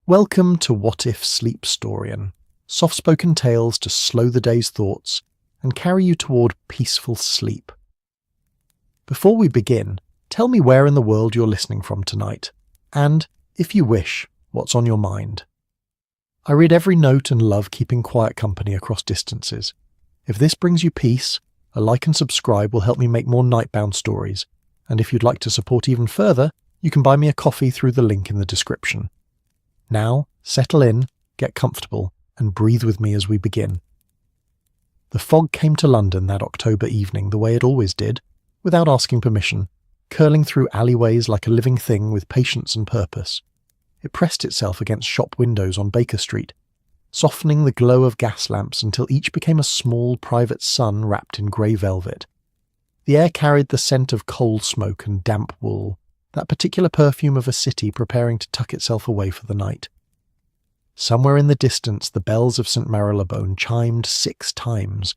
Welcome to What If Sleepstorian, soft-spoken tales to slow the day's thoughts and carry you toward peaceful sleep. Before we begin, tell me where in the world you're listening from tonight, and, if you wish, what's on your mind. I read every note and love keeping quiet company across distances. If this brings you peace, a like and subscribe will help me make more nightbound stories, and if you'd like to support even further, you can buy me a coffee through the link in the description. Now, settle in, get comfortable, and breathe with me as we begin. The fog came to London that October evening the way it always did, without asking permission, curling through alleyways like a living thing with patience and purpose. It pressed itself against shop windows on Baker Street, softening the glow of gas lamps until each became a small private sun wrapped in grey velvet. The air carried the scent of coal smoke and damp wool, that particular perfume of a city preparing to tuck itself away for the night. Somewhere in the distance the bells of St. Marylebone chimed 6 times,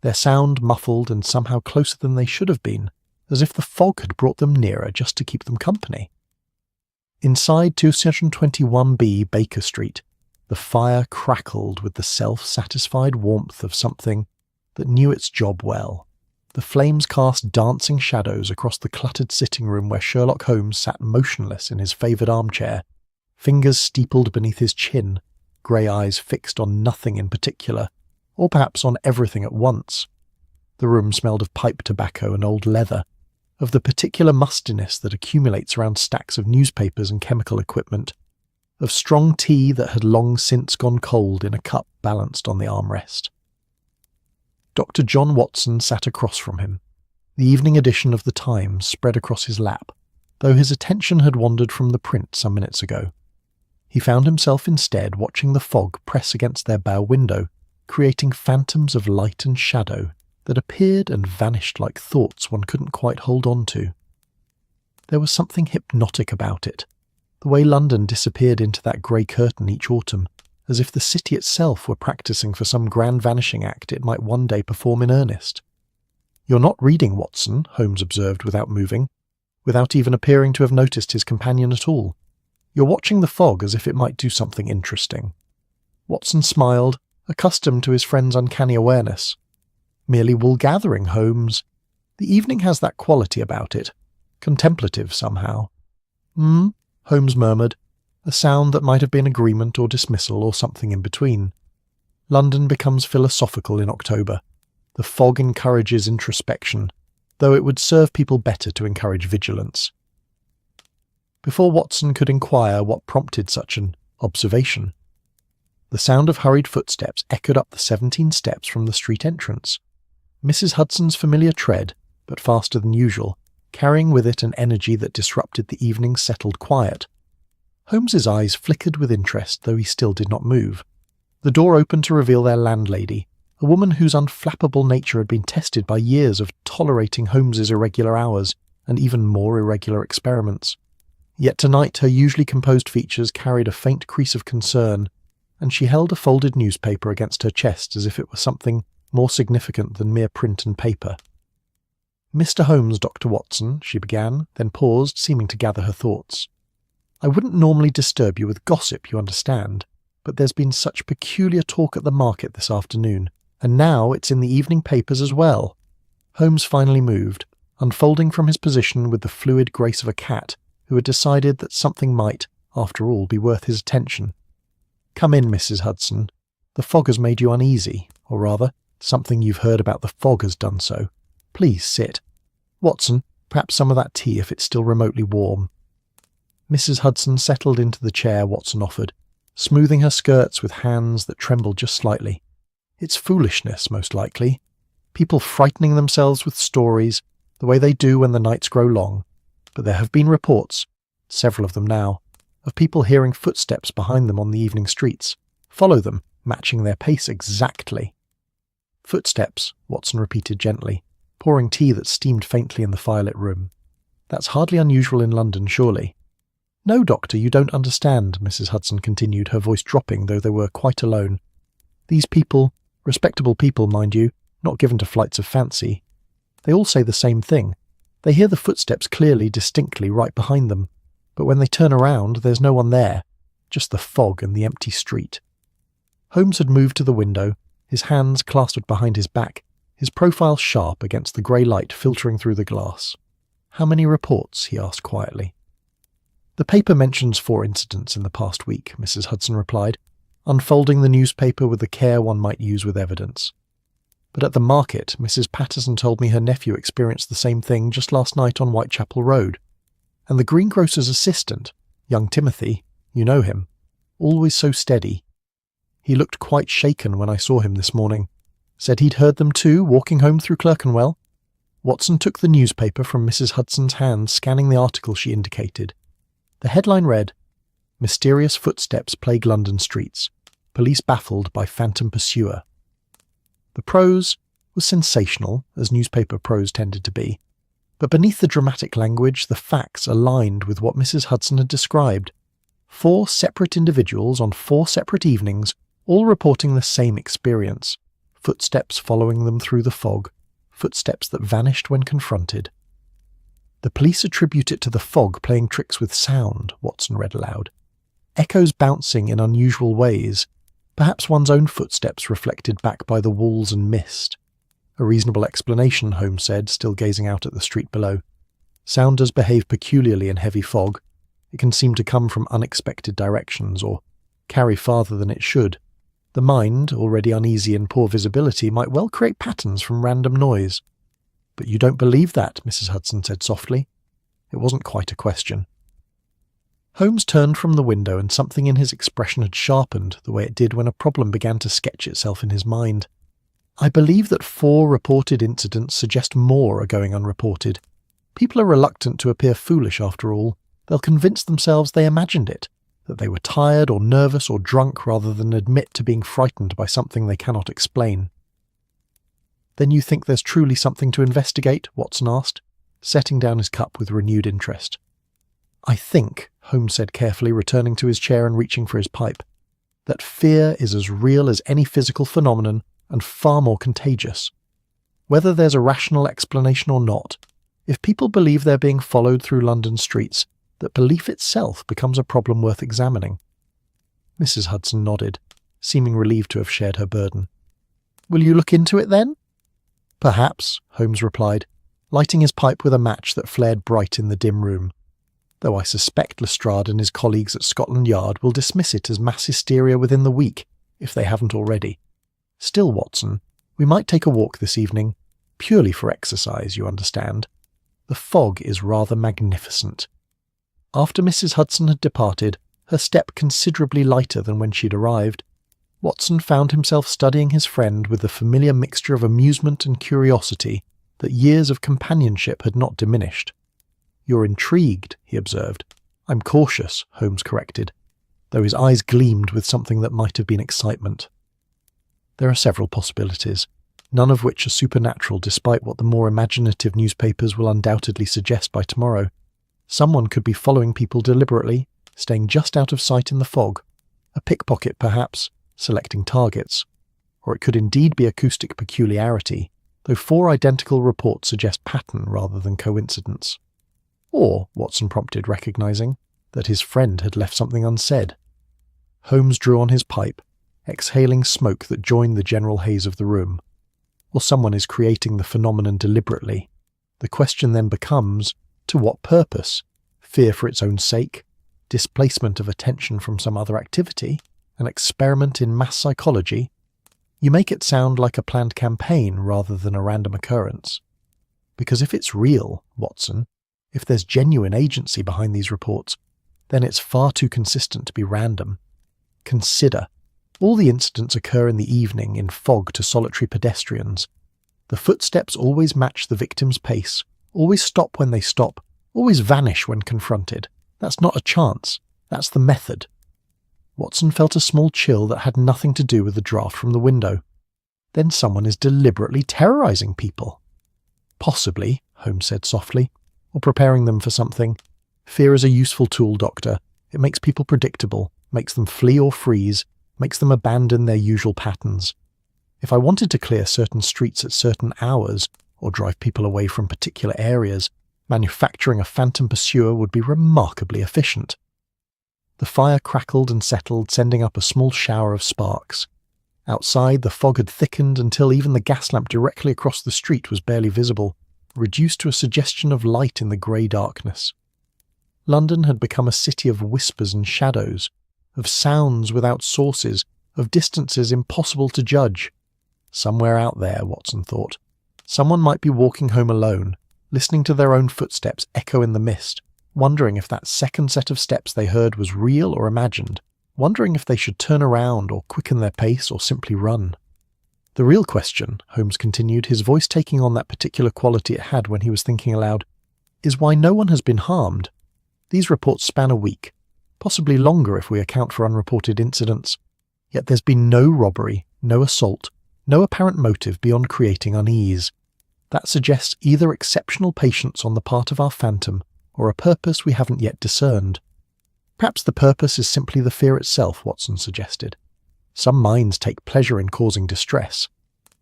their sound muffled and somehow closer than they should have been, as if the fog had brought them nearer just to keep them company. Inside 221B Baker Street, the fire crackled with the self-satisfied warmth of something that knew its job well. The flames cast dancing shadows across the cluttered sitting room where Sherlock Holmes sat motionless in his favoured armchair, fingers steepled beneath his chin, grey eyes fixed on nothing in particular, or perhaps on everything at once. The room smelled of pipe tobacco and old leather, of the particular mustiness that accumulates around stacks of newspapers and chemical equipment, of strong tea that had long since gone cold in a cup balanced on the armrest. Dr. John Watson sat across from him, the evening edition of the Times spread across his lap, though his attention had wandered from the print some minutes ago. He found himself instead watching the fog press against their bow window, creating phantoms of light and shadow that appeared and vanished like thoughts one couldn't quite hold on to. There was something hypnotic about it, the way London disappeared into that grey curtain each autumn, as if the city itself were practising for some grand vanishing act it might one day perform in earnest. "You're not reading, Watson," Holmes observed without moving, without even appearing to have noticed his companion at all. "You're watching the fog as if it might do something interesting." Watson smiled, accustomed to his friend's uncanny awareness. "Merely wool-gathering, Holmes. The evening has that quality about it. Contemplative, somehow." Holmes murmured, a sound that might have been agreement or dismissal or something in between. London becomes philosophical in October. The fog encourages introspection, though it would serve people better to encourage vigilance. Before Watson could inquire what prompted such an observation, the sound of hurried footsteps echoed up the 17 steps from the street entrance. Mrs. Hudson's familiar tread, but faster than usual, carrying with it an energy that disrupted the evening's settled quiet. Holmes's eyes flickered with interest, though he still did not move. The door opened to reveal their landlady, a woman whose unflappable nature had been tested by years of tolerating Holmes's irregular hours and even more irregular experiments. Yet tonight her usually composed features carried a faint crease of concern, and she held a folded newspaper against her chest as if it were something more significant than mere print and paper. "Mr. Holmes, Dr. Watson," she began, then paused, seeming to gather her thoughts. "I wouldn't normally disturb you with gossip, you understand, but there's been such peculiar talk at the market this afternoon, and now it's in the evening papers as well." Holmes finally moved, unfolding from his position with the fluid grace of a cat who had decided that something might, after all, be worth his attention. "Come in, Mrs. Hudson. The fog has made you uneasy, or rather, something you've heard about the fog has done so. Please sit. Watson, perhaps some of that tea if it's still remotely warm." Mrs. Hudson settled into the chair Watson offered, smoothing her skirts with hands that trembled just slightly. "It's foolishness, most likely. People frightening themselves with stories, the way they do when the nights grow long. But there have been reports, several of them now, of people hearing footsteps behind them on the evening streets, follow them, matching their pace exactly." "Footsteps," Watson repeated gently, pouring tea that steamed faintly in the firelit room. "That's hardly unusual in London, surely." "No, Doctor, you don't understand," Mrs. Hudson continued, her voice dropping, though they were quite alone. "These people, respectable people, mind you, not given to flights of fancy, they all say the same thing. They hear the footsteps clearly, distinctly, right behind them, but when they turn around, there's no one there. just the fog and the empty street. Holmes had moved to the window, his hands clasped behind his back, his profile sharp against the grey light filtering through the glass. "How many reports?" he asked quietly. "The paper mentions 4 incidents in the past week," Mrs. Hudson replied, unfolding the newspaper with the care one might use with evidence. "But at the market, Mrs. Patterson told me her nephew experienced the same thing just last night on Whitechapel Road. And the greengrocer's assistant, young Timothy, you know him, always so steady. He looked quite shaken when I saw him this morning. Said he'd heard them too, walking home through Clerkenwell." Watson took the newspaper from Mrs. Hudson's hand, scanning the article she indicated. The headline read, "Mysterious footsteps plague London streets. Police baffled by phantom pursuer." The prose was sensational, as newspaper prose tended to be, but beneath the dramatic language, the facts aligned with what Mrs. Hudson had described. 4 separate individuals on 4 separate evenings, all reporting the same experience. Footsteps following them through the fog, footsteps that vanished when confronted. "The police attribute it to the fog playing tricks with sound," Watson read aloud. "Echoes bouncing in unusual ways, perhaps one's own footsteps reflected back by the walls and mist." "A reasonable explanation," Holmes said, still gazing out at the street below. "Sound does behave peculiarly in heavy fog. It can seem to come from unexpected directions, or carry farther than it should. The mind, already uneasy in poor visibility, might well create patterns from random noise." "But you don't believe that," Mrs. Hudson said softly. It wasn't quite a question. Holmes turned from the window, and something in his expression had sharpened, the way it did when a problem began to sketch itself in his mind. "I believe that 4 reported incidents suggest more are going unreported. People are reluctant to appear foolish after all. They'll convince themselves they imagined it, that they were tired or nervous or drunk rather than admit to being frightened by something they cannot explain." "Then you think there's truly something to investigate?" Watson asked, setting down his cup with renewed interest. "I think," Holmes said carefully, returning to his chair and reaching for his pipe, "that fear is as real as any physical phenomenon and far more contagious. Whether there's a rational explanation or not, if people believe they're being followed through London streets, that belief itself becomes a problem worth examining." Mrs. Hudson nodded, seeming relieved to have shared her burden. "Will you look into it then?" "Perhaps," Holmes replied, lighting his pipe with a match that flared bright in the dim room. "Though I suspect Lestrade and his colleagues at Scotland Yard will dismiss it as mass hysteria within the week, if they haven't already. Still, Watson, we might take a walk this evening, purely for exercise, you understand. The fog is rather magnificent." After Mrs. Hudson had departed, her step considerably lighter than when she'd arrived, Watson found himself studying his friend with the familiar mixture of amusement and curiosity that years of companionship had not diminished. "You're intrigued," he observed. "I'm cautious," Holmes corrected, though his eyes gleamed with something that might have been excitement. "There are several possibilities, none of which are supernatural despite what the more imaginative newspapers will undoubtedly suggest by tomorrow. Someone could be following people deliberately, staying just out of sight in the fog. A pickpocket, perhaps, selecting targets. Or it could indeed be acoustic peculiarity, though 4 identical reports suggest pattern rather than coincidence. Or, Watson prompted, recognizing that his friend had left something unsaid. Holmes drew on his pipe, exhaling smoke that joined the general haze of the room. Or someone is creating the phenomenon deliberately. The question then becomes, to what purpose? Fear for its own sake? Displacement of attention from some other activity? An experiment in mass psychology? You make it sound like a planned campaign rather than a random occurrence. Because if it's real, Watson, if there's genuine agency behind these reports, then it's far too consistent to be random. Consider, all the incidents occur in the evening in fog to solitary pedestrians. The footsteps always match the victim's pace, always stop when they stop, always vanish when confronted. That's not a chance, that's the method. Watson felt a small chill that had nothing to do with the draft from the window. Then someone is deliberately terrorizing people. Possibly, Holmes said softly, or preparing them for something. Fear is a useful tool, Doctor. It makes people predictable, makes them flee or freeze, makes them abandon their usual patterns. If I wanted to clear certain streets at certain hours, or drive people away from particular areas, manufacturing a phantom pursuer would be remarkably efficient. The fire crackled and settled, sending up a small shower of sparks. Outside, the fog had thickened until even the gas lamp directly across the street was barely visible, reduced to a suggestion of light in the grey darkness. London had become a city of whispers and shadows, of sounds without sources, of distances impossible to judge. Somewhere out there, Watson thought, someone might be walking home alone, listening to their own footsteps echo in the mist, wondering if that second set of steps they heard was real or imagined, wondering if they should turn around or quicken their pace or simply run. The real question, Holmes continued, his voice taking on that particular quality it had when he was thinking aloud, is why no one has been harmed. These reports span a week, possibly longer if we account for unreported incidents. Yet there's been no robbery, no assault, no apparent motive beyond creating unease. That suggests either exceptional patience on the part of our phantom or a purpose we haven't yet discerned. Perhaps the purpose is simply the fear itself, Watson suggested. Some minds take pleasure in causing distress.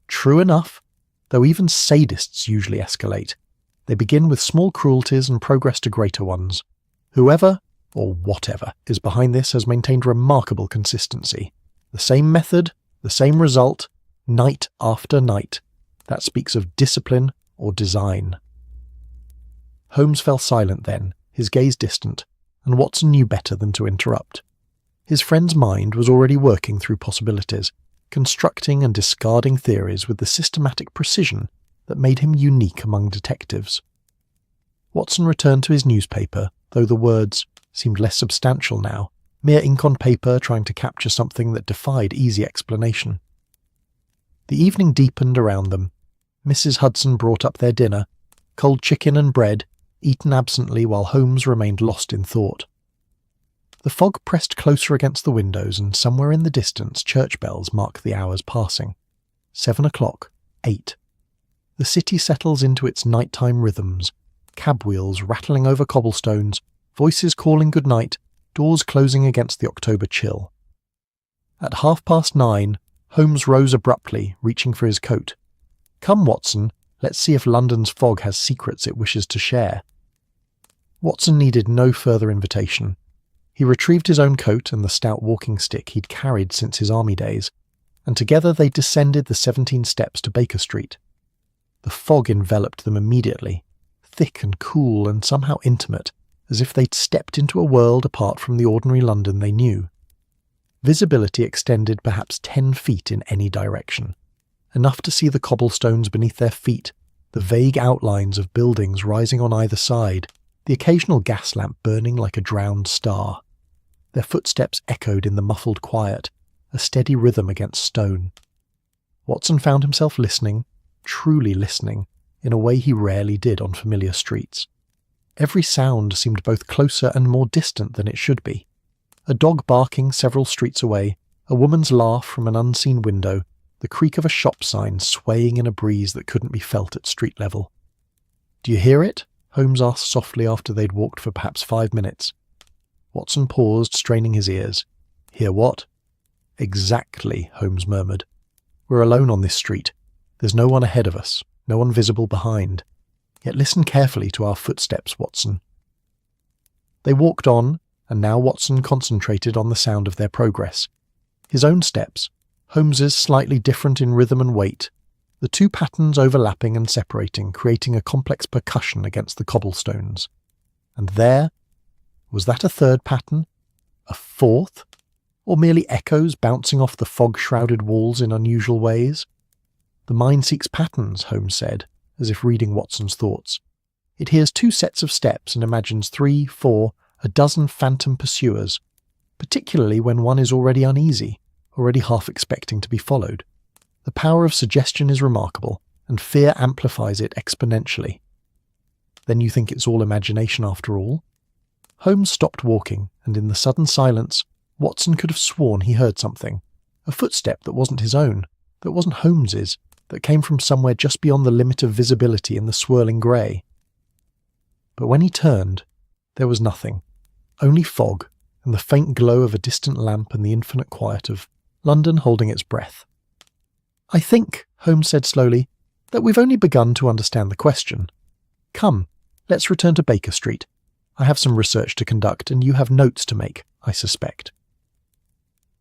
True enough, though even sadists usually escalate. They begin with small cruelties and progress to greater ones. Whoever, or whatever, is behind this has maintained remarkable consistency. The same method, the same result, night after night. That speaks of discipline or design. Holmes fell silent then, his gaze distant, and Watson knew better than to interrupt. His friend's mind was already working through possibilities, constructing and discarding theories with the systematic precision that made him unique among detectives. Watson returned to his newspaper, though the words seemed less substantial now, mere ink on paper trying to capture something that defied easy explanation. The evening deepened around them. Mrs. Hudson brought up their dinner, cold chicken and bread, eaten absently while Holmes remained lost in thought. The fog pressed closer against the windows, and somewhere in the distance church bells marked the hours passing. 7 o'clock, 8. The city settles into its nighttime rhythms, cab wheels rattling over cobblestones, voices calling goodnight, doors closing against the October chill. At 9:30, Holmes rose abruptly, reaching for his coat. "Come, Watson, let's see if London's fog has secrets it wishes to share." Watson needed no further invitation. He retrieved his own coat and the stout walking stick he'd carried since his army days, and together they descended the 17 steps to Baker Street. The fog enveloped them immediately, thick and cool and somehow intimate, as if they'd stepped into a world apart from the ordinary London they knew. Visibility extended perhaps 10 feet in any direction, enough to see the cobblestones beneath their feet, the vague outlines of buildings rising on either side, the occasional gas lamp burning like a drowned star. Their footsteps echoed in the muffled quiet, a steady rhythm against stone. Watson found himself listening, truly listening, in a way he rarely did on familiar streets. Every sound seemed both closer and more distant than it should be. A dog barking several streets away, a woman's laugh from an unseen window, the creak of a shop sign swaying in a breeze that couldn't be felt at street level. "Do you hear it?" Holmes asked softly after they'd walked for perhaps 5 minutes. Watson paused, straining his ears. "Hear what?" "Exactly," Holmes murmured. "We're alone on this street. There's no one ahead of us, no one visible behind. Yet listen carefully to our footsteps, Watson." They walked on, and now Watson concentrated on the sound of their progress. His own steps, Holmes's slightly different in rhythm and weight, the two patterns overlapping and separating, creating a complex percussion against the cobblestones. And there, was that a third pattern? A fourth? Or merely echoes bouncing off the fog-shrouded walls in unusual ways? "The mind seeks patterns," Holmes said, as if reading Watson's thoughts. "It hears 2 sets of steps and imagines 3, 4, a dozen phantom pursuers, particularly when one is already uneasy, already half expecting to be followed. The power of suggestion is remarkable, and fear amplifies it exponentially." "Then you think it's all imagination after all?" Holmes stopped walking, and in the sudden silence, Watson could have sworn he heard something. A footstep that wasn't his own, that wasn't Holmes's, that came from somewhere just beyond the limit of visibility in the swirling grey. But when he turned, there was nothing. Only fog, and the faint glow of a distant lamp and the infinite quiet of London holding its breath. "I think," Holmes said slowly, "that we've only begun to understand the question. Come, let's return to Baker Street. I have some research to conduct, and you have notes to make. I suspect.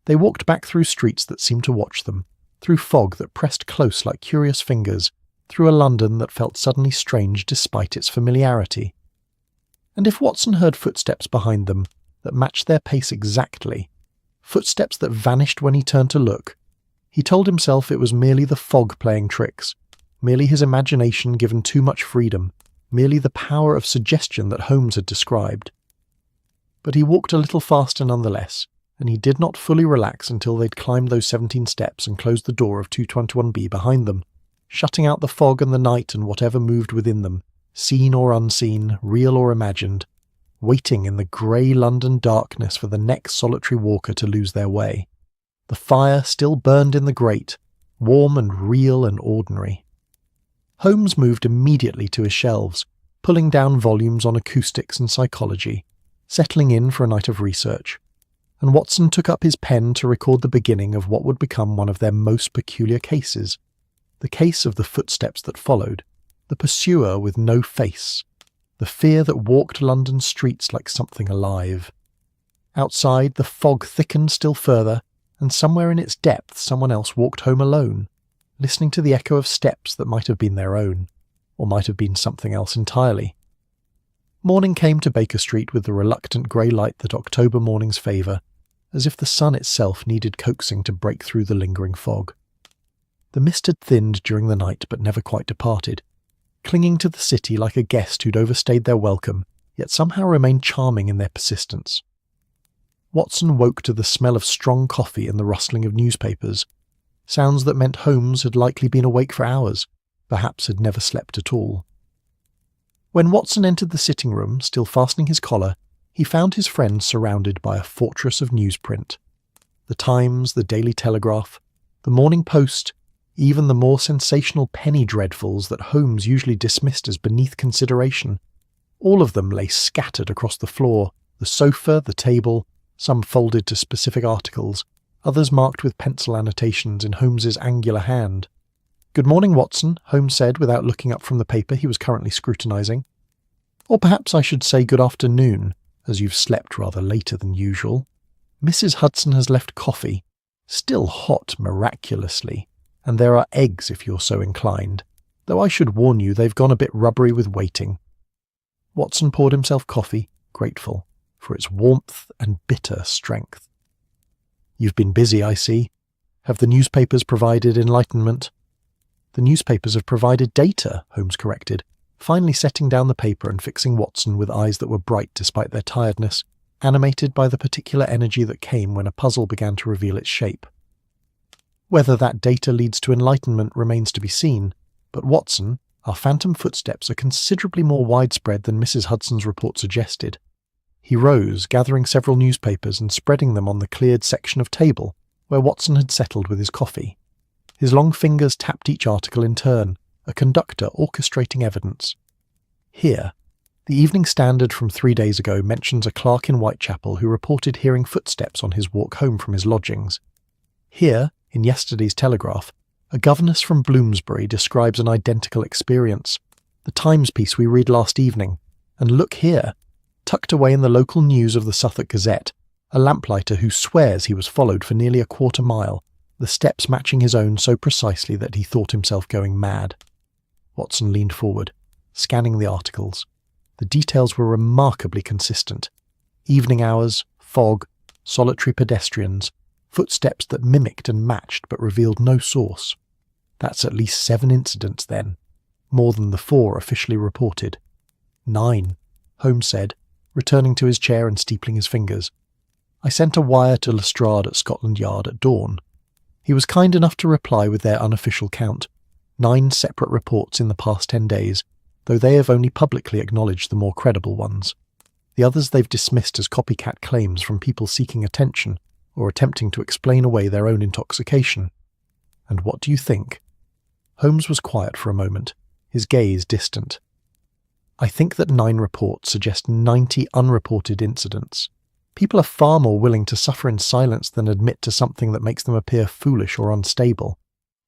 They walked back through streets that seemed to watch them, through fog that pressed close like curious fingers, through a London that felt suddenly strange despite its familiarity. And if Watson heard footsteps behind them that matched their pace exactly, footsteps that vanished when he turned to look, he told himself it was merely the fog playing tricks, merely his imagination given too much freedom, merely the power of suggestion that Holmes had described. But he walked a little faster nonetheless, and he did not fully relax until they'd climbed those 17 steps and closed the door of 221B behind them, shutting out the fog and the night and whatever moved within them, seen or unseen, real or imagined, waiting in the grey London darkness for the next solitary walker to lose their way. The fire still burned in the grate, warm and real and ordinary. Holmes moved immediately to his shelves, pulling down volumes on acoustics and psychology, settling in for a night of research, and Watson took up his pen to record the beginning of what would become one of their most peculiar cases, the case of the footsteps that followed, the pursuer with no face, the fear that walked London streets like something alive. Outside, the fog thickened still further, and somewhere in its depth someone else walked home alone, listening to the echo of steps that might have been their own, or might have been something else entirely. Morning came to Baker Street with the reluctant grey light that October mornings favour, as if the sun itself needed coaxing to break through the lingering fog. The mist had thinned during the night but never quite departed, clinging to the city like a guest who'd overstayed their welcome, yet somehow remained charming in their persistence. Watson woke to the smell of strong coffee and the rustling of newspapers, sounds that meant Holmes had likely been awake for hours, perhaps had never slept at all. When Watson entered the sitting room, still fastening his collar, he found his friend surrounded by a fortress of newsprint. The Times, the Daily Telegraph, the Morning Post, even the more sensational penny dreadfuls that Holmes usually dismissed as beneath consideration. All of them lay scattered across the floor, the sofa, the table, some folded to specific articles, others marked with pencil annotations in Holmes's angular hand. "Good morning, Watson," Holmes said without looking up from the paper he was currently scrutinising. "Or perhaps I should say good afternoon, as you've slept rather later than usual. Mrs. Hudson has left coffee, still hot miraculously, and there are eggs if you're so inclined, though I should warn you they've gone a bit rubbery with waiting." Watson poured himself coffee, grateful for its warmth and bitter strength. "You've been busy, I see. Have the newspapers provided enlightenment?" "The newspapers have provided data," Holmes corrected, finally setting down the paper and fixing Watson with eyes that were bright despite their tiredness, animated by the particular energy that came when a puzzle began to reveal its shape. Whether that data leads to enlightenment remains to be seen, but Watson, our phantom footsteps are considerably more widespread than Mrs. Hudson's report suggested. He rose, gathering several newspapers and spreading them on the cleared section of table where Watson had settled with his coffee. His long fingers tapped each article in turn, a conductor orchestrating evidence. Here, the Evening Standard from 3 days ago mentions a clerk in Whitechapel who reported hearing footsteps on his walk home from his lodgings. Here, in yesterday's Telegraph, a governess from Bloomsbury describes an identical experience, the Times piece we read last evening, and look here, tucked away in the local news of the Suffolk Gazette, a lamplighter who swears he was followed for nearly a quarter mile, the steps matching his own so precisely that he thought himself going mad. Watson leaned forward, scanning the articles. The details were remarkably consistent. Evening hours, fog, solitary pedestrians, footsteps that mimicked and matched but revealed no source. That's at least 7 incidents then, more than the 4 officially reported. 9, Holmes said, returning to his chair and steepling his fingers. I sent a wire to Lestrade at Scotland Yard at dawn. He was kind enough to reply with their unofficial count, 9 separate reports in the past 10 days, though they have only publicly acknowledged the more credible ones. The others they've dismissed as copycat claims from people seeking attention or attempting to explain away their own intoxication. And what do you think? Holmes was quiet for a moment, his gaze distant. I think that 9 reports suggest 90 unreported incidents. People are far more willing to suffer in silence than admit to something that makes them appear foolish or unstable.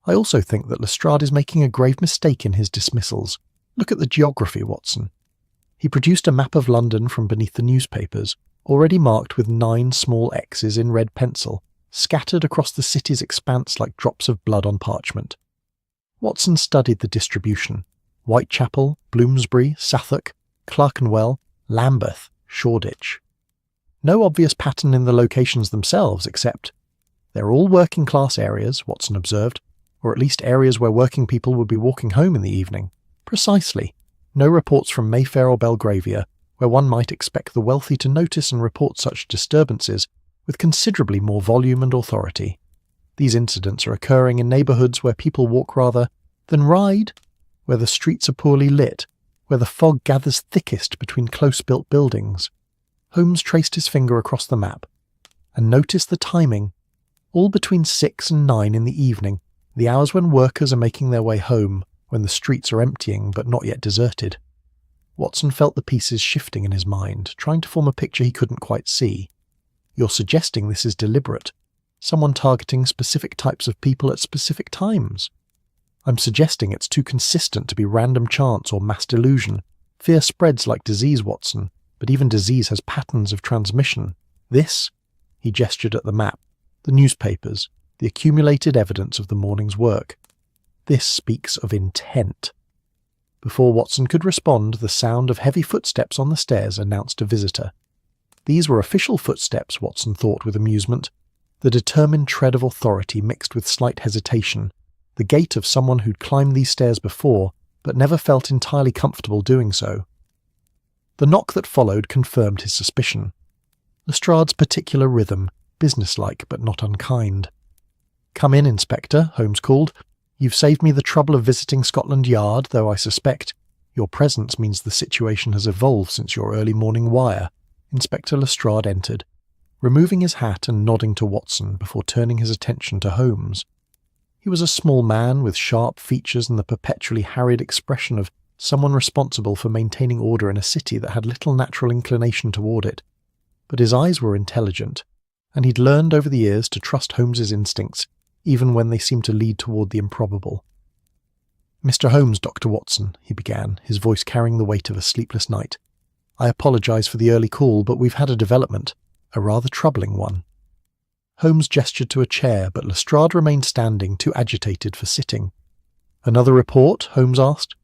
I also think that Lestrade is making a grave mistake in his dismissals. Look at the geography, Watson. He produced a map of London from beneath the newspapers, already marked with 9 small X's in red pencil, scattered across the city's expanse like drops of blood on parchment. Watson studied the distribution. Whitechapel, Bloomsbury, Southwark, Clerkenwell, Lambeth, Shoreditch. No obvious pattern in the locations themselves, except they're all working-class areas, Watson observed, or at least areas where working people would be walking home in the evening. Precisely. No reports from Mayfair or Belgravia, where one might expect the wealthy to notice and report such disturbances with considerably more volume and authority. These incidents are occurring in neighbourhoods where people walk rather than ride, where the streets are poorly lit, where the fog gathers thickest between close-built buildings. Holmes traced his finger across the map, and noticed the timing. All between 6 and 9 in the evening, the hours when workers are making their way home, when the streets are emptying but not yet deserted. Watson felt the pieces shifting in his mind, trying to form a picture he couldn't quite see. You're suggesting this is deliberate, someone targeting specific types of people at specific times. I'm suggesting it's too consistent to be random chance or mass delusion. Fear spreads like disease, Watson, but even disease has patterns of transmission. This, he gestured at the map, the newspapers, the accumulated evidence of the morning's work. This speaks of intent. Before Watson could respond, the sound of heavy footsteps on the stairs announced a visitor. These were official footsteps, Watson thought with amusement, the determined tread of authority mixed with slight hesitation, the gait of someone who'd climbed these stairs before, but never felt entirely comfortable doing so. The knock that followed confirmed his suspicion. Lestrade's particular rhythm, businesslike but not unkind. "Come in, Inspector," Holmes called. "You've saved me the trouble of visiting Scotland Yard, though I suspect your presence means the situation has evolved since your early morning wire." Inspector Lestrade entered, removing his hat and nodding to Watson before turning his attention to Holmes. He was a small man with sharp features and the perpetually harried expression of someone responsible for maintaining order in a city that had little natural inclination toward it. But his eyes were intelligent, and he'd learned over the years to trust Holmes's instincts, even when they seemed to lead toward the improbable. "Mr. Holmes, Dr. Watson," he began, his voice carrying the weight of a sleepless night. "I apologise for the early call, but we've had a development, a rather troubling one." Holmes gestured to a chair, but Lestrade remained standing, too agitated for sitting. "Another report?" Holmes asked.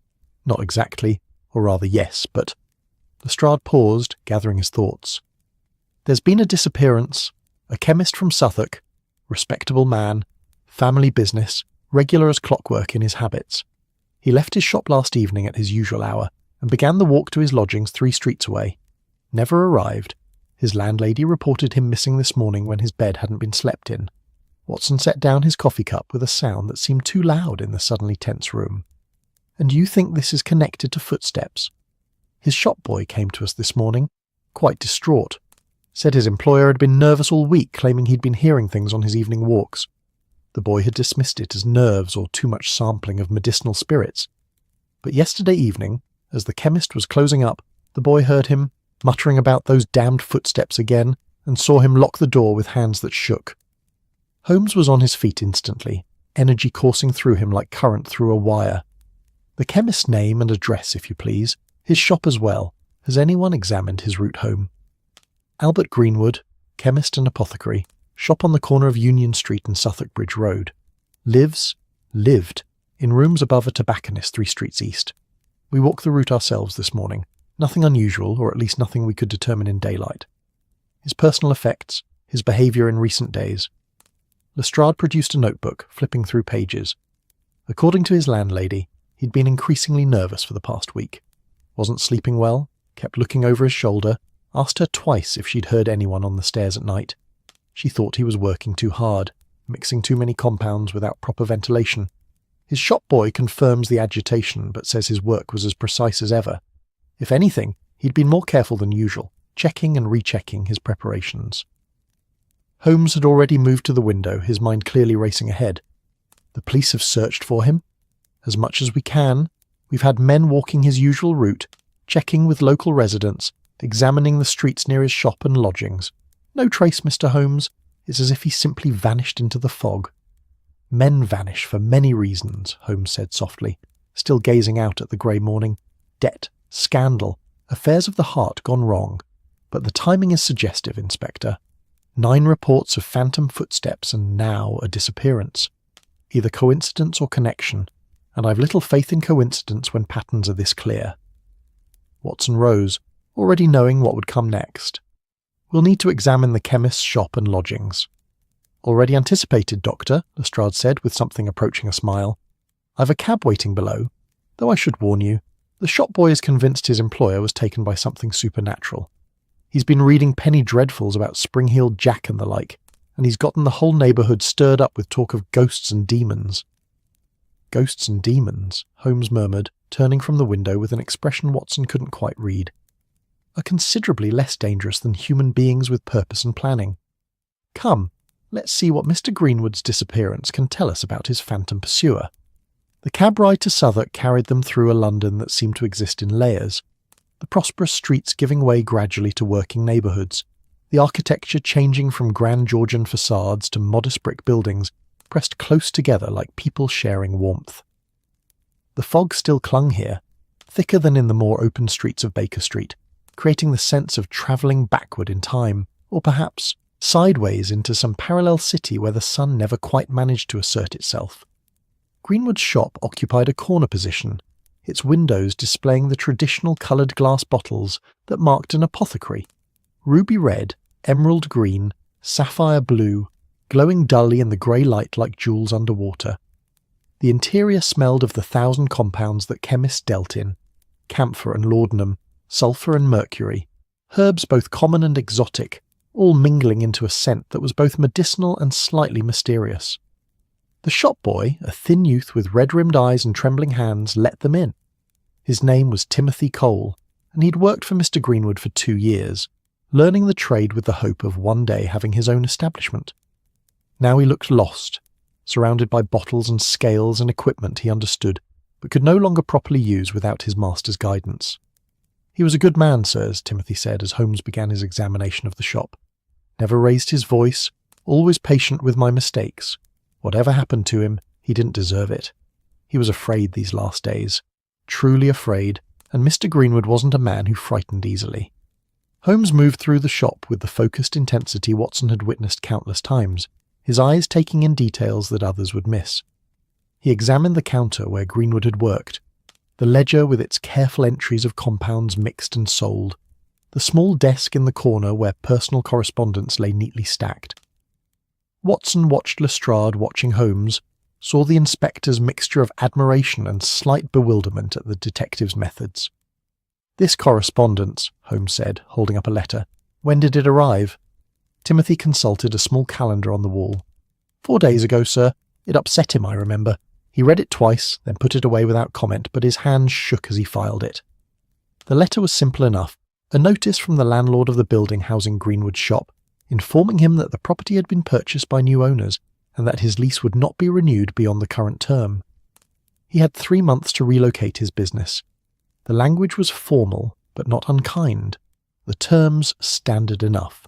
"Not exactly, or rather yes, but—" Lestrade paused, gathering his thoughts. "There's been a disappearance. A chemist from Southwark, respectable man, family business, regular as clockwork in his habits. He left his shop last evening at his usual hour, and began the walk to his lodgings 3 streets away. Never arrived. His landlady reported him missing this morning when his bed hadn't been slept in." Watson set down his coffee cup with a sound that seemed too loud in the suddenly tense room. "And you think this is connected to footsteps? His shop boy came to us this morning, quite distraught. Said his employer had been nervous all week, claiming he'd been hearing things on his evening walks. The boy had dismissed it as nerves or too much sampling of medicinal spirits. But yesterday evening, as the chemist was closing up, the boy heard him muttering about those damned footsteps again, and saw him lock the door with hands that shook." Holmes was on his feet instantly, energy coursing through him like current through a wire. "The chemist's name and address, if you please. His shop as well. Has anyone examined his route home?" "Albert Greenwood, chemist and apothecary, shop on the corner of Union Street and Southwark Bridge Road. Lived, in rooms above a tobacconist 3 streets east. We walked the route ourselves this morning. Nothing unusual, or at least nothing we could determine in daylight. His personal effects, his behaviour in recent days." Lestrade produced a notebook, flipping through pages. According to his landlady, he'd been increasingly nervous for the past week. Wasn't sleeping well, kept looking over his shoulder, asked her twice if she'd heard anyone on the stairs at night. She thought he was working too hard, mixing too many compounds without proper ventilation. His shop boy confirms the agitation, but says his work was as precise as ever. If anything, he'd been more careful than usual, checking and rechecking his preparations. Holmes had already moved to the window, his mind clearly racing ahead. "The police have searched for him? As much as we can. We've had men walking his usual route, checking with local residents, examining the streets near his shop and lodgings. No trace, Mr. Holmes. It's as if he simply vanished into the fog." "Men vanish for many reasons," Holmes said softly, still gazing out at the grey morning. "Debt, scandal, affairs of the heart gone wrong. But the timing is suggestive, Inspector. 9 reports of phantom footsteps and now a disappearance. Either coincidence or connection, and I've little faith in coincidence when patterns are this clear. Watson rose, already knowing what would come next. We'll need to examine the chemist's shop and lodgings. Already anticipated, Doctor, Lestrade said with something approaching a smile. I've a cab waiting below, though I should warn you, the shop boy is convinced his employer was taken by something supernatural. He's been reading penny dreadfuls about Spring-Heeled Jack and the like, and he's gotten the whole neighbourhood stirred up with talk of ghosts and demons. Ghosts and demons, Holmes murmured, turning from the window with an expression Watson couldn't quite read. Are considerably less dangerous than human beings with purpose and planning. Come, let's see what Mr. Greenwood's disappearance can tell us about his phantom pursuer. The cab ride to Southwark carried them through a London that seemed to exist in layers, the prosperous streets giving way gradually to working neighbourhoods, the architecture changing from grand Georgian facades to modest brick buildings, pressed close together like people sharing warmth. The fog still clung here, thicker than in the more open streets of Baker Street, creating the sense of travelling backward in time, or perhaps sideways into some parallel city where the sun never quite managed to assert itself. Greenwood's shop occupied a corner position, its windows displaying the traditional coloured glass bottles that marked an apothecary, ruby red, emerald green, sapphire blue, glowing dully in the grey light like jewels under water. The interior smelled of the 1,000 compounds that chemists dealt in, camphor and laudanum, sulphur and mercury, herbs both common and exotic, all mingling into a scent that was both medicinal and slightly mysterious. The shop boy, a thin youth with red-rimmed eyes and trembling hands, let them in. His name was Timothy Cole, and he'd worked for Mr. Greenwood for 2 years, learning the trade with the hope of one day having his own establishment. Now he looked lost, surrounded by bottles and scales and equipment he understood, but could no longer properly use without his master's guidance. He was a good man, sirs, Timothy said as Holmes began his examination of the shop. Never raised his voice, always patient with my mistakes. Whatever happened to him, he didn't deserve it. He was afraid these last days, truly afraid, and Mr. Greenwood wasn't a man who frightened easily. Holmes moved through the shop with the focused intensity Watson had witnessed countless times, his eyes taking in details that others would miss. He examined the counter where Greenwood had worked, the ledger with its careful entries of compounds mixed and sold, the small desk in the corner where personal correspondence lay neatly stacked. Watson watched Lestrade watching Holmes, saw the inspector's mixture of admiration and slight bewilderment at the detective's methods. "This correspondence," Holmes said, holding up a letter. "When did it arrive?" Timothy consulted a small calendar on the wall. 4 days ago, sir. It upset him, I remember. He read it twice, then put it away without comment, but his hands shook as he filed it. The letter was simple enough, a notice from the landlord of the building housing Greenwood's shop, informing him that the property had been purchased by new owners and that his lease would not be renewed beyond the current term. He had 3 months to relocate his business. The language was formal, but not unkind. The terms standard enough.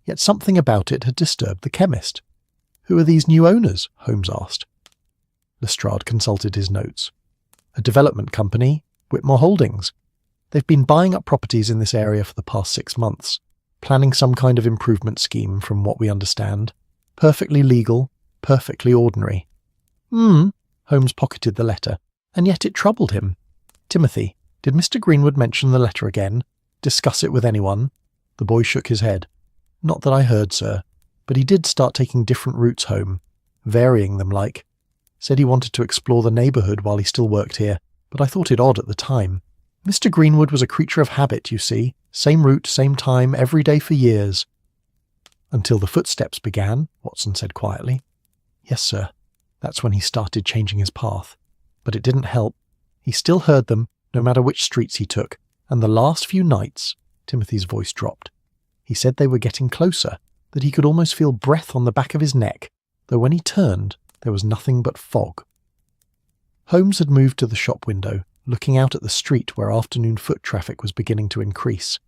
Yet something about it had disturbed the chemist. "Who are these new owners?" Holmes asked. Lestrade consulted his notes. "A development company, Whitmore Holdings. They've been buying up properties in this area for the past 6 months, planning some kind of improvement scheme, from what we understand. Perfectly legal, perfectly ordinary." Holmes pocketed the letter, and yet it troubled him. "Timothy, did Mr. Greenwood mention the letter again? Discuss it with anyone?" The boy shook his head. "Not that I heard, sir, but he did start taking different routes home, varying them like. Said he wanted to explore the neighbourhood while he still worked here, but I thought it odd at the time. Mr. Greenwood was a creature of habit, you see. Same route, same time, every day for years." "Until the footsteps began," Watson said quietly. "Yes, sir. That's when he started changing his path. But it didn't help. He still heard them, no matter which streets he took, and the last few nights," Timothy's voice dropped. "He said they were getting closer, that he could almost feel breath on the back of his neck, though when he turned, there was nothing but fog." Holmes had moved to the shop window, looking out at the street where afternoon foot traffic was beginning to increase.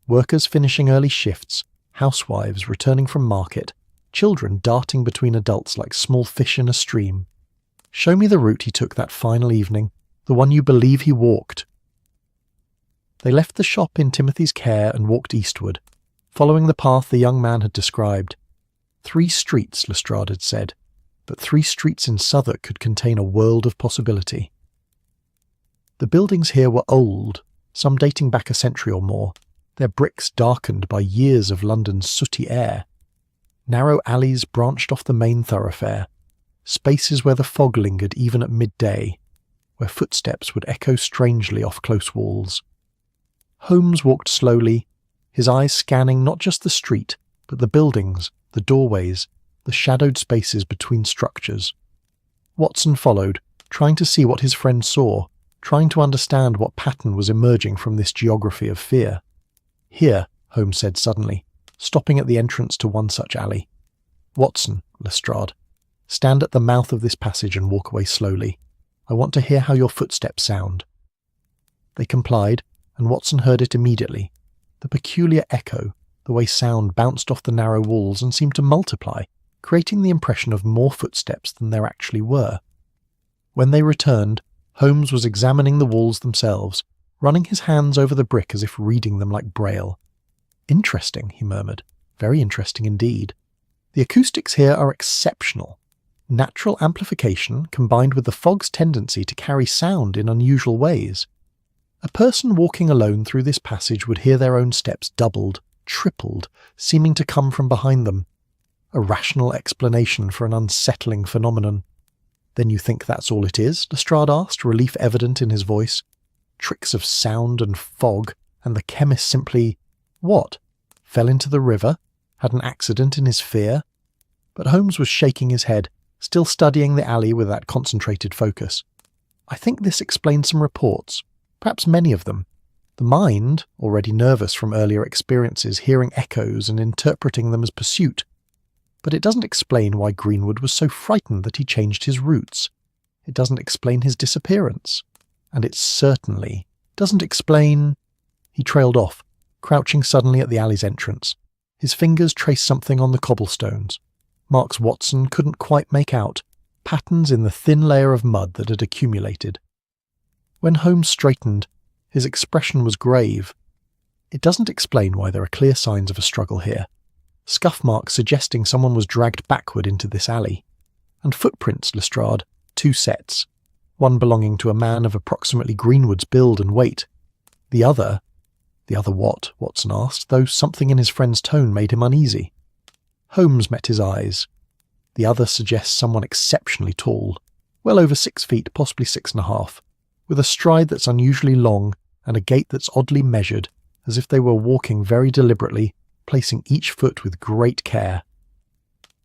Workers finishing early shifts, housewives returning from market, children darting between adults like small fish in a stream. "Show me the route he took that final evening, the one you believe he walked." They left the shop in Timothy's care and walked eastward, following the path the young man had described. 3 streets, Lestrade had said, but 3 streets in Southwark could contain a world of possibility. The buildings here were old, some dating back a century or more, their bricks darkened by years of London's sooty air. Narrow alleys branched off the main thoroughfare, spaces where the fog lingered even at midday, where footsteps would echo strangely off close walls. Holmes walked slowly, his eyes scanning not just the street, but the buildings, the doorways, the shadowed spaces between structures. Watson followed, trying to see what his friend saw, trying to understand what pattern was emerging from this geography of fear. "Here," Holmes said suddenly, stopping at the entrance to one such alley. "Watson," Lestrade, "stand at the mouth of this passage and walk away slowly. I want to hear how your footsteps sound." They complied, and Watson heard it immediately. The peculiar echo, the way sound bounced off the narrow walls and seemed to multiply, creating the impression of more footsteps than there actually were. When they returned, Holmes was examining the walls themselves, running his hands over the brick as if reading them like Braille. "Interesting," he murmured. "Very interesting indeed. The acoustics here are exceptional. Natural amplification combined with the fog's tendency to carry sound in unusual ways. A person walking alone through this passage would hear their own steps doubled, tripled, seeming to come from behind them. A rational explanation for an unsettling phenomenon." "Then you think that's all it is?" Lestrade asked, relief evident in his voice. "Tricks of sound and fog, and the chemist simply— what? Fell into the river? Had an accident in his fear?" But Holmes was shaking his head, still studying the alley with that concentrated focus. "I think this explains some reports, perhaps many of them. The mind, already nervous from earlier experiences, hearing echoes and interpreting them as pursuit. But it doesn't explain why Greenwood was so frightened that he changed his routes. It doesn't explain his disappearance. And it certainly doesn't explain—" He trailed off, crouching suddenly at the alley's entrance. His fingers traced something on the cobblestones. Marks Watson couldn't quite make out, patterns in the thin layer of mud that had accumulated. When Holmes straightened, his expression was grave. "It doesn't explain why there are clear signs of a struggle here. Scuff marks suggesting someone was dragged backward into this alley. And footprints, Lestrade, 2 sets. One belonging to a man of approximately Greenwood's build and weight. The other what?" Watson asked, though something in his friend's tone made him uneasy. Holmes met his eyes. "The other suggests someone exceptionally tall, well over 6 feet, possibly 6.5, with a stride that's unusually long and a gait that's oddly measured, as if they were walking very deliberately, placing each foot with great care."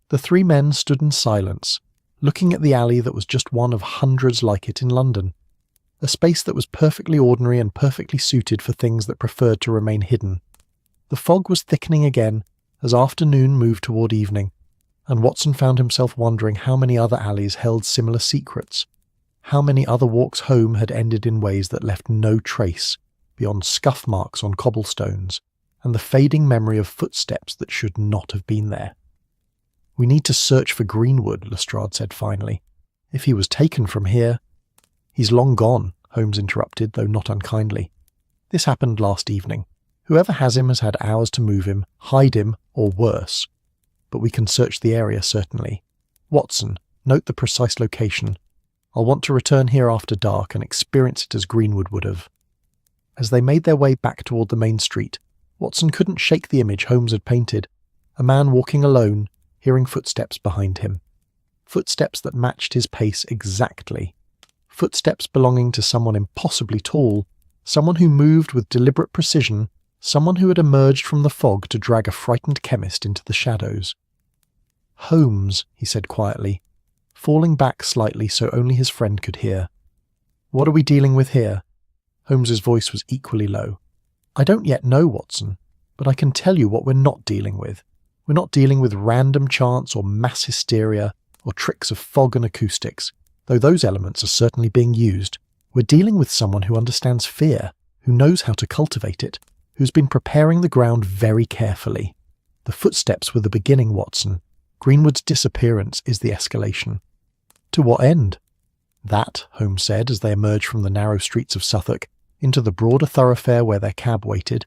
The 3 men stood in silence, looking at the alley that was just one of hundreds like it in London, a space that was perfectly ordinary and perfectly suited for things that preferred to remain hidden. The fog was thickening again as afternoon moved toward evening, and Watson found himself wondering how many other alleys held similar secrets, how many other walks home had ended in ways that left no trace, beyond scuff marks on cobblestones, and the fading memory of footsteps that should not have been there. "We need to search for Greenwood," Lestrade said finally. "If he was taken from here—" "He's long gone," Holmes interrupted, though not unkindly. "This happened last evening. Whoever has him has had hours to move him, hide him, or worse. But we can search the area, certainly. Watson, note the precise location. I'll want to return here after dark and experience it as Greenwood would have." As they made their way back toward the main street, Watson couldn't shake the image Holmes had painted. A man walking alone, hearing footsteps behind him. Footsteps that matched his pace exactly. Footsteps belonging to someone impossibly tall, someone who moved with deliberate precision, someone who had emerged from the fog to drag a frightened chemist into the shadows. "Holmes," he said quietly, falling back slightly so only his friend could hear. "What are we dealing with here?" Holmes's voice was equally low. "I don't yet know, Watson, but I can tell you what we're not dealing with. We're not dealing with random chance or mass hysteria or tricks of fog and acoustics, though those elements are certainly being used. We're dealing with someone who understands fear, who knows how to cultivate it, who's been preparing the ground very carefully. The footsteps were the beginning, Watson. Greenwood's disappearance is the escalation." "To what end?" "That," Holmes said as they emerged from the narrow streets of Southwark into the broader thoroughfare where their cab waited,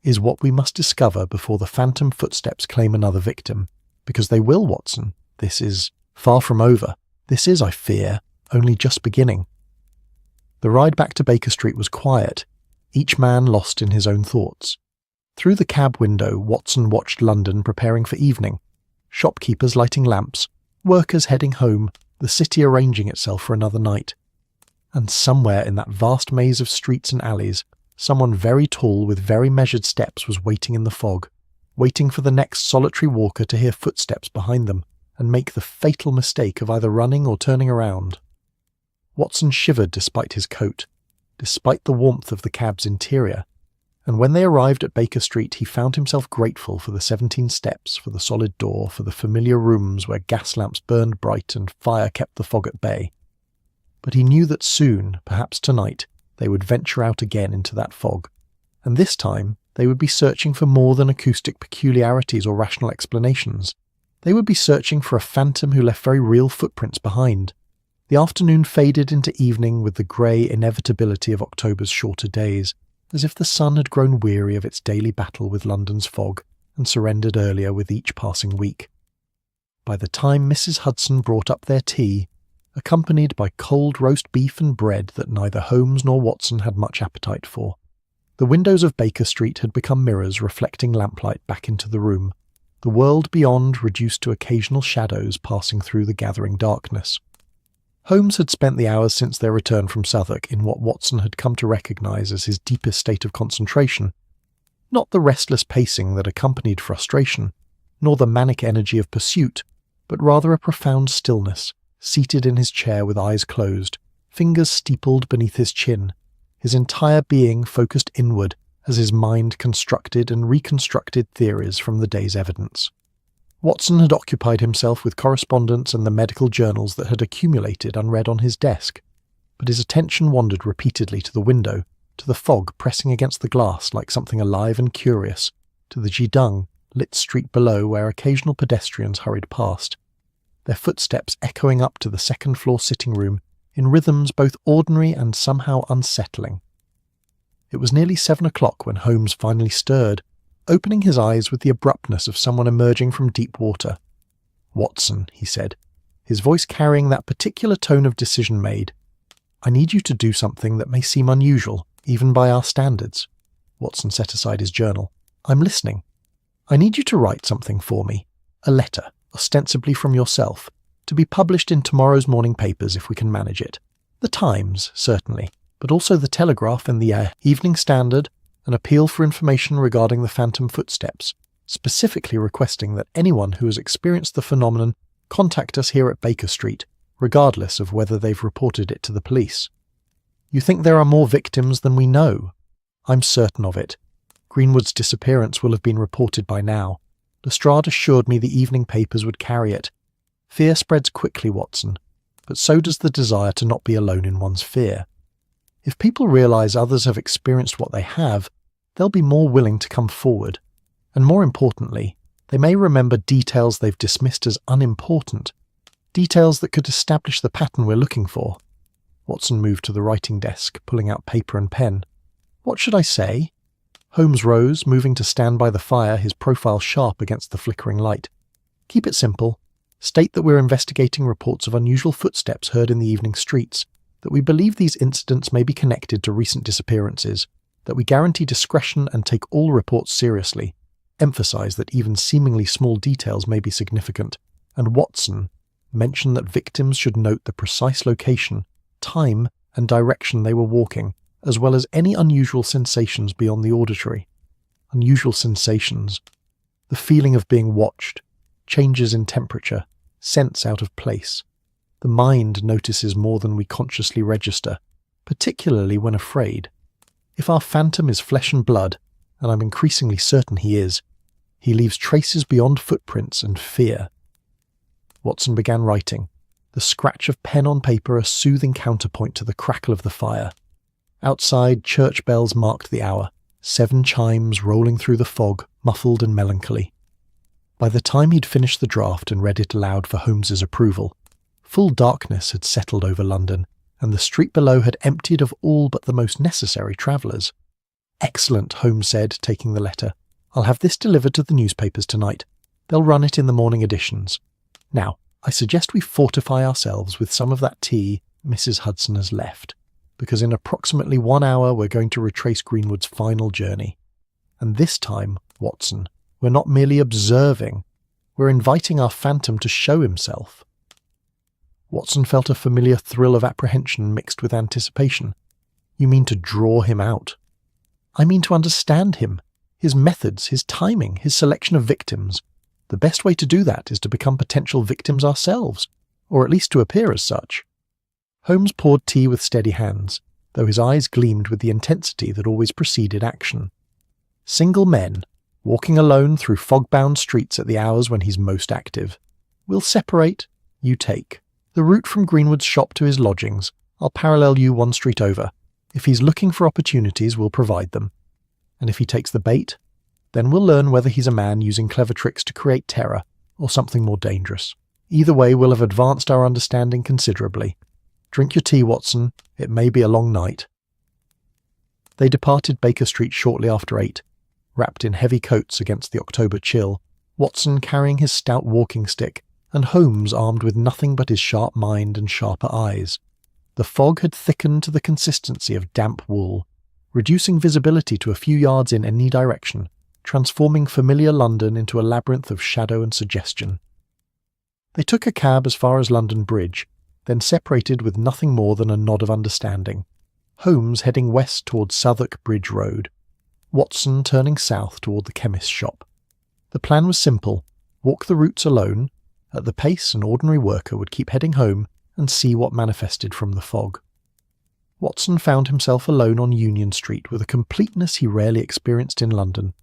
is what we must discover before the phantom footsteps claim another victim. Because they will, Watson. This is far from over. This is, I fear, only just beginning. The ride back to Baker Street was quiet, each man lost in his own thoughts. Through the cab window, Watson watched London preparing for evening. Shopkeepers lighting lamps, workers heading home, the city arranging itself for another night. And somewhere in that vast maze of streets and alleys, someone very tall with very measured steps was waiting in the fog, waiting for the next solitary walker to hear footsteps behind them and make the fatal mistake of either running or turning around. Watson shivered despite his coat, despite the warmth of the cab's interior, and when they arrived at Baker Street he found himself grateful for the 17 steps, for the solid door, for the familiar rooms where gas lamps burned bright and fire kept the fog at bay. But he knew that soon, perhaps tonight, they would venture out again into that fog, and this time they would be searching for more than acoustic peculiarities or rational explanations. They would be searching for a phantom who left very real footprints behind. The afternoon faded into evening with the grey inevitability of October's shorter days, as if the sun had grown weary of its daily battle with London's fog and surrendered earlier with each passing week. By the time Mrs. Hudson brought up their tea, accompanied by cold roast beef and bread that neither Holmes nor Watson had much appetite for, the windows of Baker Street had become mirrors reflecting lamplight back into the room, the world beyond reduced to occasional shadows passing through the gathering darkness. Holmes had spent the hours since their return from Southwark in what Watson had come to recognise as his deepest state of concentration, not the restless pacing that accompanied frustration, nor the manic energy of pursuit, but rather a profound stillness, seated in his chair with eyes closed, fingers steepled beneath his chin, his entire being focused inward as his mind constructed and reconstructed theories from the day's evidence. Watson had occupied himself with correspondence and the medical journals that had accumulated unread on his desk, but his attention wandered repeatedly to the window, to the fog pressing against the glass like something alive and curious, to the Jidung, lit street below where occasional pedestrians hurried past, their footsteps echoing up to the second-floor sitting-room in rhythms both ordinary and somehow unsettling. It was nearly 7 o'clock when Holmes finally stirred, opening his eyes with the abruptness of someone emerging from deep water. "Watson," he said, his voice carrying that particular tone of decision made. "I need you to do something that may seem unusual, even by our standards." Watson set aside his journal. "I'm listening. I need you to write something for me, a letter, ostensibly from yourself, to be published in tomorrow's morning papers if we can manage it. The Times, certainly, but also the Telegraph and the Evening Standard, an appeal for information regarding the phantom footsteps, specifically requesting that anyone who has experienced the phenomenon contact us here at Baker Street, regardless of whether they've reported it to the police. You think there are more victims than we know? I'm certain of it. Greenwood's disappearance will have been reported by now. Lestrade assured me the evening papers would carry it. Fear spreads quickly, Watson, but so does the desire to not be alone in one's fear. If people realise others have experienced what they have, they'll be more willing to come forward, and more importantly, they may remember details they've dismissed as unimportant, details that could establish the pattern we're looking for." Watson moved to the writing desk, pulling out paper and pen. "What should I say?" Holmes rose, moving to stand by the fire, his profile sharp against the flickering light. "Keep it simple. State that we're investigating reports of unusual footsteps heard in the evening streets, that we believe these incidents may be connected to recent disappearances, that we guarantee discretion and take all reports seriously, emphasize that even seemingly small details may be significant, and Watson, mention that victims should note the precise location, time, and direction they were walking, as well as any unusual sensations beyond the auditory. Unusual sensations. The feeling of being watched, changes in temperature, sense out of place. The mind notices more than we consciously register, particularly when afraid. If our phantom is flesh and blood, and I'm increasingly certain he is, he leaves traces beyond footprints and fear." Watson began writing, the scratch of pen on paper a soothing counterpoint to the crackle of the fire. Outside, church bells marked the hour, 7 chimes rolling through the fog, muffled and melancholy. By the time he'd finished the draft and read it aloud for Holmes's approval, full darkness had settled over London, and the street below had emptied of all but the most necessary travellers. "Excellent," Holmes said, taking the letter. "I'll have this delivered to the newspapers tonight. They'll run it in the morning editions. Now, I suggest we fortify ourselves with some of that tea Mrs. Hudson has left, because in approximately 1 hour we're going to retrace Greenwood's final journey. And this time, Watson, we're not merely observing, we're inviting our phantom to show himself." Watson felt a familiar thrill of apprehension mixed with anticipation. "You mean to draw him out?" "I mean to understand him, his methods, his timing, his selection of victims. The best way to do that is to become potential victims ourselves, or at least to appear as such." Holmes poured tea with steady hands, though his eyes gleamed with the intensity that always preceded action. "Single men, walking alone through fog-bound streets at the hours when he's most active. We'll separate, you take. The route from Greenwood's shop to his lodgings. I'll parallel you 1 street over. If he's looking for opportunities, we'll provide them. And if he takes the bait, then we'll learn whether he's a man using clever tricks to create terror, or something more dangerous. Either way, we'll have advanced our understanding considerably. Drink your tea, Watson. It may be a long night." They departed Baker Street shortly after 8, wrapped in heavy coats against the October chill, Watson carrying his stout walking stick, and Holmes armed with nothing but his sharp mind and sharper eyes. The fog had thickened to the consistency of damp wool, reducing visibility to a few yards in any direction, transforming familiar London into a labyrinth of shadow and suggestion. They took a cab as far as London Bridge, then separated with nothing more than a nod of understanding, Holmes heading west towards Southwark Bridge Road, Watson turning south toward the chemist's shop. The plan was simple: walk the routes alone, at the pace an ordinary worker would keep heading home, and see what manifested from the fog. Watson found himself alone on Union Street with a completeness he rarely experienced in London.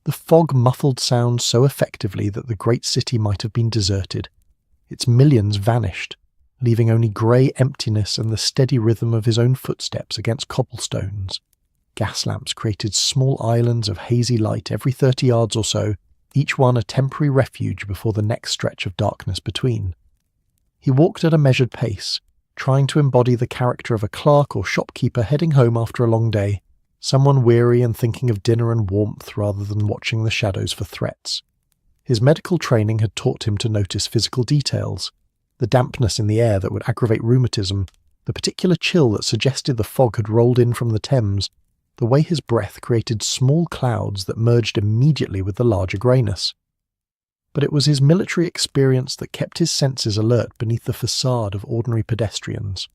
The fog muffled sounds so effectively that the great city might have been deserted. Its millions vanished, leaving only grey emptiness and the steady rhythm of his own footsteps against cobblestones. Gas lamps created small islands of hazy light every 30 yards or so, each one a temporary refuge before the next stretch of darkness between. He walked at a measured pace, trying to embody the character of a clerk or shopkeeper heading home after a long day, someone weary and thinking of dinner and warmth rather than watching the shadows for threats. His medical training had taught him to notice physical details, the dampness in the air that would aggravate rheumatism, the particular chill that suggested the fog had rolled in from the Thames, the way his breath created small clouds that merged immediately with the larger greyness. But it was his military experience that kept his senses alert beneath the facade of ordinary pedestrians.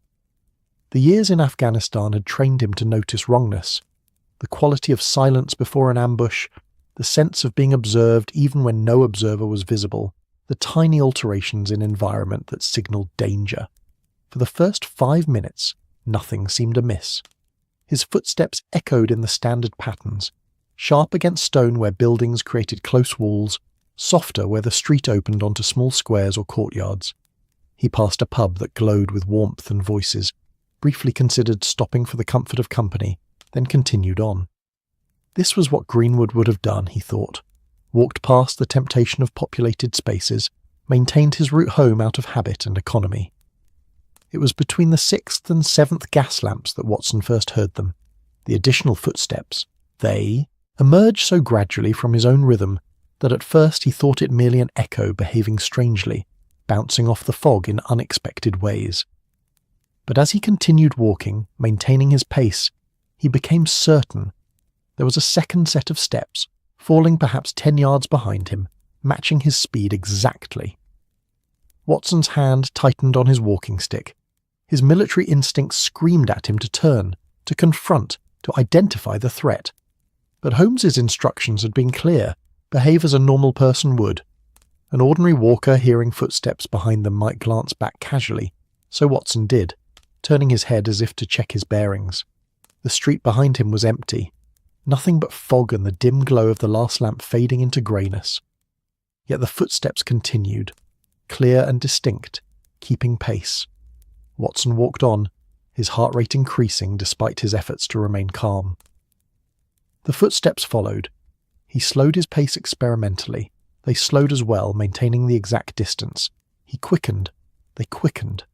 The years in Afghanistan had trained him to notice wrongness, the quality of silence before an ambush, the sense of being observed even when no observer was visible, the tiny alterations in environment that signalled danger. For the first 5 minutes, nothing seemed amiss. His footsteps echoed in the standard patterns, sharp against stone where buildings created close walls, softer where the street opened onto small squares or courtyards. He passed a pub that glowed with warmth and voices, briefly considered stopping for the comfort of company, then continued on. This was what Greenwood would have done, he thought. Walked past the temptation of populated spaces, maintained his route home out of habit and economy. It was between the 6th and 7th gas lamps that Watson first heard them. The additional footsteps, they emerged so gradually from his own rhythm that at first he thought it merely an echo behaving strangely, bouncing off the fog in unexpected ways. But as he continued walking, maintaining his pace, he became certain there was a second set of steps, falling perhaps 10 yards behind him, matching his speed exactly. Watson's hand tightened on his walking stick. His military instincts screamed at him to turn, to confront, to identify the threat. But Holmes's instructions had been clear: behave as a normal person would. An ordinary walker hearing footsteps behind them might glance back casually, so Watson did, turning his head as if to check his bearings. The street behind him was empty, nothing but fog and the dim glow of the last lamp fading into greyness. Yet the footsteps continued, clear and distinct, keeping pace. Watson walked on, his heart rate increasing despite his efforts to remain calm. The footsteps followed. He slowed his pace experimentally. They slowed as well, maintaining the exact distance. He quickened. They quickened.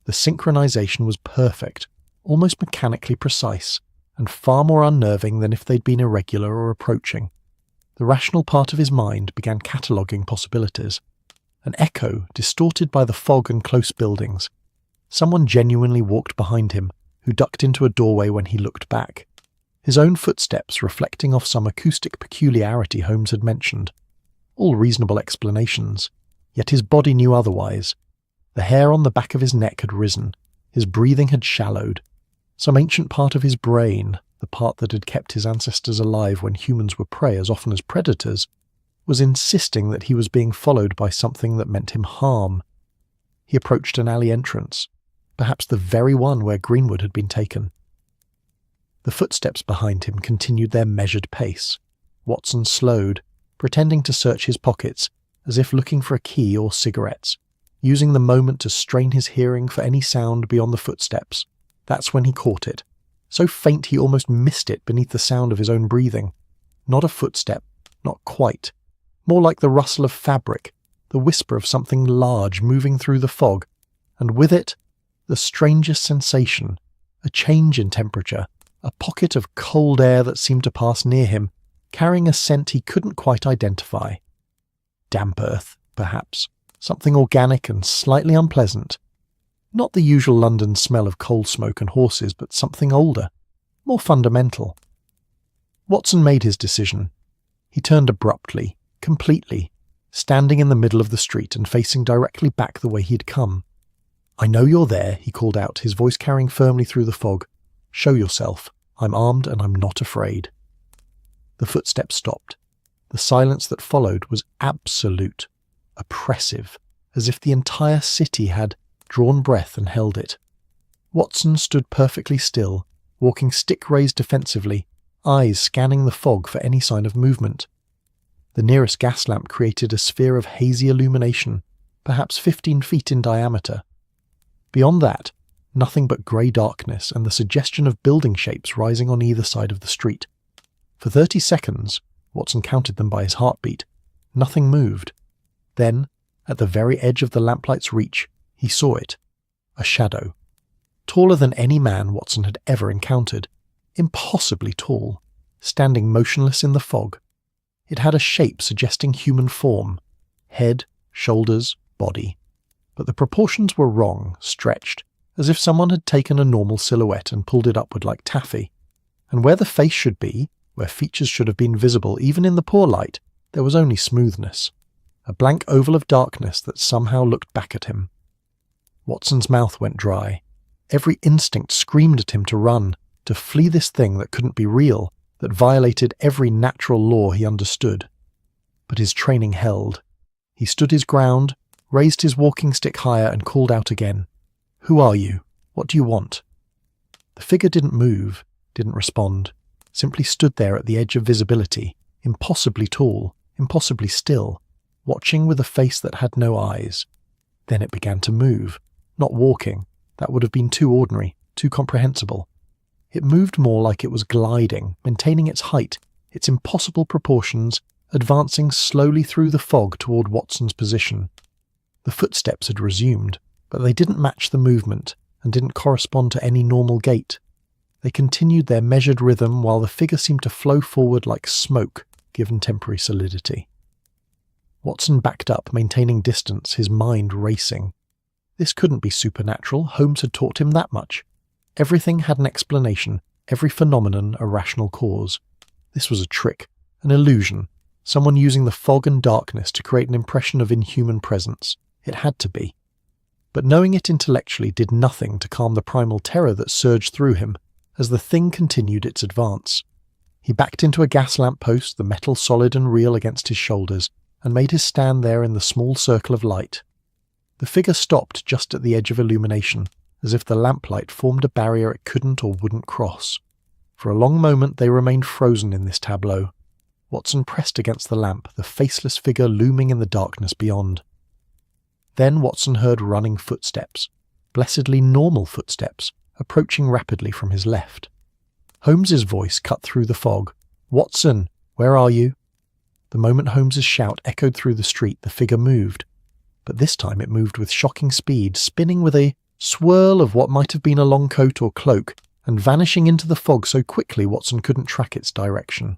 The synchronization was perfect, almost mechanically precise, and far more unnerving than if they'd been irregular or approaching. The rational part of his mind began cataloguing possibilities. An echo distorted by the fog and close buildings. Someone genuinely walked behind him, who ducked into a doorway when he looked back. His own footsteps reflecting off some acoustic peculiarity Holmes had mentioned. All reasonable explanations, yet his body knew otherwise. The hair on the back of his neck had risen, his breathing had shallowed. Some ancient part of his brain, the part that had kept his ancestors alive when humans were prey as often as predators, was insisting that he was being followed by something that meant him harm. He approached an alley entrance, perhaps the very one where Greenwood had been taken. The footsteps behind him continued their measured pace. Watson slowed, pretending to search his pockets, as if looking for a key or cigarettes, using the moment to strain his hearing for any sound beyond the footsteps. That's when he caught it, so faint he almost missed it beneath the sound of his own breathing. Not a footstep, not quite. More like the rustle of fabric, the whisper of something large moving through the fog, and with it, the strangest sensation, a change in temperature, a pocket of cold air that seemed to pass near him, carrying a scent he couldn't quite identify. Damp earth, perhaps, something organic and slightly unpleasant. Not the usual London smell of coal smoke and horses, but something older, more fundamental. Watson made his decision. He turned abruptly, completely, standing in the middle of the street and facing directly back the way he'd come. "I know you're there," he called out, his voice carrying firmly through the fog. "Show yourself. I'm armed and I'm not afraid." The footsteps stopped. The silence that followed was absolute, oppressive, as if the entire city had drawn breath and held it. Watson stood perfectly still, walking stick-raised defensively, eyes scanning the fog for any sign of movement. The nearest gas lamp created a sphere of hazy illumination, perhaps 15 feet in diameter. Beyond that, nothing but grey darkness and the suggestion of building shapes rising on either side of the street. For 30 seconds, Watson counted them by his heartbeat, nothing moved. Then, at the very edge of the lamplight's reach, he saw it. A shadow. Taller than any man Watson had ever encountered. Impossibly tall, standing motionless in the fog. It had a shape suggesting human form. Head, shoulders, body. But the proportions were wrong, stretched, as if someone had taken a normal silhouette and pulled it upward like taffy. And where the face should be, where features should have been visible even in the poor light, there was only smoothness. A blank oval of darkness that somehow looked back at him. Watson's mouth went dry. Every instinct screamed at him to run, to flee this thing that couldn't be real, that violated every natural law he understood. But his training held. He stood his ground, raised his walking stick higher and called out again. "Who are you? What do you want?" The figure didn't move, didn't respond, simply stood there at the edge of visibility, impossibly tall, impossibly still, watching with a face that had no eyes. Then it began to move, not walking. That would have been too ordinary, too comprehensible. It moved more like it was gliding, maintaining its height, its impossible proportions, advancing slowly through the fog toward Watson's position. The footsteps had resumed, but they didn't match the movement and didn't correspond to any normal gait. They continued their measured rhythm while the figure seemed to flow forward like smoke, given temporary solidity. Watson backed up, maintaining distance, his mind racing. This couldn't be supernatural, Holmes had taught him that much. Everything had an explanation, every phenomenon a rational cause. This was a trick, an illusion, someone using the fog and darkness to create an impression of inhuman presence. It had to be. But knowing it intellectually did nothing to calm the primal terror that surged through him as the thing continued its advance. He backed into a gas lamp post, the metal solid and real against his shoulders, and made his stand there in the small circle of light. The figure stopped just at the edge of illumination, as if the lamplight formed a barrier it couldn't or wouldn't cross. For a long moment they remained frozen in this tableau. Watson pressed against the lamp, the faceless figure looming in the darkness beyond. Then Watson heard running footsteps, blessedly normal footsteps, approaching rapidly from his left. Holmes's voice cut through the fog. "Watson, where are you?" The moment Holmes's shout echoed through the street, the figure moved. But this time it moved with shocking speed, spinning with a swirl of what might have been a long coat or cloak, and vanishing into the fog so quickly Watson couldn't track its direction.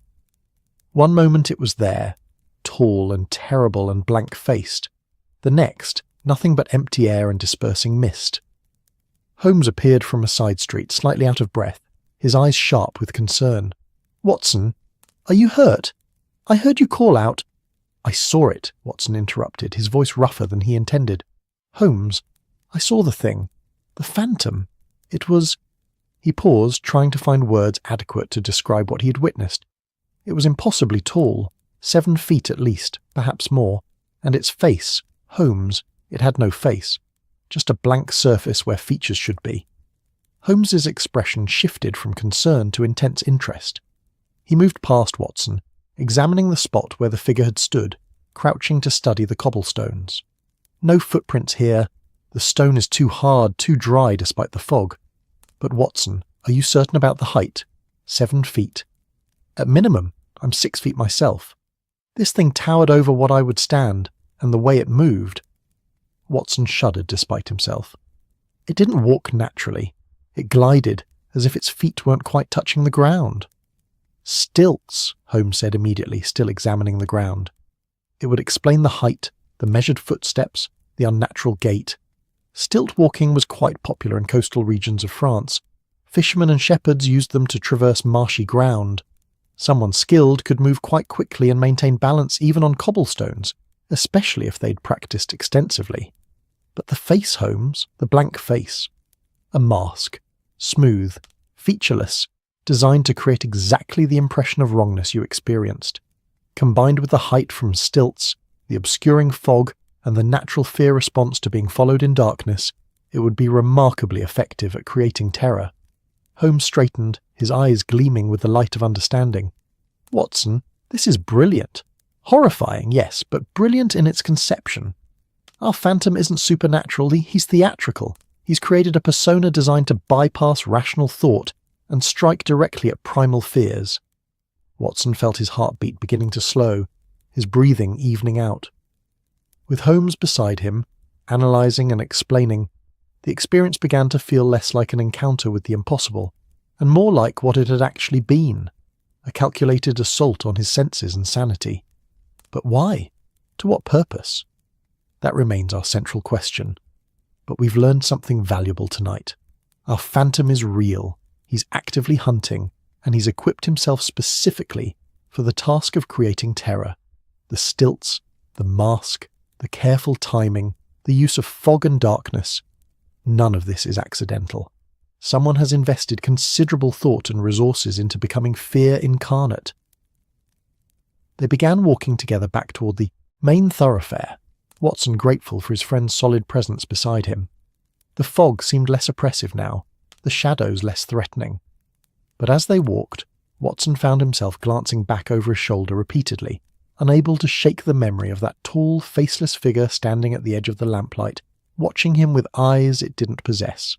One moment it was there, tall and terrible and blank-faced. The next, nothing but empty air and dispersing mist. Holmes appeared from a side street, slightly out of breath, his eyes sharp with concern. "Watson, are you hurt? I heard you call out—" "I saw it," Watson interrupted, his voice rougher than he intended. "Holmes, I saw the thing. The phantom. It was—" He paused, trying to find words adequate to describe what he had witnessed. It was impossibly tall, 7 feet at least, perhaps more, and its face, Holmes, it had no face, just a blank surface where features should be. Holmes's expression shifted from concern to intense interest. He moved past Watson, examining the spot where the figure had stood, crouching to study the cobblestones. No footprints here. The stone is too hard, too dry despite the fog. But Watson, are you certain about the height? 7 feet. At minimum, I'm 6 feet myself. This thing towered over what I would stand, and the way it moved. Watson shuddered despite himself. It didn't walk naturally. It glided, as if its feet weren't quite touching the ground. "Stilts," Holmes said immediately, still examining the ground. It would explain the height, the measured footsteps, the unnatural gait. Stilt walking was quite popular in coastal regions of France. Fishermen and shepherds used them to traverse marshy ground. Someone skilled could move quite quickly and maintain balance even on cobblestones, especially if they'd practiced extensively. But the face, Holmes, the blank face. A mask, smooth, featureless, designed to create exactly the impression of wrongness you experienced. Combined with the height from stilts, the obscuring fog, and the natural fear response to being followed in darkness, it would be remarkably effective at creating terror. Holmes straightened, his eyes gleaming with the light of understanding. "Watson, this is brilliant. Horrifying, yes, but brilliant in its conception. Our phantom isn't supernatural, he's theatrical. He's created a persona designed to bypass rational thought and strike directly at primal fears." Watson felt his heartbeat beginning to slow, his breathing evening out. With Holmes beside him, analysing and explaining, the experience began to feel less like an encounter with the impossible, and more like what it had actually been, a calculated assault on his senses and sanity. But why? To what purpose? That remains our central question. But we've learned something valuable tonight. Our phantom is real, he's actively hunting, and he's equipped himself specifically for the task of creating terror. The stilts, the mask, the careful timing, the use of fog and darkness. None of this is accidental. Someone has invested considerable thought and resources into becoming fear incarnate. They began walking together back toward the main thoroughfare, Watson grateful for his friend's solid presence beside him. The fog seemed less oppressive now, the shadows less threatening. But as they walked, Watson found himself glancing back over his shoulder repeatedly, unable to shake the memory of that tall, faceless figure standing at the edge of the lamplight, watching him with eyes it didn't possess.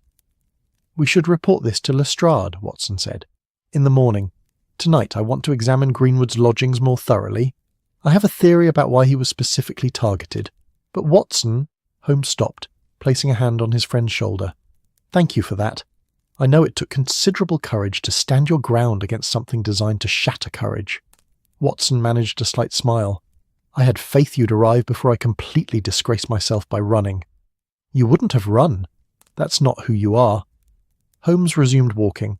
"We should report this to Lestrade," Watson said. "In the morning. Tonight I want to examine Greenwood's lodgings more thoroughly. I have a theory about why he was specifically targeted. But Watson—" Holmes stopped, placing a hand on his friend's shoulder. "Thank you for that. I know it took considerable courage to stand your ground against something designed to shatter courage." Watson managed a slight smile. "I had faith you'd arrive before I completely disgraced myself by running." "You wouldn't have run. That's not who you are." Holmes resumed walking.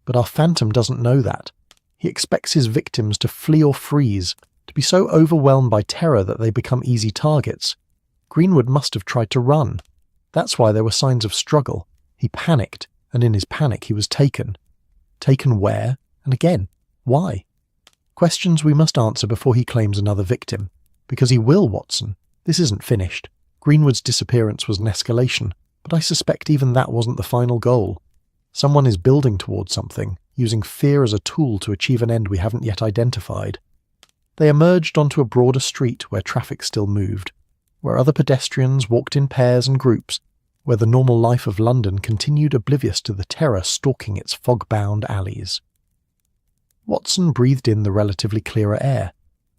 "But our phantom doesn't know that. He expects his victims to flee or freeze, to be so overwhelmed by terror that they become easy targets. Greenwood must have tried to run. That's why there were signs of struggle. He panicked, and in his panic he was taken. Taken where? And again, why? Questions we must answer before he claims another victim. Because he will, Watson. This isn't finished. Greenwood's disappearance was an escalation, but I suspect even that wasn't the final goal. Someone is building towards something, using fear as a tool to achieve an end we haven't yet identified. They emerged onto a broader street where traffic still moved, where other pedestrians walked in pairs and groups, where the normal life of London continued oblivious to the terror stalking its fog-bound alleys. Watson breathed in the relatively clearer air,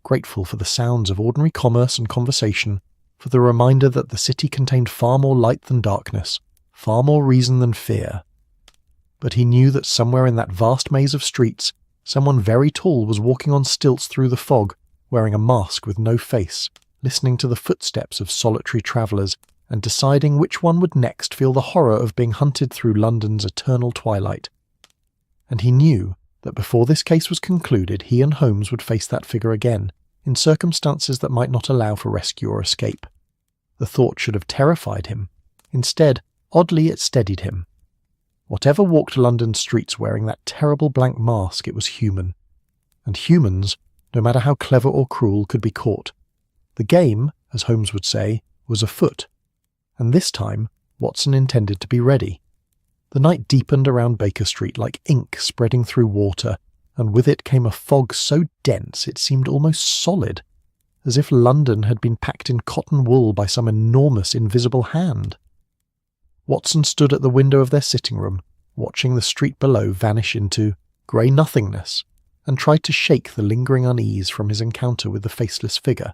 grateful for the sounds of ordinary commerce and conversation, for the reminder that the city contained far more light than darkness, far more reason than fear. but he knew that somewhere in that vast maze of streets, someone very tall was walking on stilts through the fog, wearing a mask with no face, listening to the footsteps of solitary travellers and deciding which one would next feel the horror of being hunted through London's eternal twilight. And he knew that before this case was concluded, he and Holmes would face that figure again, in circumstances that might not allow for rescue or escape. The thought should have terrified him. Instead, oddly, it steadied him. Whatever walked London's streets wearing that terrible blank mask, it was human. And humans, no matter how clever or cruel, could be caught. The game, as Holmes would say, was afoot. And this time, Watson intended to be ready. The night deepened around Baker Street like ink spreading through water, and with it came a fog so dense it seemed almost solid, as if London had been packed in cotton wool by some enormous invisible hand. Watson stood at the window of their sitting room, watching the street below vanish into grey nothingness, and tried to shake the lingering unease from his encounter with the faceless figure.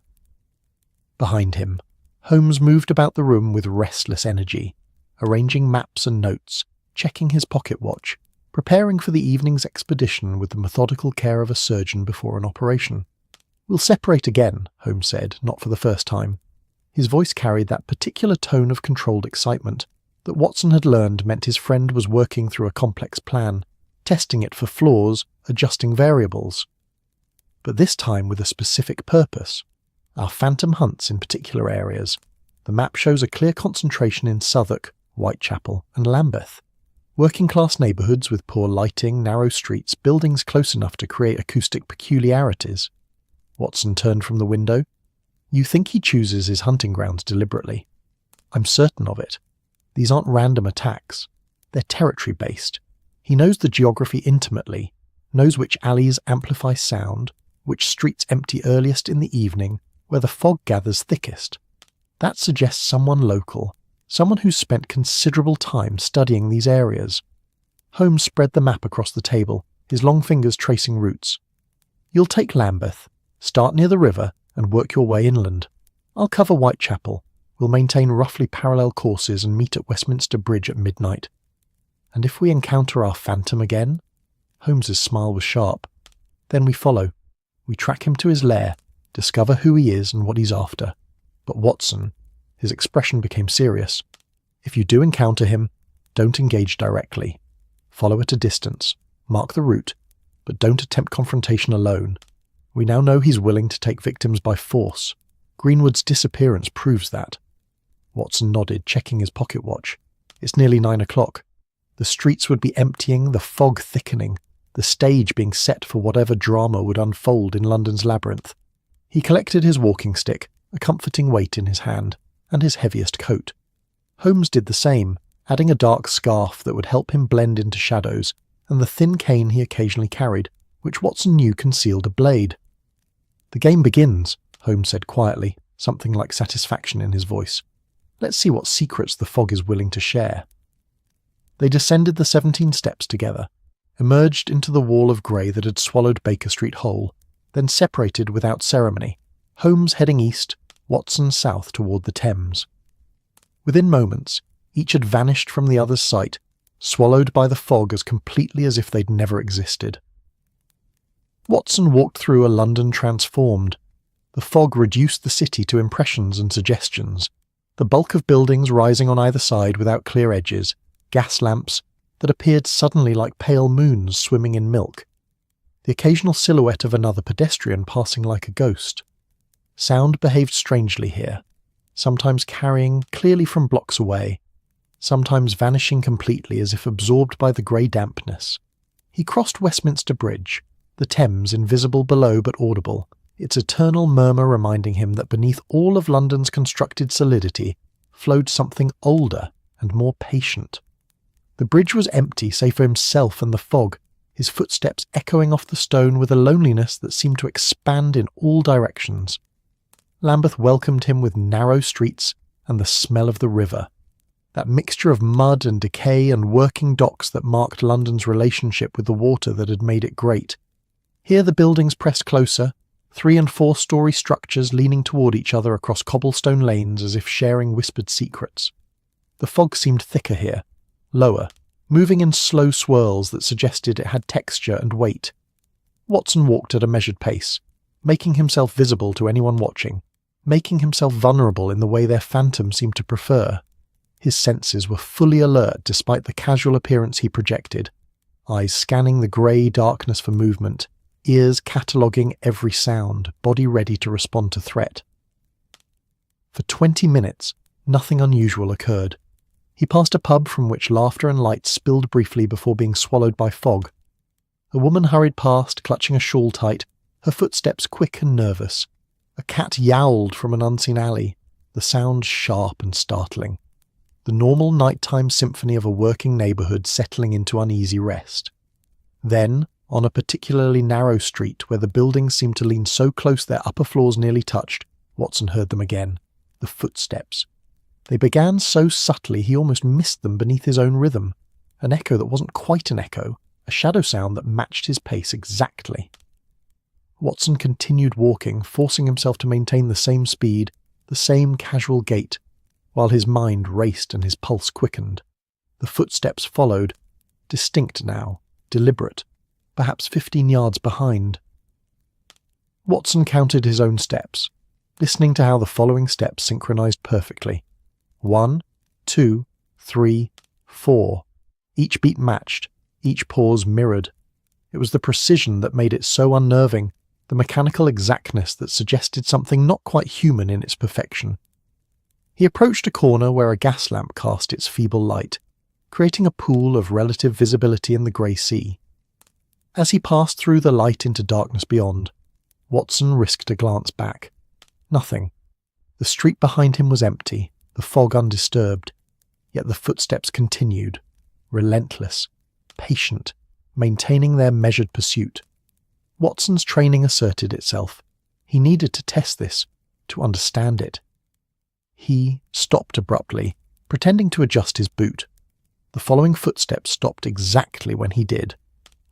Behind him, Holmes moved about the room with restless energy, arranging maps and notes, checking his pocket watch, preparing for the evening's expedition with the methodical care of a surgeon before an operation. "We'll separate again," Holmes said, not for the first time. His voice carried that particular tone of controlled excitement that Watson had learned meant his friend was working through a complex plan, testing it for flaws, adjusting variables. But this time with a specific purpose. Our phantom hunts in particular areas. The map shows a clear concentration in Southwark, Whitechapel and Lambeth. Working-class neighbourhoods with poor lighting, narrow streets, buildings close enough to create acoustic peculiarities. Watson turned from the window. "You think he chooses his hunting grounds deliberately?" "I'm certain of it. These aren't random attacks. They're territory-based. He knows the geography intimately, knows which alleys amplify sound, which streets empty earliest in the evening, where the fog gathers thickest. That suggests someone local, someone who's spent considerable time studying these areas." Holmes spread the map across the table, his long fingers tracing routes. "You'll take Lambeth, start near the river, and work your way inland. I'll cover Whitechapel. We'll maintain roughly parallel courses and meet at Westminster Bridge at midnight. And if we encounter our phantom again?" Holmes's smile was sharp. "Then we follow. We track him to his lair, discover who he is and what he's after. But Watson," his expression became serious, "if you do encounter him, don't engage directly. Follow at a distance, mark the route, but don't attempt confrontation alone. We now know he's willing to take victims by force. Greenwood's disappearance proves that." Watson nodded, checking his pocket watch. "It's nearly 9 o'clock. The streets would be emptying, the fog thickening, the stage being set for whatever drama would unfold in London's labyrinth." He collected his walking stick, a comforting weight in his hand, and his heaviest coat. Holmes did the same, adding a dark scarf that would help him blend into shadows, and the thin cane he occasionally carried, which Watson knew concealed a blade. "The game begins," Holmes said quietly, something like satisfaction in his voice. "Let's see what secrets the fog is willing to share." They descended the 17 steps together, emerged into the wall of grey that had swallowed Baker Street whole, then separated without ceremony, Holmes heading east, Watson south toward the Thames. Within moments, each had vanished from the other's sight, swallowed by the fog as completely as if they'd never existed. Watson walked through a London transformed. The fog reduced the city to impressions and suggestions. The bulk of buildings rising on either side without clear edges, gas lamps that appeared suddenly like pale moons swimming in milk. The occasional silhouette of another pedestrian passing like a ghost. Sound behaved strangely here, sometimes carrying clearly from blocks away, sometimes vanishing completely as if absorbed by the grey dampness. He crossed Westminster Bridge, the Thames invisible below but audible, its eternal murmur reminding him that beneath all of London's constructed solidity flowed something older and more patient. The bridge was empty save for himself and the fog, his footsteps echoing off the stone with a loneliness that seemed to expand in all directions. Lambeth welcomed him with narrow streets and the smell of the river, that mixture of mud and decay and working docks that marked London's relationship with the water that had made it great. Here the buildings pressed closer, 3- and 4-story structures leaning toward each other across cobblestone lanes as if sharing whispered secrets. The fog seemed thicker here, lower, moving in slow swirls that suggested it had texture and weight. Watson walked at a measured pace, making himself visible to anyone watching, making himself vulnerable in the way their phantom seemed to prefer. His senses were fully alert despite the casual appearance he projected, eyes scanning the grey darkness for movement, ears cataloguing every sound, body ready to respond to threat. For 20 minutes, nothing unusual occurred. He passed a pub from which laughter and light spilled briefly before being swallowed by fog. A woman hurried past, clutching a shawl tight, her footsteps quick and nervous. A cat yowled from an unseen alley, the sound sharp and startling. The normal nighttime symphony of a working neighbourhood settling into uneasy rest. Then, on a particularly narrow street where the buildings seemed to lean so close their upper floors nearly touched, Watson heard them again. The footsteps. They began so subtly he almost missed them beneath his own rhythm. An echo that wasn't quite an echo, a shadow sound that matched his pace exactly. Watson continued walking, forcing himself to maintain the same speed, the same casual gait, while his mind raced and his pulse quickened. The footsteps followed, distinct now, deliberate, perhaps 15 yards behind. Watson counted his own steps, listening to how the following steps synchronized perfectly. 1, 2, 3, 4. Each beat matched, each pause mirrored. It was the precision that made it so unnerving, the mechanical exactness that suggested something not quite human in its perfection. He approached a corner where a gas lamp cast its feeble light, creating a pool of relative visibility in the grey sea. As he passed through the light into darkness beyond, Watson risked a glance back. Nothing. The street behind him was empty, the fog undisturbed, yet the footsteps continued, relentless, patient, maintaining their measured pursuit. Watson's training asserted itself. He needed to test this, to understand it. He stopped abruptly, pretending to adjust his boot. The following footsteps stopped exactly when he did.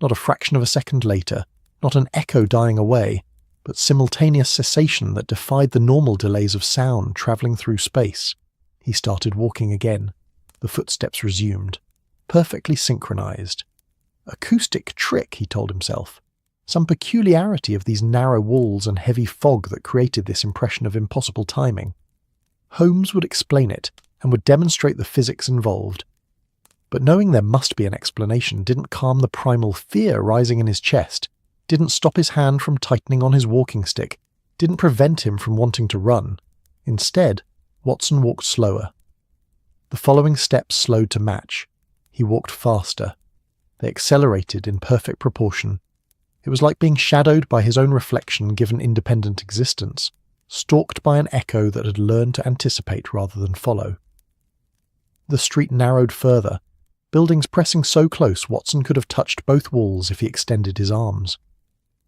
Not a fraction of a second later, not an echo dying away, but simultaneous cessation that defied the normal delays of sound travelling through space. He started walking again. The footsteps resumed, perfectly synchronized. Acoustic trick, he told himself. Some peculiarity of these narrow walls and heavy fog that created this impression of impossible timing. Holmes would explain it and would demonstrate the physics involved. But knowing there must be an explanation didn't calm the primal fear rising in his chest, didn't stop his hand from tightening on his walking stick, didn't prevent him from wanting to run. Instead, Watson walked slower. The following steps slowed to match. He walked faster. They accelerated in perfect proportion. It was like being shadowed by his own reflection given independent existence, stalked by an echo that had learned to anticipate rather than follow. The street narrowed further, buildings pressing so close Watson could have touched both walls if he extended his arms.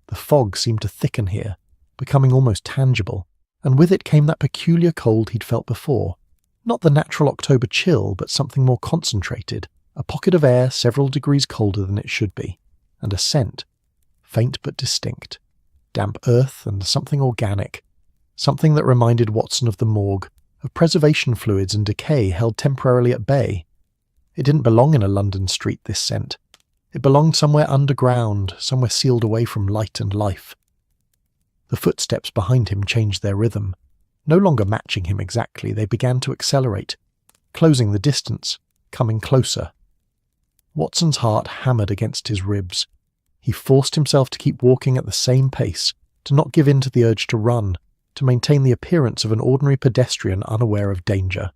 The fog seemed to thicken here, becoming almost tangible, and with it came that peculiar cold he'd felt before. Not the natural October chill, but something more concentrated, a pocket of air several degrees colder than it should be, and a scent, faint but distinct, damp earth and something organic, something that reminded Watson of the morgue, of preservation fluids and decay held temporarily at bay. It didn't belong in a London street, this scent. It belonged somewhere underground, somewhere sealed away from light and life. The footsteps behind him changed their rhythm. No longer matching him exactly, they began to accelerate, closing the distance, coming closer. Watson's heart hammered against his ribs. He forced himself to keep walking at the same pace, to not give in to the urge to run, to maintain the appearance of an ordinary pedestrian unaware of danger.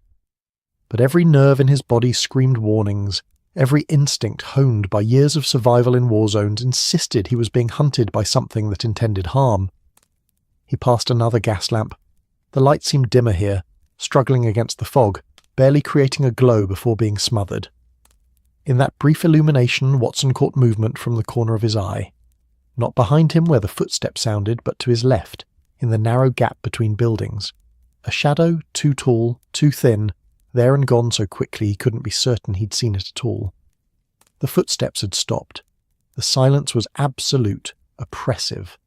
But every nerve in his body screamed warnings. Every instinct honed by years of survival in war zones insisted he was being hunted by something that intended harm. He passed another gas lamp. The light seemed dimmer here, struggling against the fog, barely creating a glow before being smothered. In that brief illumination, Watson caught movement from the corner of his eye. Not behind him where the footsteps sounded, but to his left, in the narrow gap between buildings. A shadow, too tall, too thin, there and gone so quickly he couldn't be certain he'd seen it at all. The footsteps had stopped. The silence was absolute, oppressive.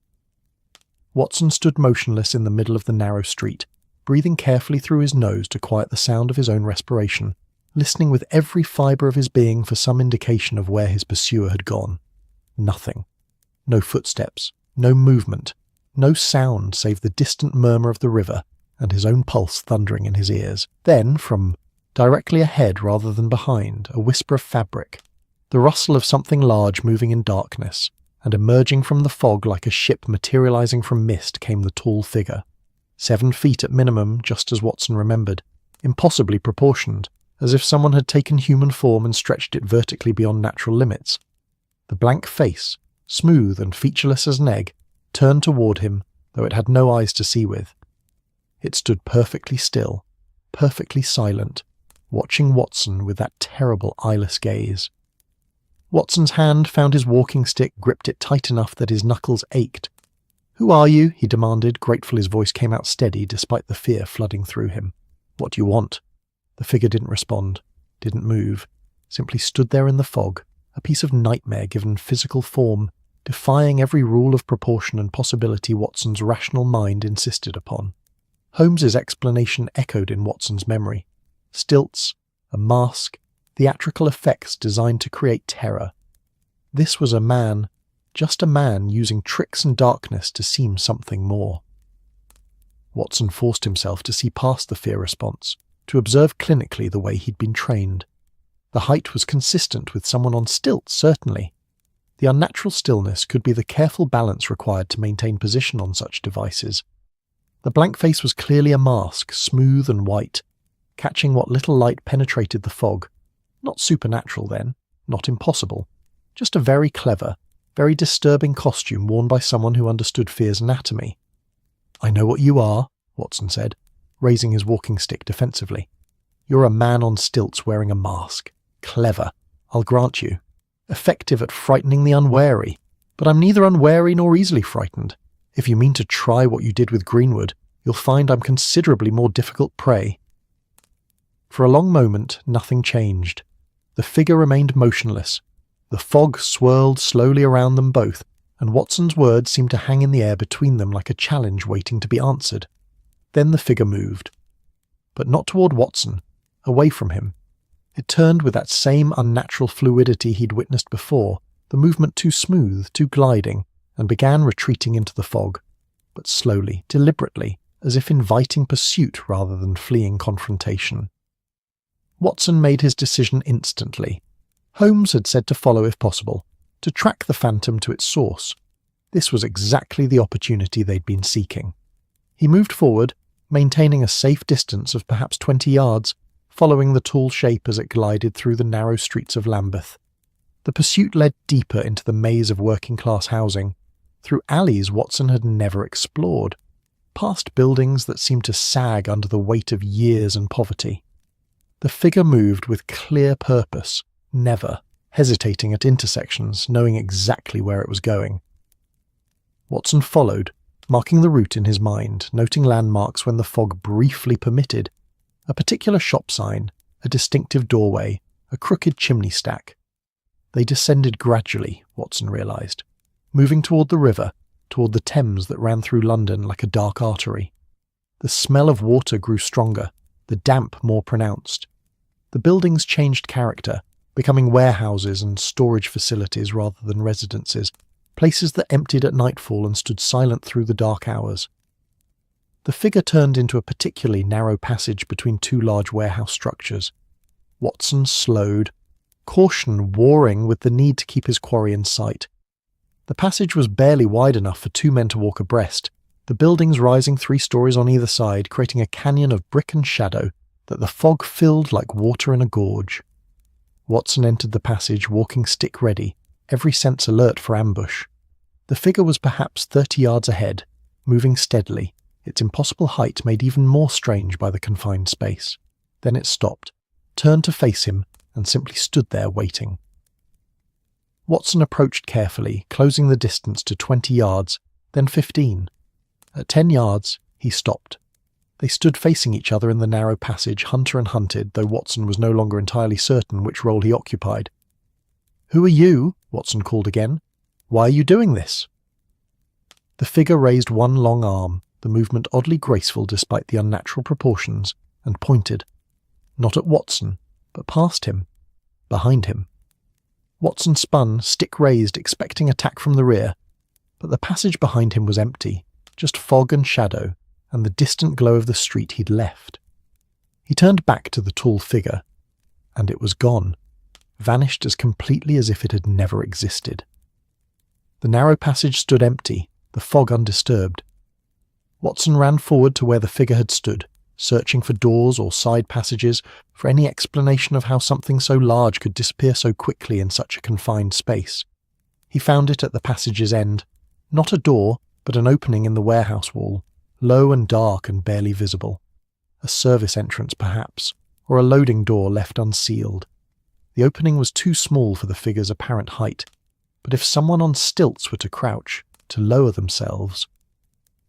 Watson stood motionless in the middle of the narrow street, breathing carefully through his nose to quiet the sound of his own respiration, listening with every fibre of his being for some indication of where his pursuer had gone. Nothing. No footsteps, no movement, no sound save the distant murmur of the river and his own pulse thundering in his ears. Then, from directly ahead rather than behind, a whisper of fabric, the rustle of something large moving in darkness, and emerging from the fog like a ship materializing from mist came the tall figure. 7 feet at minimum, just as Watson remembered, impossibly proportioned, as if someone had taken human form and stretched it vertically beyond natural limits. The blank face, smooth and featureless as an egg, turned toward him, though it had no eyes to see with. It stood perfectly still, perfectly silent, watching Watson with that terrible eyeless gaze. Watson's hand found his walking stick, gripped it tight enough that his knuckles ached. "Who are you?" he demanded, grateful his voice came out steady despite the fear flooding through him. "What do you want?" The figure didn't respond, didn't move, simply stood there in the fog, a piece of nightmare given physical form, defying every rule of proportion and possibility Watson's rational mind insisted upon. Holmes's explanation echoed in Watson's memory. Stilts, a mask, theatrical effects designed to create terror. This was a man, just a man using tricks and darkness to seem something more. Watson forced himself to see past the fear response, to observe clinically the way he'd been trained. The height was consistent with someone on stilts, certainly. The unnatural stillness could be the careful balance required to maintain position on such devices. The blank face was clearly a mask, smooth and white, catching what little light penetrated the fog. Not supernatural then, not impossible, just a very clever, very disturbing costume worn by someone who understood fear's anatomy. "I know what you are," Watson said, raising his walking stick defensively. "You're a man on stilts wearing a mask. Clever, I'll grant you. Effective at frightening the unwary. But I'm neither unwary nor easily frightened. If you mean to try what you did with Greenwood, you'll find I'm considerably more difficult prey." For a long moment, nothing changed. The figure remained motionless. The fog swirled slowly around them both, and Watson's words seemed to hang in the air between them like a challenge waiting to be answered. Then the figure moved. But not toward Watson, away from him. It turned with that same unnatural fluidity he'd witnessed before, the movement too smooth, too gliding, and began retreating into the fog, but slowly, deliberately, as if inviting pursuit rather than fleeing confrontation. Watson made his decision instantly. Holmes had said to follow if possible, to track the phantom to its source. This was exactly the opportunity they'd been seeking. He moved forward, maintaining a safe distance of perhaps 20 yards, following the tall shape as it glided through the narrow streets of Lambeth. The pursuit led deeper into the maze of working-class housing, through alleys Watson had never explored, past buildings that seemed to sag under the weight of years and poverty. The figure moved with clear purpose, never hesitating at intersections, knowing exactly where it was going. Watson followed, marking the route in his mind, noting landmarks when the fog briefly permitted. A particular shop sign, a distinctive doorway, a crooked chimney stack. They descended gradually, Watson realised, moving toward the river, toward the Thames that ran through London like a dark artery. The smell of water grew stronger, the damp more pronounced. The buildings changed character, becoming warehouses and storage facilities rather than residences, places that emptied at nightfall and stood silent through the dark hours. The figure turned into a particularly narrow passage between 2 large warehouse structures. Watson slowed, caution warring with the need to keep his quarry in sight. The passage was barely wide enough for 2 men to walk abreast, the buildings rising 3 stories on either side, creating a canyon of brick and shadow that the fog filled like water in a gorge. Watson entered the passage, walking stick ready, every sense alert for ambush. The figure was perhaps 30 yards ahead, moving steadily, its impossible height made even more strange by the confined space. Then it stopped, turned to face him, and simply stood there waiting. Watson approached carefully, closing the distance to 20 yards, then 15. At 10 yards, he stopped. They stood facing each other in the narrow passage, hunter and hunted, though Watson was no longer entirely certain which role he occupied. "Who are you?" Watson called again. "Why are you doing this?" The figure raised one long arm, the movement oddly graceful despite the unnatural proportions, and pointed. Not at Watson, but past him, behind him. Watson spun, stick raised, expecting attack from the rear, but the passage behind him was empty, just fog and shadow, and the distant glow of the street he'd left. He turned back to the tall figure, and it was gone, vanished as completely as if it had never existed. The narrow passage stood empty, the fog undisturbed. Watson ran forward to where the figure had stood, searching for doors or side passages, for any explanation of how something so large could disappear so quickly in such a confined space. He found it at the passage's end, not a door, but an opening in the warehouse wall, low and dark and barely visible. A service entrance, perhaps, or a loading door left unsealed. The opening was too small for the figure's apparent height, but if someone on stilts were to crouch, to lower themselves...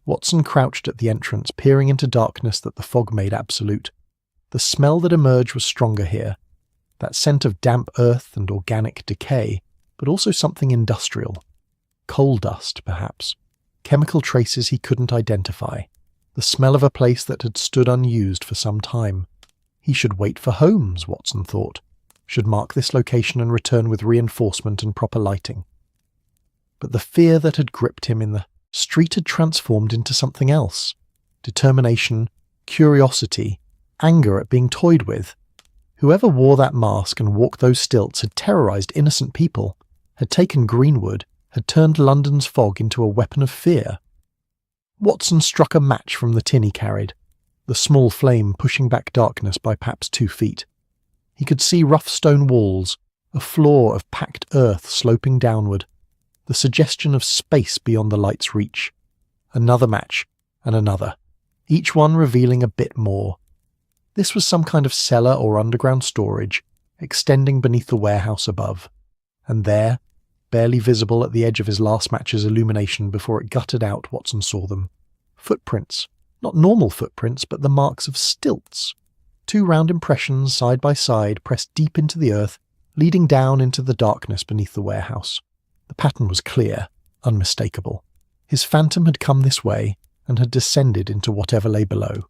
Watson crouched at the entrance, peering into darkness that the fog made absolute. The smell that emerged was stronger here, that scent of damp earth and organic decay, but also something industrial. Coal dust, perhaps. Chemical traces he couldn't identify. The smell of a place that had stood unused for some time. He should wait for Holmes, Watson thought. Should mark this location and return with reinforcement and proper lighting. But the fear that had gripped him in the street had transformed into something else. Determination, curiosity, anger at being toyed with. Whoever wore that mask and walked those stilts had terrorized innocent people, had taken Greenwood, had turned London's fog into a weapon of fear. Watson struck a match from the tin he carried, the small flame pushing back darkness by perhaps 2 feet. He could see rough stone walls, a floor of packed earth sloping downward, the suggestion of space beyond the light's reach. Another match, and another, each one revealing a bit more. This was some kind of cellar or underground storage, extending beneath the warehouse above. And there, barely visible at the edge of his last match's illumination before it guttered out, Watson saw them. Footprints. Not normal footprints, but the marks of stilts. 2 round impressions side by side pressed deep into the earth, leading down into the darkness beneath the warehouse. The pattern was clear, unmistakable. His phantom had come this way and had descended into whatever lay below.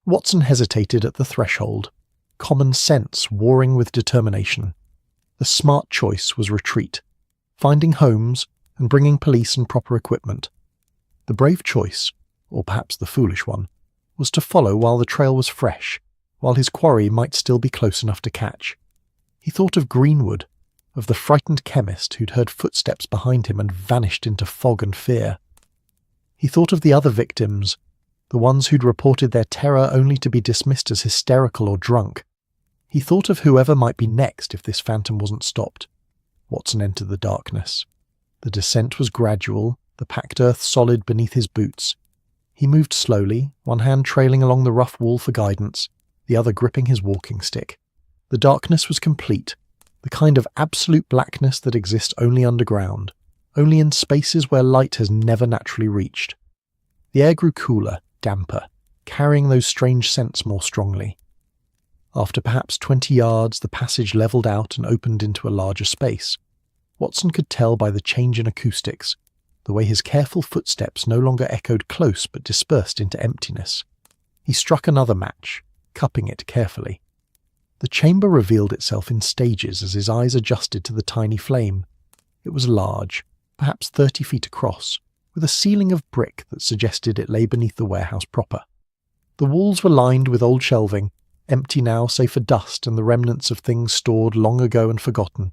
Watson hesitated at the threshold, common sense warring with determination. The smart choice was retreat, finding Holmes and bringing police and proper equipment. The brave choice, or perhaps the foolish one, was to follow while the trail was fresh, while his quarry might still be close enough to catch. He thought of Greenwood, of the frightened chemist who'd heard footsteps behind him and vanished into fog and fear. He thought of the other victims, the ones who'd reported their terror only to be dismissed as hysterical or drunk. He thought of whoever might be next if this phantom wasn't stopped. Watson entered the darkness. The descent was gradual, the packed earth solid beneath his boots. He moved slowly, one hand trailing along the rough wall for guidance, the other gripping his walking stick. The darkness was complete, the kind of absolute blackness that exists only underground, only in spaces where light has never naturally reached. The air grew cooler, damper, carrying those strange scents more strongly. After perhaps 20 yards, the passage levelled out and opened into a larger space. Watson could tell by the change in acoustics, the way his careful footsteps no longer echoed close but dispersed into emptiness. He struck another match, cupping it carefully. The chamber revealed itself in stages as his eyes adjusted to the tiny flame. It was large, perhaps 30 feet across, with a ceiling of brick that suggested it lay beneath the warehouse proper. The walls were lined with old shelving, empty now save for dust and the remnants of things stored long ago and forgotten.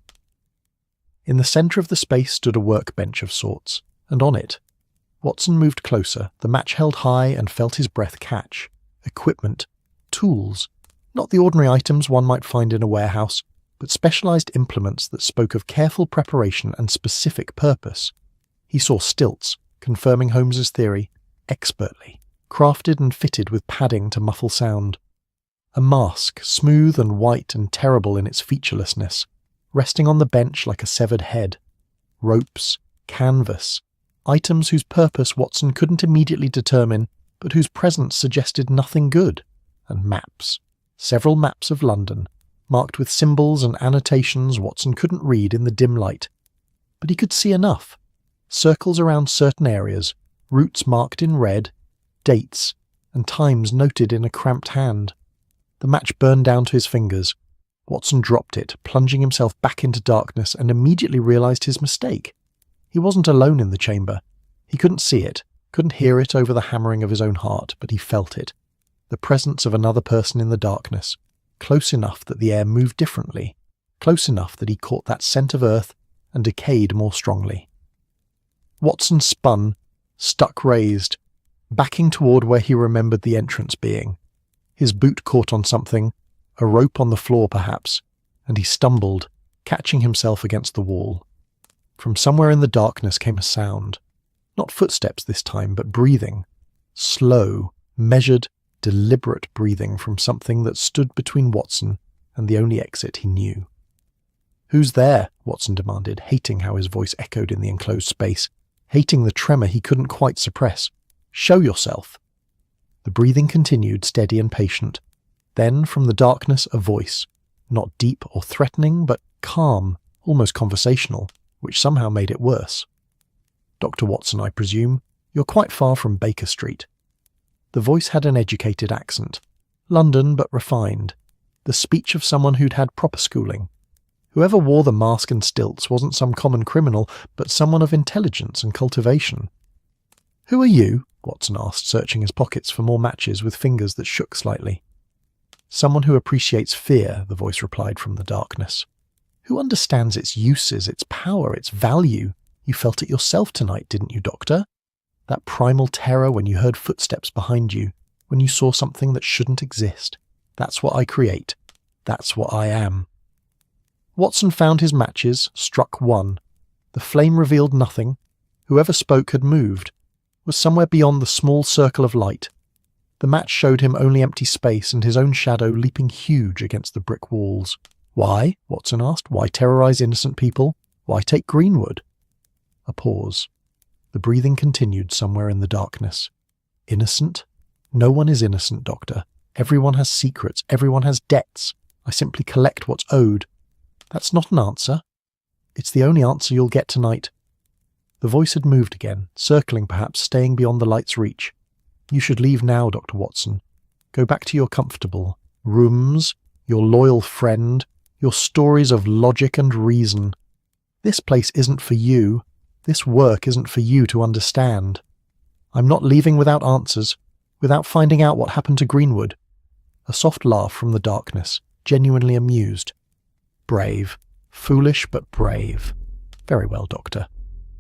In the centre of the space stood a workbench of sorts, and on it, Watson moved closer, the match held high and felt his breath catch. Equipment, tools, not the ordinary items one might find in a warehouse, but specialised implements that spoke of careful preparation and specific purpose. He saw stilts, confirming Holmes's theory, expertly, crafted and fitted with padding to muffle sound. A mask, smooth and white and terrible in its featurelessness, resting on the bench like a severed head. Ropes, canvas, items whose purpose Watson couldn't immediately determine, but whose presence suggested nothing good, and maps. Several maps of London, marked with symbols and annotations Watson couldn't read in the dim light. But he could see enough. Circles around certain areas, routes marked in red, dates, and times noted in a cramped hand. The match burned down to his fingers. Watson dropped it, plunging himself back into darkness, and immediately realized his mistake. He wasn't alone in the chamber. He couldn't see it, couldn't hear it over the hammering of his own heart, but he felt it. The presence of another person in the darkness, close enough that the air moved differently, close enough that he caught that scent of earth and decayed more strongly. Watson spun, stuck raised, backing toward where he remembered the entrance being. His boot caught on something, a rope on the floor perhaps, and he stumbled, catching himself against the wall. From somewhere in the darkness came a sound. Not footsteps this time, but breathing. Slow, measured, deliberate breathing from something that stood between Watson and the only exit he knew. "Who's there?" Watson demanded, hating how his voice echoed in the enclosed space, hating the tremor he couldn't quite suppress. "Show yourself." The breathing continued, steady and patient. Then, from the darkness, a voice, not deep or threatening, but calm, almost conversational, which somehow made it worse. "Dr. Watson, I presume. You're quite far from Baker Street." The voice had an educated accent. London, but refined. The speech of someone who'd had proper schooling. Whoever wore the mask and stilts wasn't some common criminal, but someone of intelligence and cultivation. "Who are you?" Watson asked, searching his pockets for more matches with fingers that shook slightly. "Someone who appreciates fear," the voice replied from the darkness. "Who understands its uses, its power, its value? You felt it yourself tonight, didn't you, Doctor? That primal terror when you heard footsteps behind you, when you saw something that shouldn't exist. That's what I create. That's what I am." Watson found his matches, struck one. The flame revealed nothing. Whoever spoke had moved, was somewhere beyond the small circle of light. The match showed him only empty space and his own shadow leaping huge against the brick walls. "Why?" Watson asked. "Why terrorize innocent people? Why take Greenwood?" A pause. The breathing continued somewhere in the darkness. "Innocent? No one is innocent, Doctor. Everyone has secrets. Everyone has debts. I simply collect what's owed." "That's not an answer." "It's the only answer you'll get tonight." The voice had moved again, circling perhaps, staying beyond the light's reach. "You should leave now, Dr. Watson. Go back to your comfortable rooms, your loyal friend, your stories of logic and reason. This place isn't for you. This work isn't for you to understand. I'm not leaving without answers, without finding out what happened to Greenwood." A soft laugh from the darkness, genuinely amused. "Brave. Foolish, but brave. Very well, Doctor.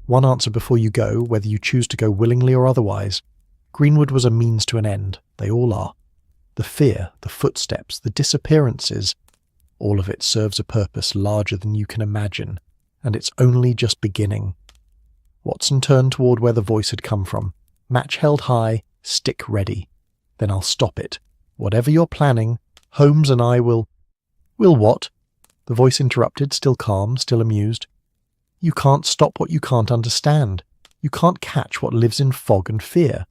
One answer before you go, whether you choose to go willingly or otherwise. Greenwood was a means to an end. They all are. The fear, the footsteps, the disappearances, all of it serves a purpose larger than you can imagine, and it's only just beginning." Watson turned toward where the voice had come from, match held high, stick ready. "Then I'll stop it. Whatever you're planning, Holmes and I will—" "Will what?" The voice interrupted, still calm, still amused. "You can't stop what you can't understand. You can't catch what lives in fog and fear.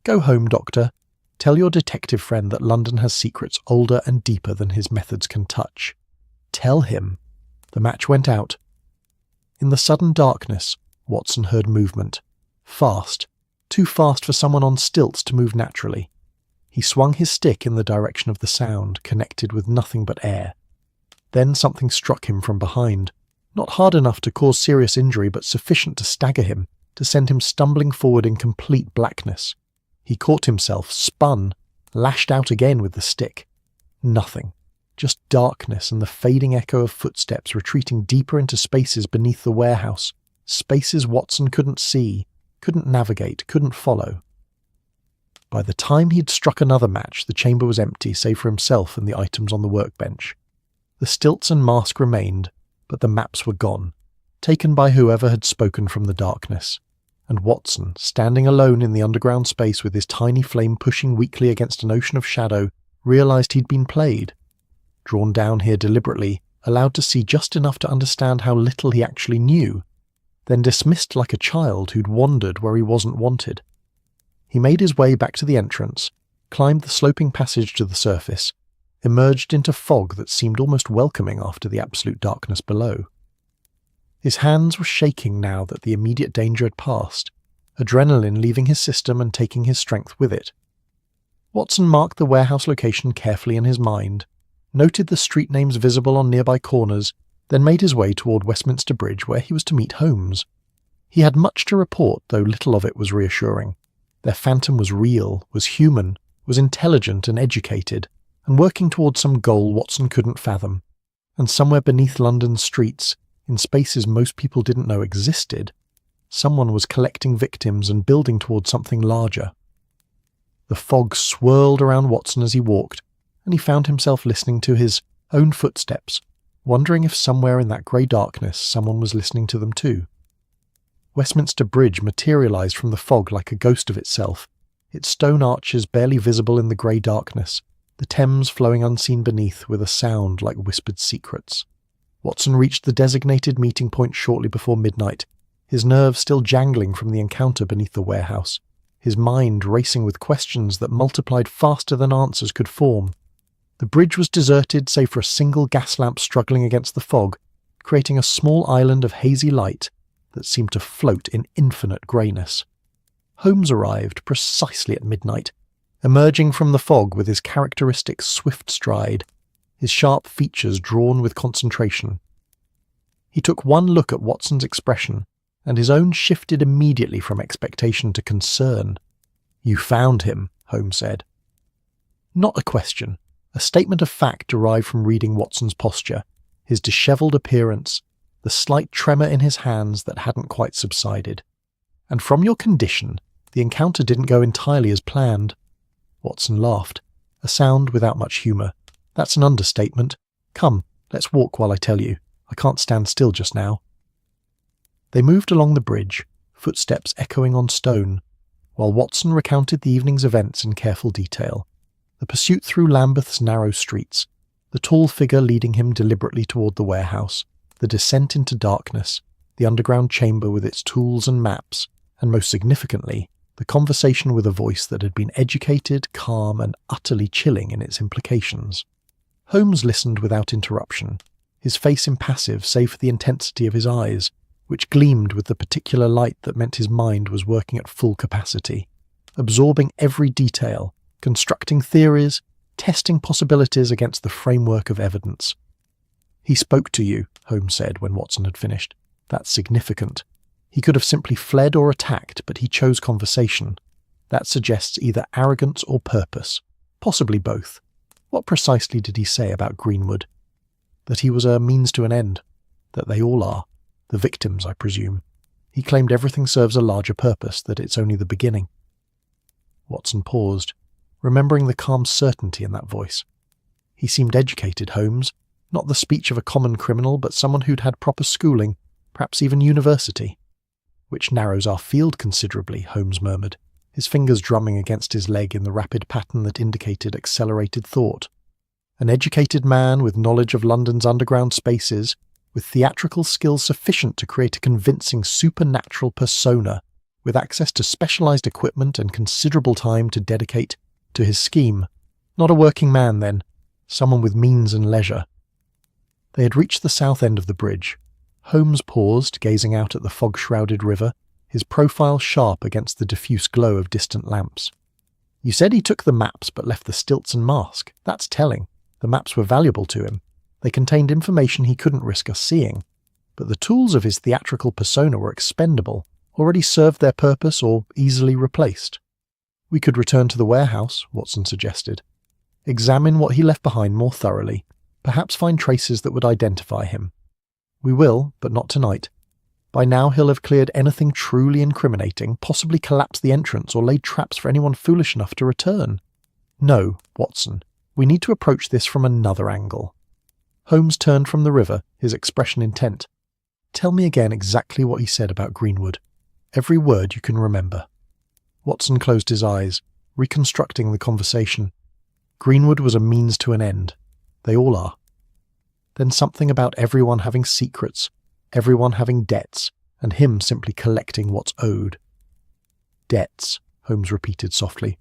Go home, Doctor. Tell your detective friend that London has secrets older and deeper than his methods can touch. Tell him." The match went out. In the sudden darkness, Watson heard movement. Fast. Too fast for someone on stilts to move naturally. He swung his stick in the direction of the sound, connected with nothing but air. Then something struck him from behind. Not hard enough to cause serious injury, but sufficient to stagger him, to send him stumbling forward in complete blackness. He caught himself, spun, lashed out again with the stick. Nothing. Just darkness and the fading echo of footsteps retreating deeper into spaces beneath the warehouse. Spaces Watson couldn't see, couldn't navigate, couldn't follow. By the time he'd struck another match, the chamber was empty save for himself and the items on the workbench. The stilts and mask remained, but the maps were gone, taken by whoever had spoken from the darkness. And Watson, standing alone in the underground space with his tiny flame pushing weakly against an ocean of shadow, realized he'd been played. Drawn down here deliberately, allowed to see just enough to understand how little he actually knew, then dismissed like a child who'd wandered where he wasn't wanted. He made his way back to the entrance, climbed the sloping passage to the surface, emerged into fog that seemed almost welcoming after the absolute darkness below. His hands were shaking now that the immediate danger had passed, adrenaline leaving his system and taking his strength with it. Watson marked the warehouse location carefully in his mind, noted the street names visible on nearby corners, then made his way toward Westminster Bridge where he was to meet Holmes. He had much to report, though little of it was reassuring. Their phantom was real, was human, was intelligent and educated, and working towards some goal Watson couldn't fathom. And somewhere beneath London's streets, in spaces most people didn't know existed, someone was collecting victims and building towards something larger. The fog swirled around Watson as he walked, and he found himself listening to his own footsteps, wondering if somewhere in that grey darkness someone was listening to them too. Westminster Bridge materialised from the fog like a ghost of itself, its stone arches barely visible in the grey darkness, the Thames flowing unseen beneath with a sound like whispered secrets. Watson reached the designated meeting point shortly before midnight, his nerves still jangling from the encounter beneath the warehouse, his mind racing with questions that multiplied faster than answers could form. The bridge was deserted save for a single gas lamp struggling against the fog, creating a small island of hazy light that seemed to float in infinite greyness. Holmes arrived precisely at midnight, emerging from the fog with his characteristic swift stride, his sharp features drawn with concentration. He took one look at Watson's expression, and his own shifted immediately from expectation to concern. "You found him," Holmes said. Not a question, a statement of fact derived from reading Watson's posture, his dishevelled appearance, the slight tremor in his hands that hadn't quite subsided. "And from your condition, the encounter didn't go entirely as planned." Watson laughed, a sound without much humour. "That's an understatement. Come, let's walk while I tell you. I can't stand still just now." They moved along the bridge, footsteps echoing on stone, while Watson recounted the evening's events in careful detail. The pursuit through Lambeth's narrow streets, the tall figure leading him deliberately toward the warehouse, the descent into darkness, the underground chamber with its tools and maps, and most significantly, the conversation with a voice that had been educated, calm, and utterly chilling in its implications. Holmes listened without interruption, his face impassive save for the intensity of his eyes, which gleamed with the particular light that meant his mind was working at full capacity, absorbing every detail, constructing theories, testing possibilities against the framework of evidence. "He spoke to you," Holmes said when Watson had finished. "That's significant. He could have simply fled or attacked, but he chose conversation. That suggests either arrogance or purpose, possibly both. What precisely did he say about Greenwood?" "That he was a means to an end. That they all are. The victims, I presume. He claimed everything serves a larger purpose, that it's only the beginning." Watson paused, remembering the calm certainty in that voice. He seemed educated, Holmes, not the speech of a common criminal, but someone who'd had proper schooling, perhaps even university. "Which narrows our field considerably," Holmes murmured, his fingers drumming against his leg in the rapid pattern that indicated accelerated thought. "An educated man with knowledge of London's underground spaces, with theatrical skills sufficient to create a convincing supernatural persona, with access to specialized equipment and considerable time to dedicate to his scheme. Not a working man, then. Someone with means and leisure." They had reached the south end of the bridge. Holmes paused, gazing out at the fog-shrouded river, his profile sharp against the diffuse glow of distant lamps. "You said he took the maps but left the stilts and mask. That's telling. The maps were valuable to him. They contained information he couldn't risk us seeing. But the tools of his theatrical persona were expendable, already served their purpose or easily replaced." "We could return to the warehouse," Watson suggested. "Examine what he left behind more thoroughly, perhaps find traces that would identify him. We will, but not tonight. By now he'll have cleared anything truly incriminating, possibly collapsed the entrance or laid traps for anyone foolish enough to return. No, Watson, we need to approach this from another angle." Holmes turned from the river, his expression intent. "Tell me again exactly what he said about Greenwood. Every word you can remember." Watson closed his eyes, reconstructing the conversation. "Greenwood was a means to an end. They all are. Then something about everyone having secrets, everyone having debts, and him simply collecting what's owed." "Debts," Holmes repeated softly.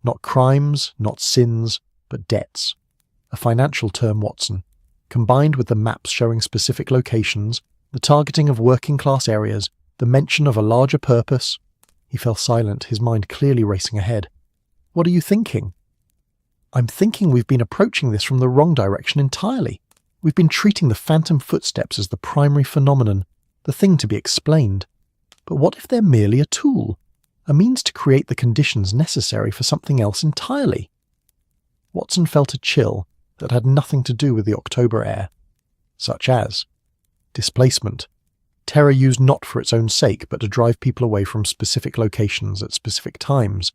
"Not crimes, not sins, but debts. A financial term, Watson. Combined with the maps showing specific locations, the targeting of working-class areas, the mention of a larger purpose." He fell silent, his mind clearly racing ahead. "What are you thinking?" I'm thinking we've been approaching this from the wrong direction entirely. We've been treating the phantom footsteps as the primary phenomenon, the thing to be explained. But what if they're merely a tool, a means to create the conditions necessary for something else entirely? Watson felt a chill that had nothing to do with the October air, such as displacement, terror used not for its own sake but to drive people away from specific locations at specific times.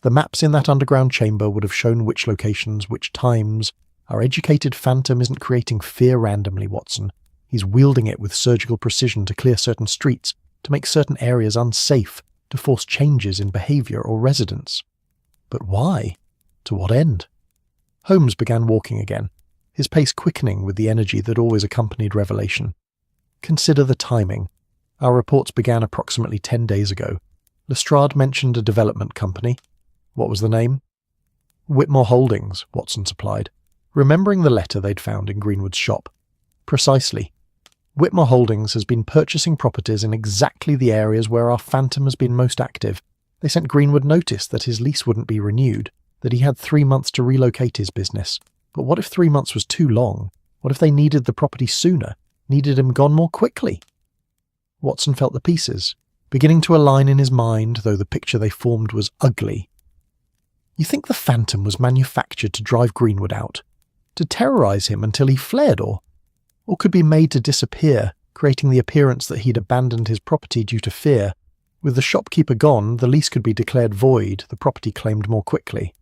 The maps in that underground chamber would have shown which locations, which times. Our educated phantom isn't creating fear randomly, Watson. He's wielding it with surgical precision to clear certain streets, to make certain areas unsafe, to force changes in behaviour or residence. But why? To what end? Holmes began walking again, his pace quickening with the energy that always accompanied revelation. Consider the timing. Our reports began approximately 10 days ago. Lestrade mentioned a development company. What was the name? Whitmore Holdings, Watson supplied, remembering the letter they'd found in Greenwood's shop. Precisely. Whitmore Holdings has been purchasing properties in exactly the areas where our phantom has been most active. They sent Greenwood notice that his lease wouldn't be renewed, that he had 3 months to relocate his business. But what if 3 months was too long? What if they needed the property sooner, needed him gone more quickly? Watson felt the pieces, beginning to align in his mind, though the picture they formed was ugly. You think the phantom was manufactured to drive Greenwood out? To terrorise him until he fled, or could be made to disappear, creating the appearance that he'd abandoned his property due to fear. With the shopkeeper gone, the lease could be declared void, the property claimed more quickly.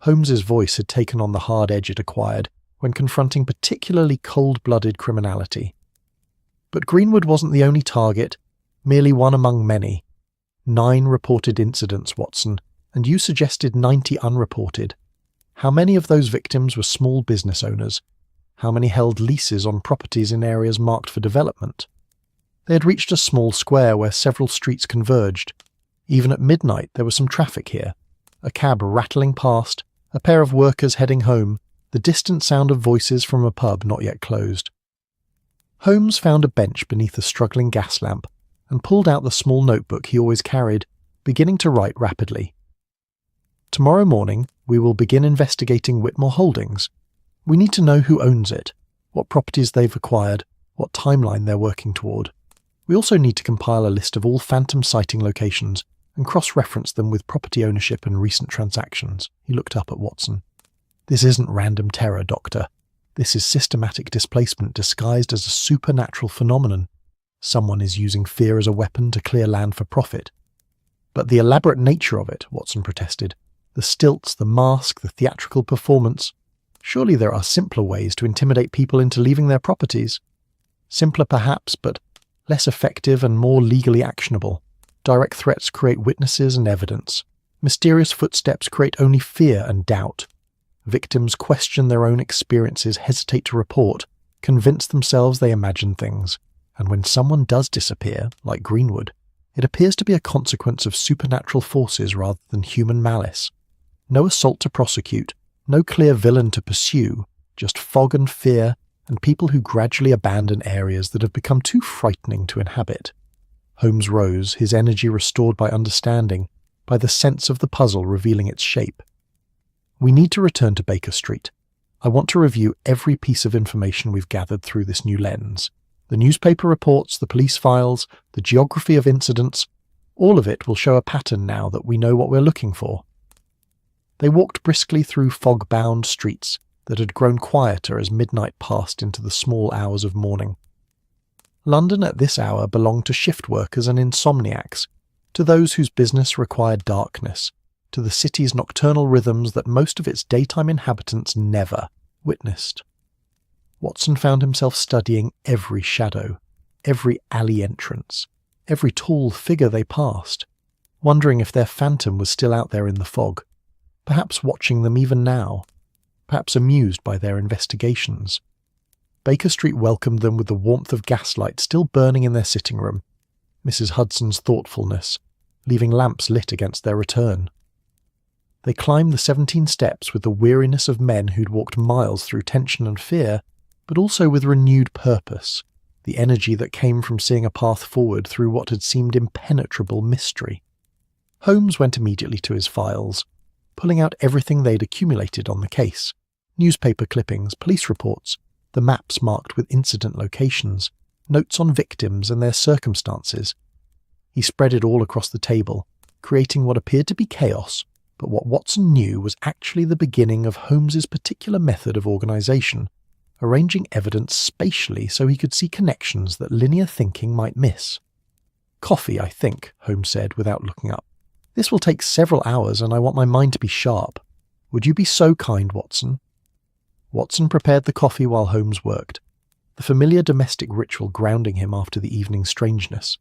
Holmes's voice had taken on the hard edge it acquired when confronting particularly cold-blooded criminality. But Greenwood wasn't the only target, merely one among many. 9 reported incidents, Watson, and you suggested 90 unreported. How many of those victims were small business owners? How many held leases on properties in areas marked for development? They had reached a small square where several streets converged. Even at midnight there was some traffic here. A cab rattling past, a pair of workers heading home, the distant sound of voices from a pub not yet closed. Holmes found a bench beneath a struggling gas lamp and pulled out the small notebook he always carried, beginning to write rapidly. Tomorrow morning we will begin investigating Whitmore Holdings. We need to know who owns it, what properties they've acquired, what timeline they're working toward. We also need to compile a list of all phantom sighting locations and cross-reference them with property ownership and recent transactions. He looked up at Watson. This isn't random terror, Doctor. This is systematic displacement disguised as a supernatural phenomenon. Someone is using fear as a weapon to clear land for profit. But the elaborate nature of it, Watson protested. The stilts, the mask, the theatrical performance. Surely there are simpler ways to intimidate people into leaving their properties. Simpler perhaps, but less effective and more legally actionable. Direct threats create witnesses and evidence. Mysterious footsteps create only fear and doubt. Victims question their own experiences, hesitate to report, convince themselves they imagine things. And when someone does disappear, like Greenwood, it appears to be a consequence of supernatural forces rather than human malice. No assault to prosecute, no clear villain to pursue, just fog and fear, and people who gradually abandon areas that have become too frightening to inhabit. Holmes rose, his energy restored by understanding, by the sense of the puzzle revealing its shape. We need to return to Baker Street. I want to review every piece of information we've gathered through this new lens. The newspaper reports, the police files, the geography of incidents, all of it will show a pattern now that we know what we're looking for. They walked briskly through fog-bound streets that had grown quieter as midnight passed into the small hours of morning. London at this hour belonged to shift workers and insomniacs, to those whose business required darkness, to the city's nocturnal rhythms that most of its daytime inhabitants never witnessed. Watson found himself studying every shadow, every alley entrance, every tall figure they passed, wondering if their phantom was still out there in the fog, perhaps watching them even now, perhaps amused by their investigations. Baker Street welcomed them with the warmth of gaslight still burning in their sitting room, Mrs. Hudson's thoughtfulness, leaving lamps lit against their return. They climbed the 17 steps with the weariness of men who'd walked miles through tension and fear, but also with renewed purpose, the energy that came from seeing a path forward through what had seemed impenetrable mystery. Holmes went immediately to his files. pulling out everything they'd accumulated on the case. Newspaper clippings, police reports, the maps marked with incident locations, notes on victims and their circumstances. He spread it all across the table, creating what appeared to be chaos, but what Watson knew was actually the beginning of Holmes's particular method of organisation, arranging evidence spatially so he could see connections that linear thinking might miss. "Coffee, I think," Holmes said without looking up. "This will take several hours and I want my mind to be sharp. Would you be so kind, Watson?" Watson prepared the coffee while Holmes worked, the familiar domestic ritual grounding him after the evening's strangeness.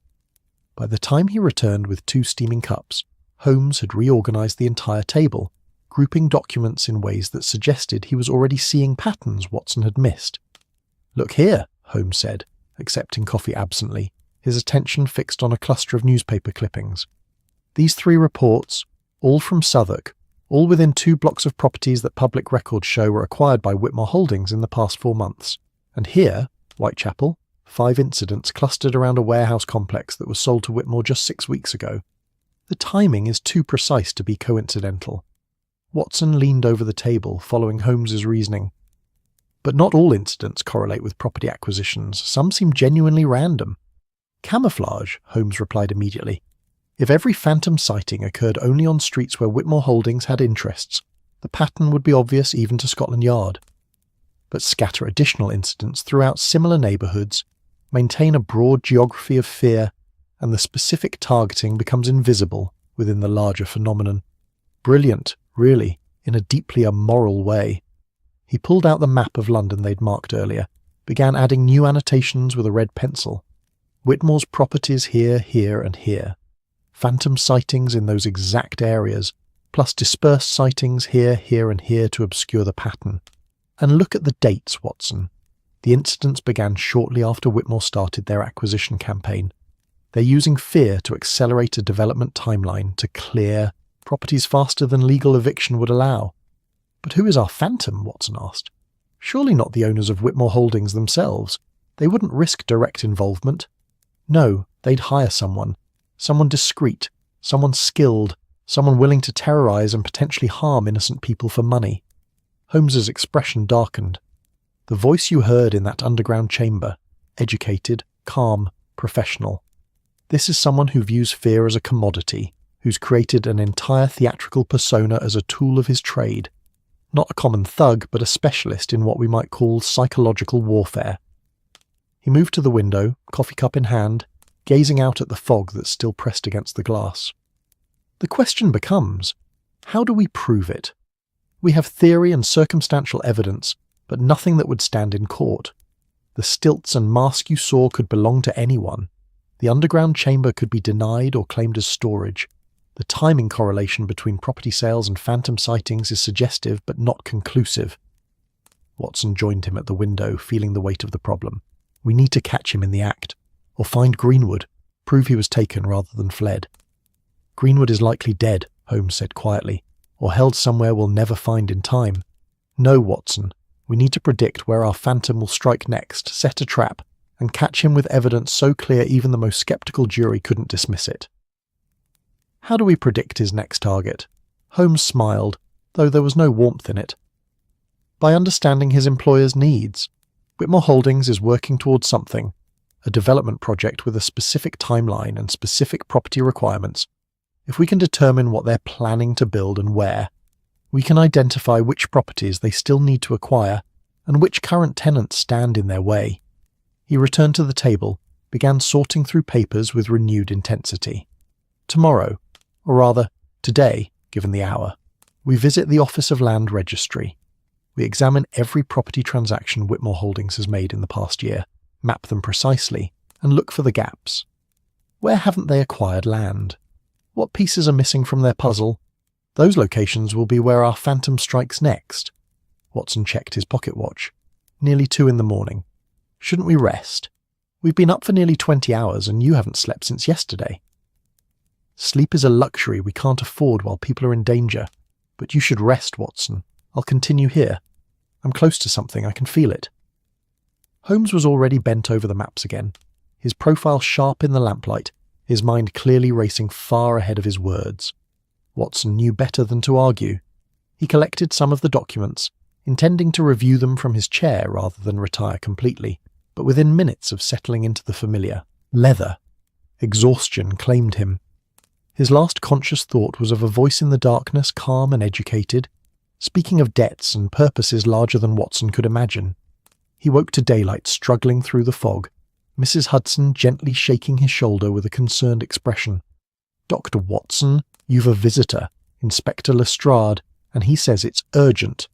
By the time he returned with 2 steaming cups, Holmes had reorganised the entire table, grouping documents in ways that suggested he was already seeing patterns Watson had missed. "Look here," Holmes said, accepting coffee absently, his attention fixed on a cluster of newspaper clippings. "These 3 reports, all from Southwark, all within 2 blocks of properties that public records show were acquired by Whitmore Holdings in the past 4 months. And here, Whitechapel, 5 incidents clustered around a warehouse complex that was sold to Whitmore just 6 weeks ago. The timing is too precise to be coincidental." Watson leaned over the table, following Holmes's reasoning. "But not all incidents correlate with property acquisitions. Some seem genuinely random." "Camouflage," Holmes replied immediately. "If every phantom sighting occurred only on streets where Whitmore Holdings had interests, the pattern would be obvious even to Scotland Yard. But scatter additional incidents throughout similar neighbourhoods, maintain a broad geography of fear, and the specific targeting becomes invisible within the larger phenomenon. Brilliant, really, in a deeply immoral way." He pulled out the map of London they'd marked earlier, began adding new annotations with a red pencil. Whitmore's properties here, here, and here. Phantom sightings in those exact areas, plus dispersed sightings here, here, and here to obscure the pattern. And look at the dates, Watson. The incidents began shortly after Whitmore started their acquisition campaign. They're using fear to accelerate a development timeline to clear properties faster than legal eviction would allow. "But who is our phantom?" Watson asked. "Surely not the owners of Whitmore Holdings themselves. They wouldn't risk direct involvement. No, they'd hire someone discreet, someone skilled, someone willing to terrorise and potentially harm innocent people for money." Holmes's expression darkened. "The voice you heard in that underground chamber, educated, calm, professional. This is someone who views fear as a commodity, who's created an entire theatrical persona as a tool of his trade. Not a common thug, but a specialist in what we might call psychological warfare." He moved to the window, coffee cup in hand, gazing out at the fog that still pressed against the glass. "The question becomes, how do we prove it? We have theory and circumstantial evidence, but nothing that would stand in court. The stilts and mask you saw could belong to anyone. The underground chamber could be denied or claimed as storage. The timing correlation between property sales and phantom sightings is suggestive but not conclusive." Watson joined him at the window, feeling the weight of the problem. "We need to catch him in the act. Or find Greenwood, prove he was taken rather than fled." "Greenwood is likely dead," Holmes said quietly, "or held somewhere we'll never find in time. No, Watson, we need to predict where our phantom will strike next, set a trap, and catch him with evidence so clear even the most sceptical jury couldn't dismiss it." "How do we predict his next target?" Holmes smiled, though there was no warmth in it. "By understanding his employer's needs. Whitmore Holdings is working towards something, a development project with a specific timeline and specific property requirements. If we can determine what they're planning to build and where, we can identify which properties they still need to acquire and which current tenants stand in their way." He returned to the table, began sorting through papers with renewed intensity. "Tomorrow, or rather, today, given the hour, we visit the Office of Land Registry. We examine every property transaction Whitmore Holdings has made in the past year, map them precisely, and look for the gaps. Where haven't they acquired land? What pieces are missing from their puzzle? Those locations will be where our phantom strikes next." Watson checked his pocket watch. "Nearly 2 a.m. Shouldn't we rest? We've been up for nearly 20 hours and you haven't slept since yesterday." "Sleep is a luxury we can't afford while people are in danger. But you should rest, Watson. I'll continue here. I'm close to something, I can feel it." Holmes was already bent over the maps again, his profile sharp in the lamplight, his mind clearly racing far ahead of his words. Watson knew better than to argue. He collected some of the documents, intending to review them from his chair rather than retire completely, but within minutes of settling into the familiar, leather, exhaustion claimed him. His last conscious thought was of a voice in the darkness, calm and educated, speaking of debts and purposes larger than Watson could imagine. He woke to daylight struggling through the fog, Mrs. Hudson gently shaking his shoulder with a concerned expression. "Dr. Watson, you've a visitor, Inspector Lestrade, and he says it's urgent."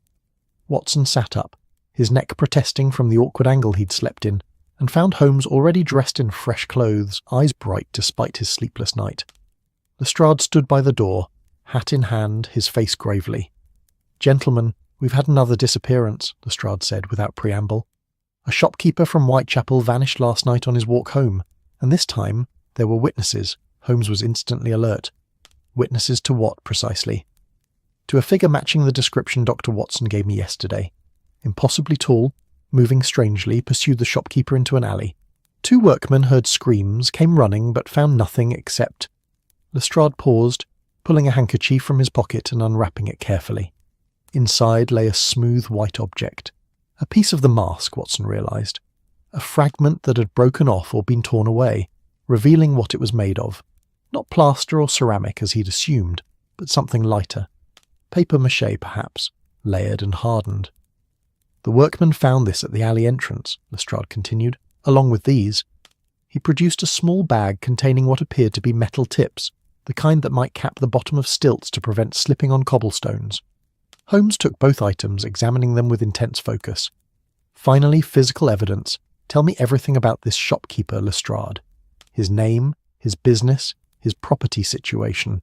Watson sat up, his neck protesting from the awkward angle he'd slept in, and found Holmes already dressed in fresh clothes, eyes bright despite his sleepless night. Lestrade stood by the door, hat in hand, his face gravely. "Gentlemen, we've had another disappearance," Lestrade said without preamble. "A shopkeeper from Whitechapel vanished last night on his walk home, and this time there were witnesses." Holmes was instantly alert. Witnesses to what, precisely? "To a figure matching the description Dr. Watson gave me yesterday. Impossibly tall, moving strangely, pursued the shopkeeper into an alley. 2 workmen heard screams, came running, but found nothing except—" Lestrade paused, pulling a handkerchief from his pocket and unwrapping it carefully. Inside lay a smooth white object. A piece of the mask, Watson realised. A fragment that had broken off or been torn away, revealing what it was made of. Not plaster or ceramic as he'd assumed, but something lighter. Papier-mâché, perhaps, layered and hardened. "The workmen found this at the alley entrance," Lestrade continued, "along with these." He produced a small bag containing what appeared to be metal tips, the kind that might cap the bottom of stilts to prevent slipping on cobblestones. Holmes took both items, examining them with intense focus. "Finally, physical evidence. Tell me everything about this shopkeeper, Lestrade. His name, his business, his property situation."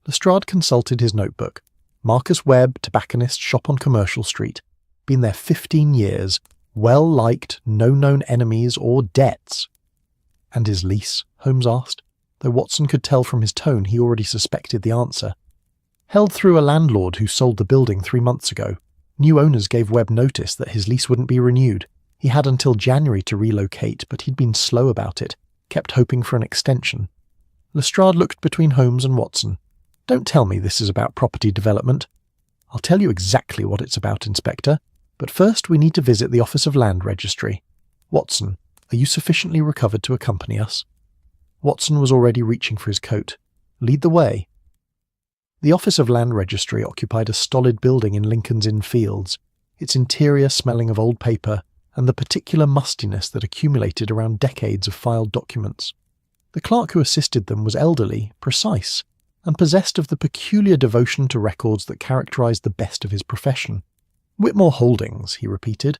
Lestrade consulted his notebook. Marcus Webb, tobacconist, shop on Commercial Street. Been there 15 years. Well liked, no known enemies or debts. "And his lease?" Holmes asked, though Watson could tell from his tone he already suspected the answer. "Held through a landlord who sold the building 3 months ago. New owners gave Webb notice that his lease wouldn't be renewed. He had until January to relocate, but he'd been slow about it, kept hoping for an extension." Lestrade looked between Holmes and Watson. "Don't tell me this is about property development." "I'll tell you exactly what it's about, Inspector, but first we need to visit the Office of Land Registry. Watson, are you sufficiently recovered to accompany us?" Watson was already reaching for his coat. "Lead the way." The Office of Land Registry occupied a stolid building in Lincoln's Inn Fields, its interior smelling of old paper and the particular mustiness that accumulated around decades of filed documents. The clerk who assisted them was elderly, precise, and possessed of the peculiar devotion to records that characterized the best of his profession. "Whitmore Holdings," he repeated,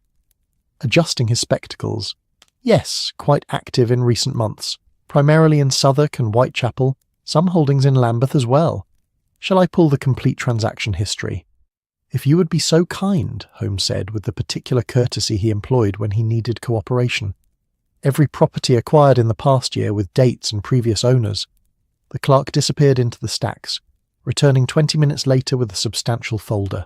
adjusting his spectacles. "Yes, quite active in recent months, primarily in Southwark and Whitechapel, some holdings in Lambeth as well. Shall I pull the complete transaction history?" "If you would be so kind," Holmes said with the particular courtesy he employed when he needed cooperation. "Every property acquired in the past year with dates and previous owners." The clerk disappeared into the stacks, returning 20 minutes later with a substantial folder.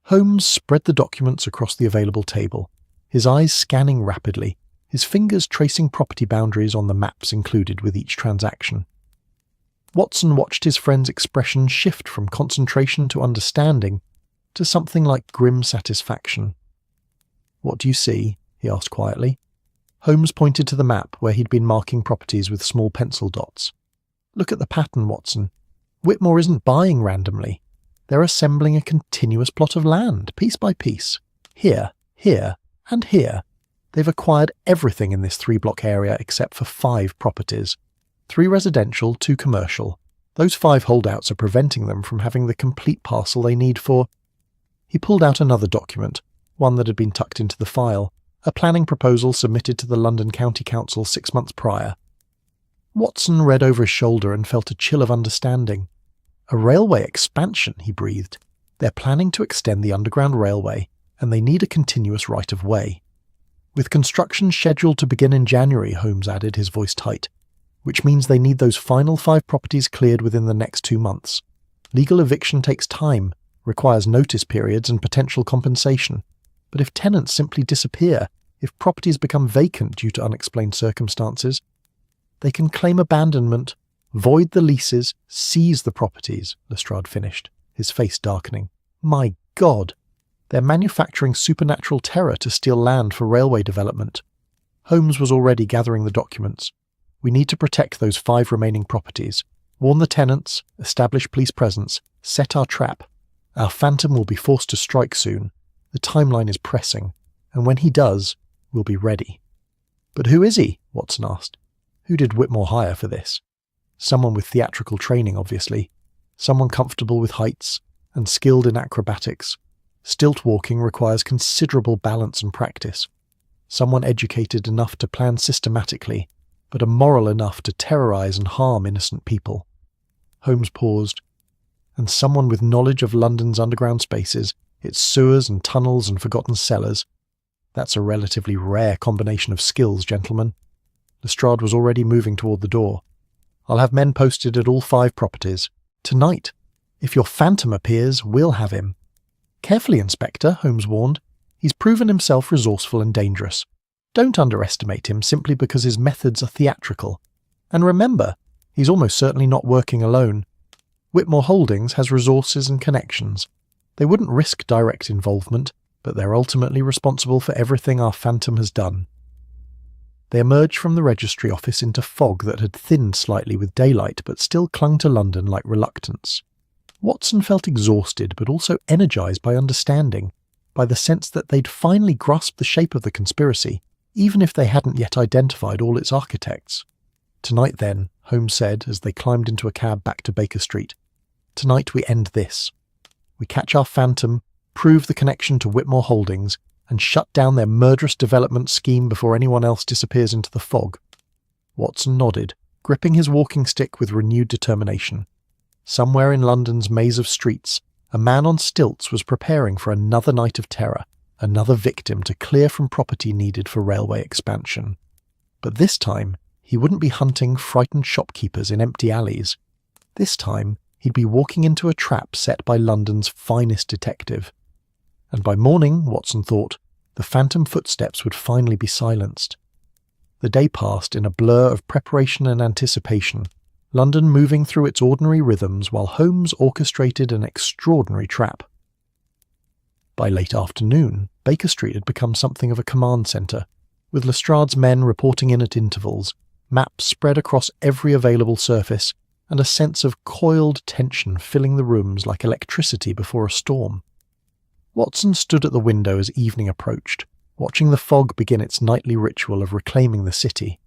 Holmes spread the documents across the available table, his eyes scanning rapidly, his fingers tracing property boundaries on the maps included with each transaction. Watson watched his friend's expression shift from concentration to understanding to something like grim satisfaction. "What do you see?" he asked quietly. Holmes pointed to the map where he'd been marking properties with small pencil dots. "Look at the pattern, Watson. Whitmore isn't buying randomly. They're assembling a continuous plot of land, piece by piece. Here, here, and here. They've acquired everything in this 3-block area except for 5 properties. 3 residential, 2 commercial. Those 5 holdouts are preventing them from having the complete parcel they need for—" He pulled out another document, one that had been tucked into the file, a planning proposal submitted to the London County Council 6 months prior. Watson read over his shoulder and felt a chill of understanding. "A railway expansion," he breathed. "They're planning to extend the Underground Railway, and they need a continuous right-of-way. With construction scheduled to begin in January," Holmes added, his voice tight, "which means they need those final 5 properties cleared within the next 2 months. Legal eviction takes time, requires notice periods and potential compensation. But if tenants simply disappear, if properties become vacant due to unexplained circumstances, they can claim abandonment, void the leases, seize the properties," Lestrade finished, his face darkening. My God! They're manufacturing supernatural terror to steal land for railway development. Holmes was already gathering the documents. We need to protect those 5 remaining properties. Warn the tenants, establish police presence, set our trap. Our phantom will be forced to strike soon. The timeline is pressing, and when he does, we'll be ready. But who is he? Watson asked. Who did Whitmore hire for this? Someone with theatrical training, obviously. Someone comfortable with heights and skilled in acrobatics. Stilt walking requires considerable balance and practice. Someone educated enough to plan systematically, but immoral enough to terrorize and harm innocent people. Holmes paused. And someone with knowledge of London's underground spaces, its sewers and tunnels and forgotten cellars. That's a relatively rare combination of skills, gentlemen. Lestrade was already moving toward the door. I'll have men posted at all 5 properties. Tonight. If your phantom appears, we'll have him. Carefully, Inspector, Holmes warned. He's proven himself resourceful and dangerous. Don't underestimate him simply because his methods are theatrical. And remember, he's almost certainly not working alone. Whitmore Holdings has resources and connections. They wouldn't risk direct involvement, but they're ultimately responsible for everything our phantom has done. They emerged from the registry office into fog that had thinned slightly with daylight but still clung to London like reluctance. Watson felt exhausted but also energized by understanding, by the sense that they'd finally grasped the shape of the conspiracy, even if they hadn't yet identified all its architects. Tonight then, Holmes said as they climbed into a cab back to Baker Street, tonight we end this. We catch our phantom, prove the connection to Whitmore Holdings, and shut down their murderous development scheme before anyone else disappears into the fog. Watson nodded, gripping his walking stick with renewed determination. Somewhere in London's maze of streets, a man on stilts was preparing for another night of terror, another victim to clear from property needed for railway expansion. But this time, he wouldn't be hunting frightened shopkeepers in empty alleys. This time, he'd be walking into a trap set by London's finest detective. And by morning, Watson thought, the phantom footsteps would finally be silenced. The day passed in a blur of preparation and anticipation, London moving through its ordinary rhythms while Holmes orchestrated an extraordinary trap. By late afternoon, Baker Street had become something of a command centre, with Lestrade's men reporting in at intervals, maps spread across every available surface, and a sense of coiled tension filling the rooms like electricity before a storm. Watson stood at the window as evening approached, watching the fog begin its nightly ritual of reclaiming the city.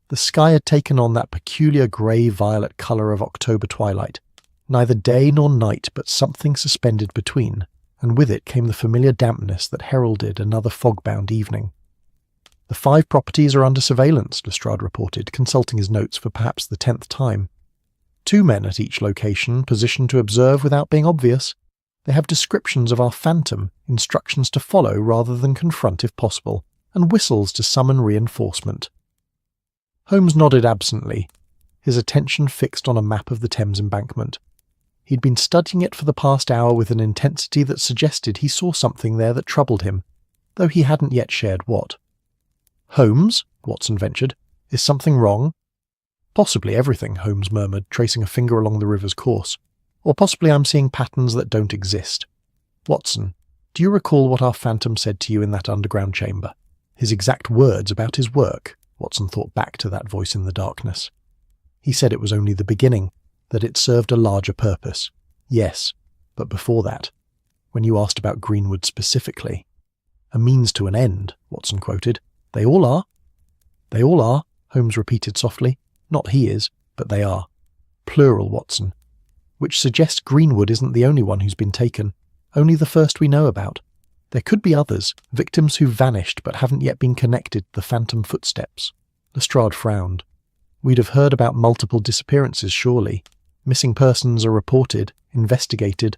The sky had taken on that peculiar grey-violet colour of October twilight, neither day nor night but something suspended between, and with it came the familiar dampness that heralded another fog-bound evening. The 5 properties are under surveillance, Lestrade reported, consulting his notes for perhaps the 10th time. 2 men at each location, positioned to observe without being obvious. They have descriptions of our phantom, instructions to follow rather than confront if possible, and whistles to summon reinforcement. Holmes nodded absently, his attention fixed on a map of the Thames embankment. He'd been studying it for the past hour with an intensity that suggested he saw something there that troubled him, though he hadn't yet shared what. "Holmes," Watson ventured, "is something wrong?" "Possibly everything," Holmes murmured, tracing a finger along the river's course. "Or possibly I'm seeing patterns that don't exist. Watson, do you recall what our phantom said to you in that underground chamber? His exact words about his work?" Watson thought back to that voice in the darkness. "He said it was only the beginning, that it served a larger purpose. Yes, but before that, when you asked about Greenwood specifically." "A means to an end," Watson quoted. "They all are." "They all are," Holmes repeated softly. "Not he is, but they are. Plural, Watson. Which suggests Greenwood isn't the only one who's been taken, only the first we know about. There could be others, victims who vanished but haven't yet been connected to the phantom footsteps." Lestrade frowned. "We'd have heard about multiple disappearances, surely. Missing persons are reported, investigated."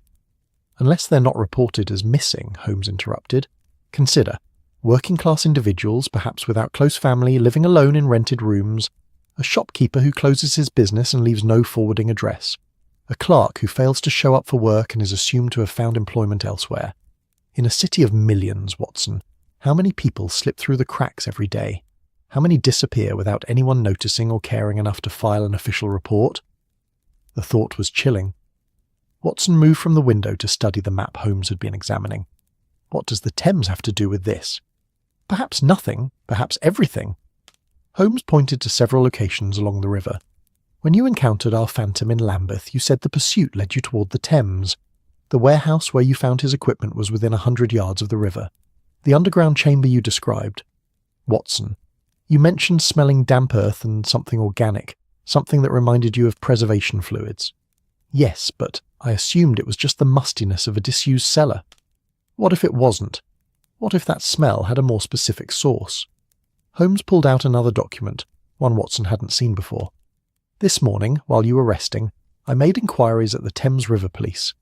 "Unless they're not reported as missing," Holmes interrupted. "Consider, working-class individuals, perhaps without close family, living alone in rented rooms, a shopkeeper who closes his business and leaves no forwarding address, a clerk who fails to show up for work and is assumed to have found employment elsewhere. In a city of millions, Watson, how many people slip through the cracks every day? How many disappear without anyone noticing or caring enough to file an official report?" The thought was chilling. Watson moved from the window to study the map Holmes had been examining. What does the Thames have to do with this? Perhaps nothing, perhaps everything. Holmes pointed to several locations along the river. When you encountered our phantom in Lambeth, you said the pursuit led you toward the Thames. The warehouse where you found his equipment was within 100 yards of the river. The underground chamber you described. Watson, you mentioned smelling damp earth and something organic, something that reminded you of preservation fluids. Yes, but I assumed it was just the mustiness of a disused cellar. What if it wasn't? What if that smell had a more specific source? Holmes pulled out another document, one Watson hadn't seen before. This morning, while you were resting, I made inquiries at the Thames River Police.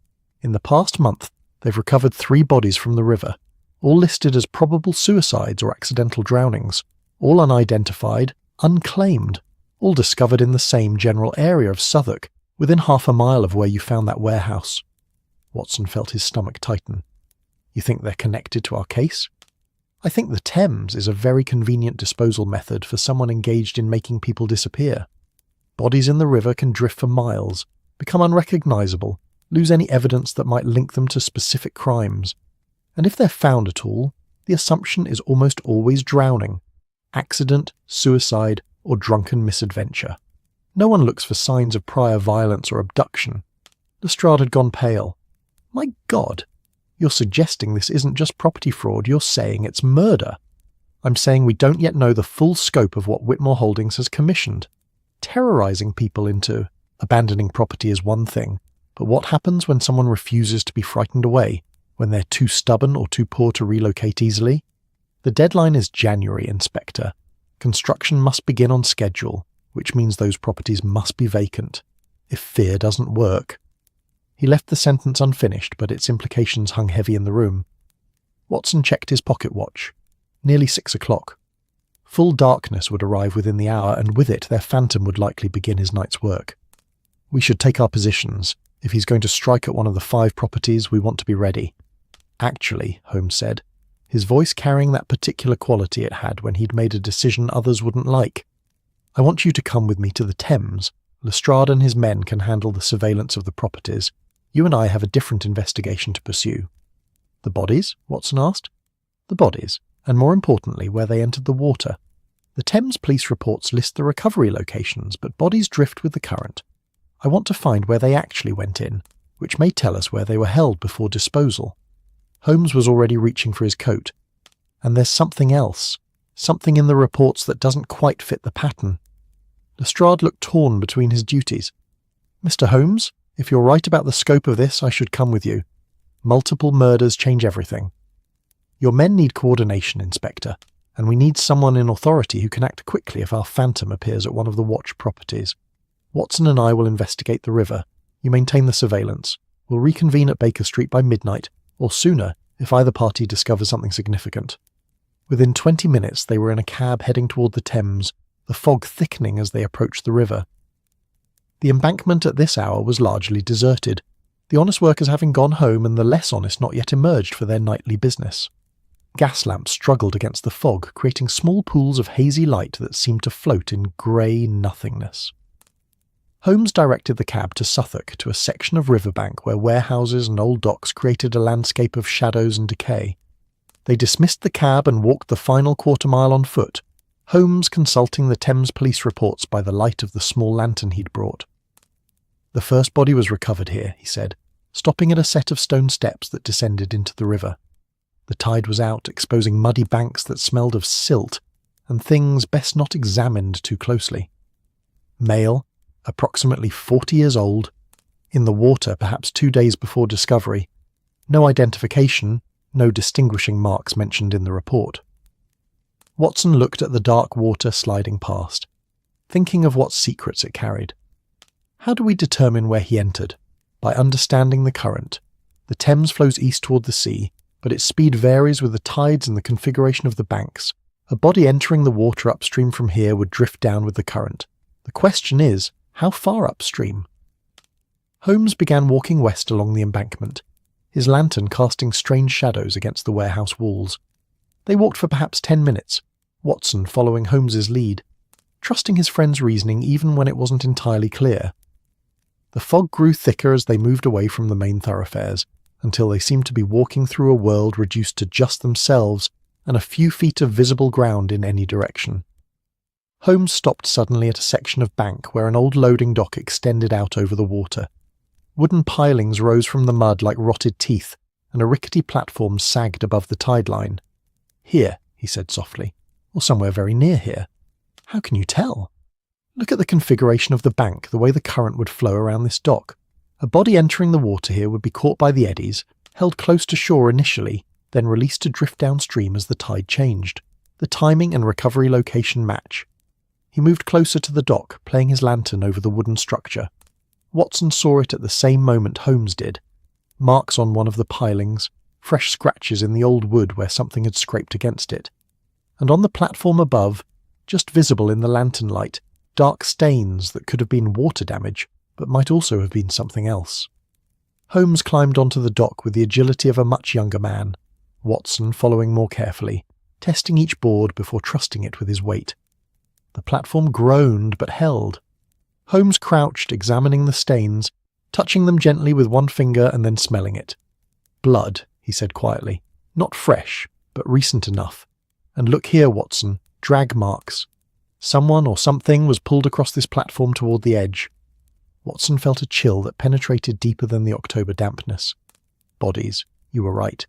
In the past month, they've recovered 3 bodies from the river, all listed as probable suicides or accidental drownings, all unidentified, unclaimed, all discovered in the same general area of Southwark, within half a mile of where you found that warehouse. Watson felt his stomach tighten. You think they're connected to our case? I think the Thames is a very convenient disposal method for someone engaged in making people disappear. Bodies in the river can drift for miles, become unrecognisable, lose any evidence that might link them to specific crimes. And if they're found at all, the assumption is almost always drowning, accident, suicide, or drunken misadventure. No one looks for signs of prior violence or abduction. Lestrade had gone pale. My God! You're suggesting this isn't just property fraud, you're saying it's murder. I'm saying we don't yet know the full scope of what Whitmore Holdings has commissioned. Terrorising people into abandoning property is one thing, but what happens when someone refuses to be frightened away, when they're too stubborn or too poor to relocate easily? The deadline is January, Inspector. Construction must begin on schedule, which means those properties must be vacant. If fear doesn't work. He left the sentence unfinished, but its implications hung heavy in the room. Watson checked his pocket watch. Nearly 6 o'clock. Full darkness would arrive within the hour, and with it their phantom would likely begin his night's work. We should take our positions. If he's going to strike at one of the 5 properties, we want to be ready. Actually, Holmes said, his voice carrying that particular quality it had when he'd made a decision others wouldn't like. I want you to come with me to the Thames. Lestrade and his men can handle the surveillance of the properties. You and I have a different investigation to pursue. The bodies? Watson asked. The bodies, and more importantly, where they entered the water. The Thames police reports list the recovery locations, but bodies drift with the current. I want to find where they actually went in, which may tell us where they were held before disposal. Holmes was already reaching for his coat. And there's something else, something in the reports that doesn't quite fit the pattern. Lestrade looked torn between his duties. Mr. Holmes, if you're right about the scope of this, I should come with you. Multiple murders change everything. Your men need coordination, Inspector, and we need someone in authority who can act quickly if our phantom appears at one of the watch properties. Watson and I will investigate the river. You maintain the surveillance. We'll reconvene at Baker Street by midnight, or sooner, if either party discovers something significant. Within 20 minutes they were in a cab heading toward the Thames, the fog thickening as they approached the river. The embankment at this hour was largely deserted, the honest workers having gone home and the less honest not yet emerged for their nightly business. Gas lamps struggled against the fog, creating small pools of hazy light that seemed to float in grey nothingness. Holmes directed the cab to Southwark, to a section of riverbank where warehouses and old docks created a landscape of shadows and decay. They dismissed the cab and walked the final quarter-mile on foot, Holmes consulting the Thames police reports by the light of the small lantern he'd brought. The first body was recovered here, he said, stopping at a set of stone steps that descended into the river. The tide was out, exposing muddy banks that smelled of silt and things best not examined too closely. Male, approximately 40 years old, in the water perhaps 2 days before discovery. No identification, no distinguishing marks mentioned in the report. Watson looked at the dark water sliding past, thinking of what secrets it carried. How do we determine where he entered? By understanding the current. The Thames flows east toward the sea, but its speed varies with the tides and the configuration of the banks. A body entering the water upstream from here would drift down with the current. The question is, how far upstream? Holmes began walking west along the embankment, his lantern casting strange shadows against the warehouse walls. They walked for perhaps 10 minutes, Watson following Holmes's lead, trusting his friend's reasoning even when it wasn't entirely clear. The fog grew thicker as they moved away from the main thoroughfares, until they seemed to be walking through a world reduced to just themselves and a few feet of visible ground in any direction. Holmes stopped suddenly at a section of bank where an old loading dock extended out over the water. Wooden pilings rose from the mud like rotted teeth, and a rickety platform sagged above the tide line. "Here," he said softly, "or somewhere very near here." "How can you tell?" "Look at the configuration of the bank, the way the current would flow around this dock. A body entering the water here would be caught by the eddies, held close to shore initially, then released to drift downstream as the tide changed. The timing and recovery location match." He moved closer to the dock, playing his lantern over the wooden structure. Watson saw it at the same moment Holmes did. Marks on one of the pilings, fresh scratches in the old wood where something had scraped against it. And on the platform above, just visible in the lantern light, dark stains that could have been water damage, but might also have been something else. Holmes climbed onto the dock with the agility of a much younger man, Watson following more carefully, testing each board before trusting it with his weight. The platform groaned but held. Holmes crouched, examining the stains, touching them gently with one finger and then smelling it. "Blood," he said quietly. "Not fresh, but recent enough. And look here, Watson, drag marks. Someone or something was pulled across this platform toward the edge." Watson felt a chill that penetrated deeper than the October dampness. "Bodies, you were right.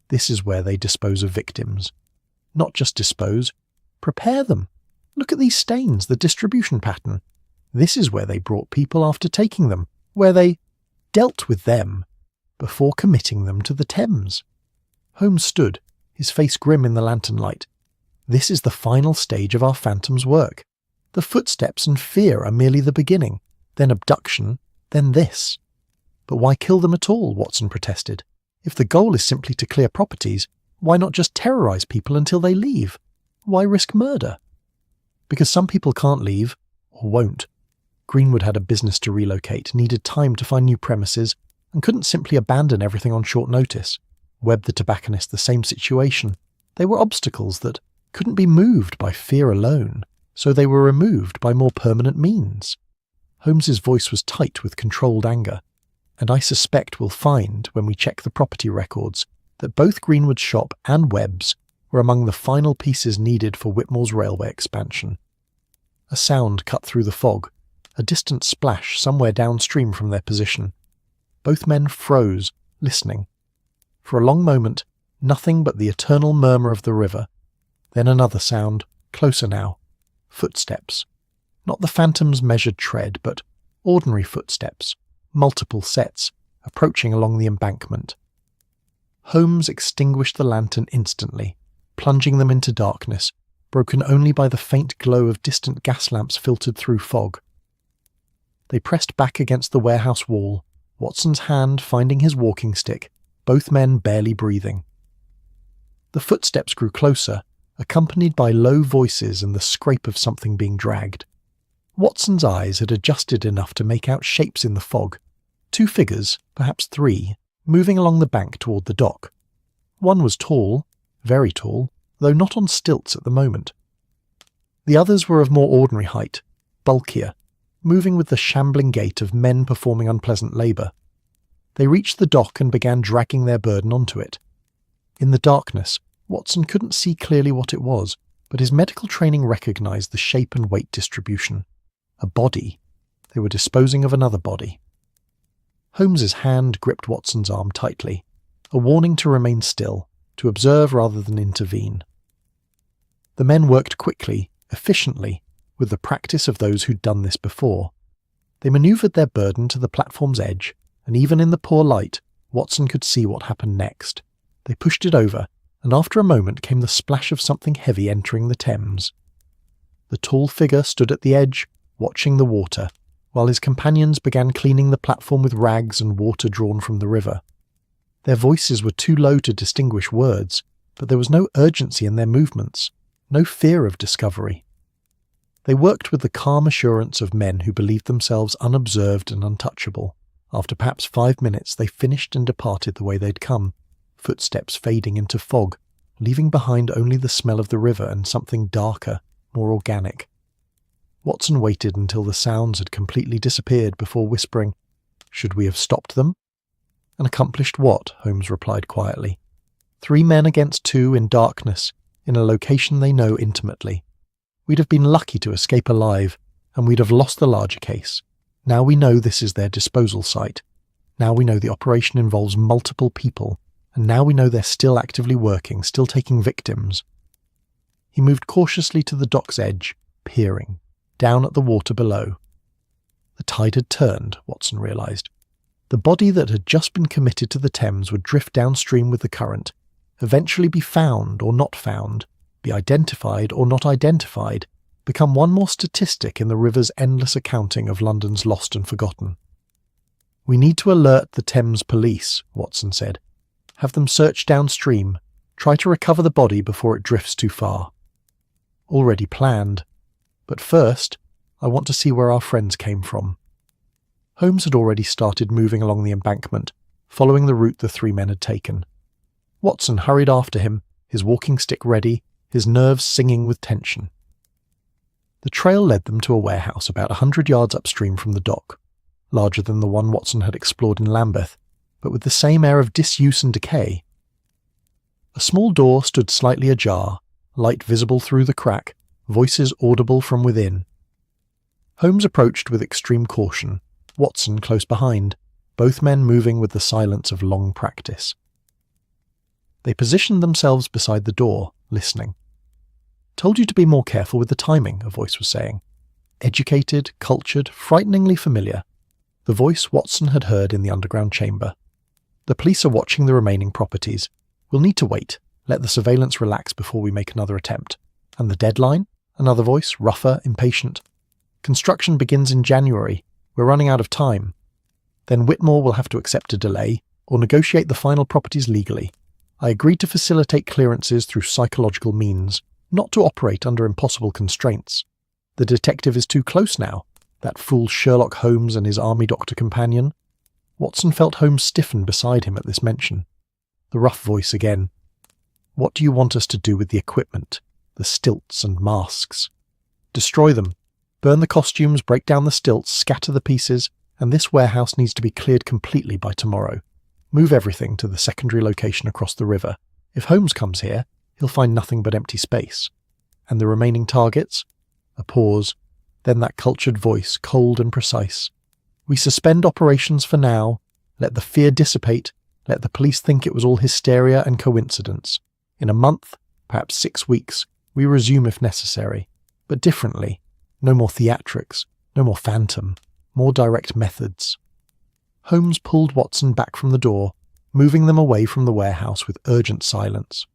This is where they dispose of victims. Not just dispose, prepare them. Look at these stains, the distribution pattern. This is where they brought people after taking them, where they dealt with them before committing them to the Thames." Holmes stood, his face grim in the lantern light. "This is the final stage of our phantom's work. The footsteps and fear are merely the beginning, then abduction, then this." "But why kill them at all?" Watson protested. "If the goal is simply to clear properties, why not just terrorize people until they leave? Why risk murder?" "Because some people can't leave, or won't. Greenwood had a business to relocate, needed time to find new premises, and couldn't simply abandon everything on short notice. Webb the tobacconist the same situation. They were obstacles that couldn't be moved by fear alone, so they were removed by more permanent means." Holmes's voice was tight with controlled anger. "And I suspect we'll find, when we check the property records, that both Greenwood's shop and Webb's were among the final pieces needed for Whitmore's railway expansion." A sound cut through the fog, a distant splash somewhere downstream from their position. Both men froze, listening. For a long moment, nothing but the eternal murmur of the river. Then another sound, closer now. Footsteps. Not the phantom's measured tread, but ordinary footsteps, multiple sets, approaching along the embankment. Holmes extinguished the lantern instantly, plunging them into darkness, broken only by the faint glow of distant gas lamps filtered through fog. They pressed back against the warehouse wall, Watson's hand finding his walking stick, both men barely breathing. The footsteps grew closer, accompanied by low voices and the scrape of something being dragged. Watson's eyes had adjusted enough to make out shapes in the fog, 2 figures, perhaps 3, moving along the bank toward the dock. One was tall, very tall, though not on stilts at the moment. The others were of more ordinary height, bulkier, moving with the shambling gait of men performing unpleasant labour. They reached the dock and began dragging their burden onto it. In the darkness, Watson couldn't see clearly what it was, but his medical training recognised the shape and weight distribution. A body. They were disposing of another body. Holmes's hand gripped Watson's arm tightly, a warning to remain still, to observe rather than intervene. The men worked quickly, efficiently, with the practice of those who'd done this before. They manoeuvred their burden to the platform's edge, and even in the poor light, Watson could see what happened next. They pushed it over, and after a moment came the splash of something heavy entering the Thames. The tall figure stood at the edge, watching the water, while his companions began cleaning the platform with rags and water drawn from the river. Their voices were too low to distinguish words, but there was no urgency in their movements, no fear of discovery. They worked with the calm assurance of men who believed themselves unobserved and untouchable. After perhaps 5 minutes, they finished and departed the way they'd come, footsteps fading into fog, leaving behind only the smell of the river and something darker, more organic. Watson waited until the sounds had completely disappeared before whispering, Should we have stopped them? And accomplished what? Holmes replied quietly. 3 men against 2 in darkness, in a location they know intimately. We'd have been lucky to escape alive, and we'd have lost the larger case. Now we know this is their disposal site. Now we know the operation involves multiple people, and now we know they're still actively working, still taking victims. He moved cautiously to the dock's edge, peering, down at the water below. The tide had turned, Watson realised. The body that had just been committed to the Thames would drift downstream with the current, eventually be found or not found, be identified or not identified, become one more statistic in the river's endless accounting of London's lost and forgotten. We need to alert the Thames police, Watson said. Have them search downstream, try to recover the body before it drifts too far. Already planned. But first, I want to see where our friends came from. Holmes had already started moving along the embankment, following the route the 3 men had taken. Watson hurried after him, his walking stick ready, his nerves singing with tension. The trail led them to a warehouse about 100 yards upstream from the dock, larger than the one Watson had explored in Lambeth, but with the same air of disuse and decay. A small door stood slightly ajar, light visible through the crack, voices audible from within. Holmes approached with extreme caution, Watson close behind, both men moving with the silence of long practice. They positioned themselves beside the door, listening. "Told you to be more careful with the timing," a voice was saying. Educated, cultured, frighteningly familiar. The voice Watson had heard in the underground chamber. "The police are watching the remaining properties. We'll need to wait, let the surveillance relax before we make another attempt. And the deadline?" Another voice, rougher, impatient. "Construction begins in January. We're running out of time. Then Whitmore will have to accept a delay, or negotiate the final properties legally. I agreed to facilitate clearances through psychological means, not to operate under impossible constraints. The detective is too close now, that fool Sherlock Holmes and his army doctor companion." Watson felt Holmes stiffen beside him at this mention. The rough voice again. "What do you want us to do with the equipment, the stilts and masks?" "Destroy them. Burn the costumes, break down the stilts, scatter the pieces, and this warehouse needs to be cleared completely by tomorrow. Move everything to the secondary location across the river. If Holmes comes here, he'll find nothing but empty space. And the remaining targets?" A pause, then that cultured voice, cold and precise. "We suspend operations for now, let the fear dissipate, let the police think it was all hysteria and coincidence. In a month, perhaps 6 weeks, we resume if necessary, but differently. No more theatrics, no more phantom, more direct methods." Holmes pulled Watson back from the door, moving them away from the warehouse with urgent silence.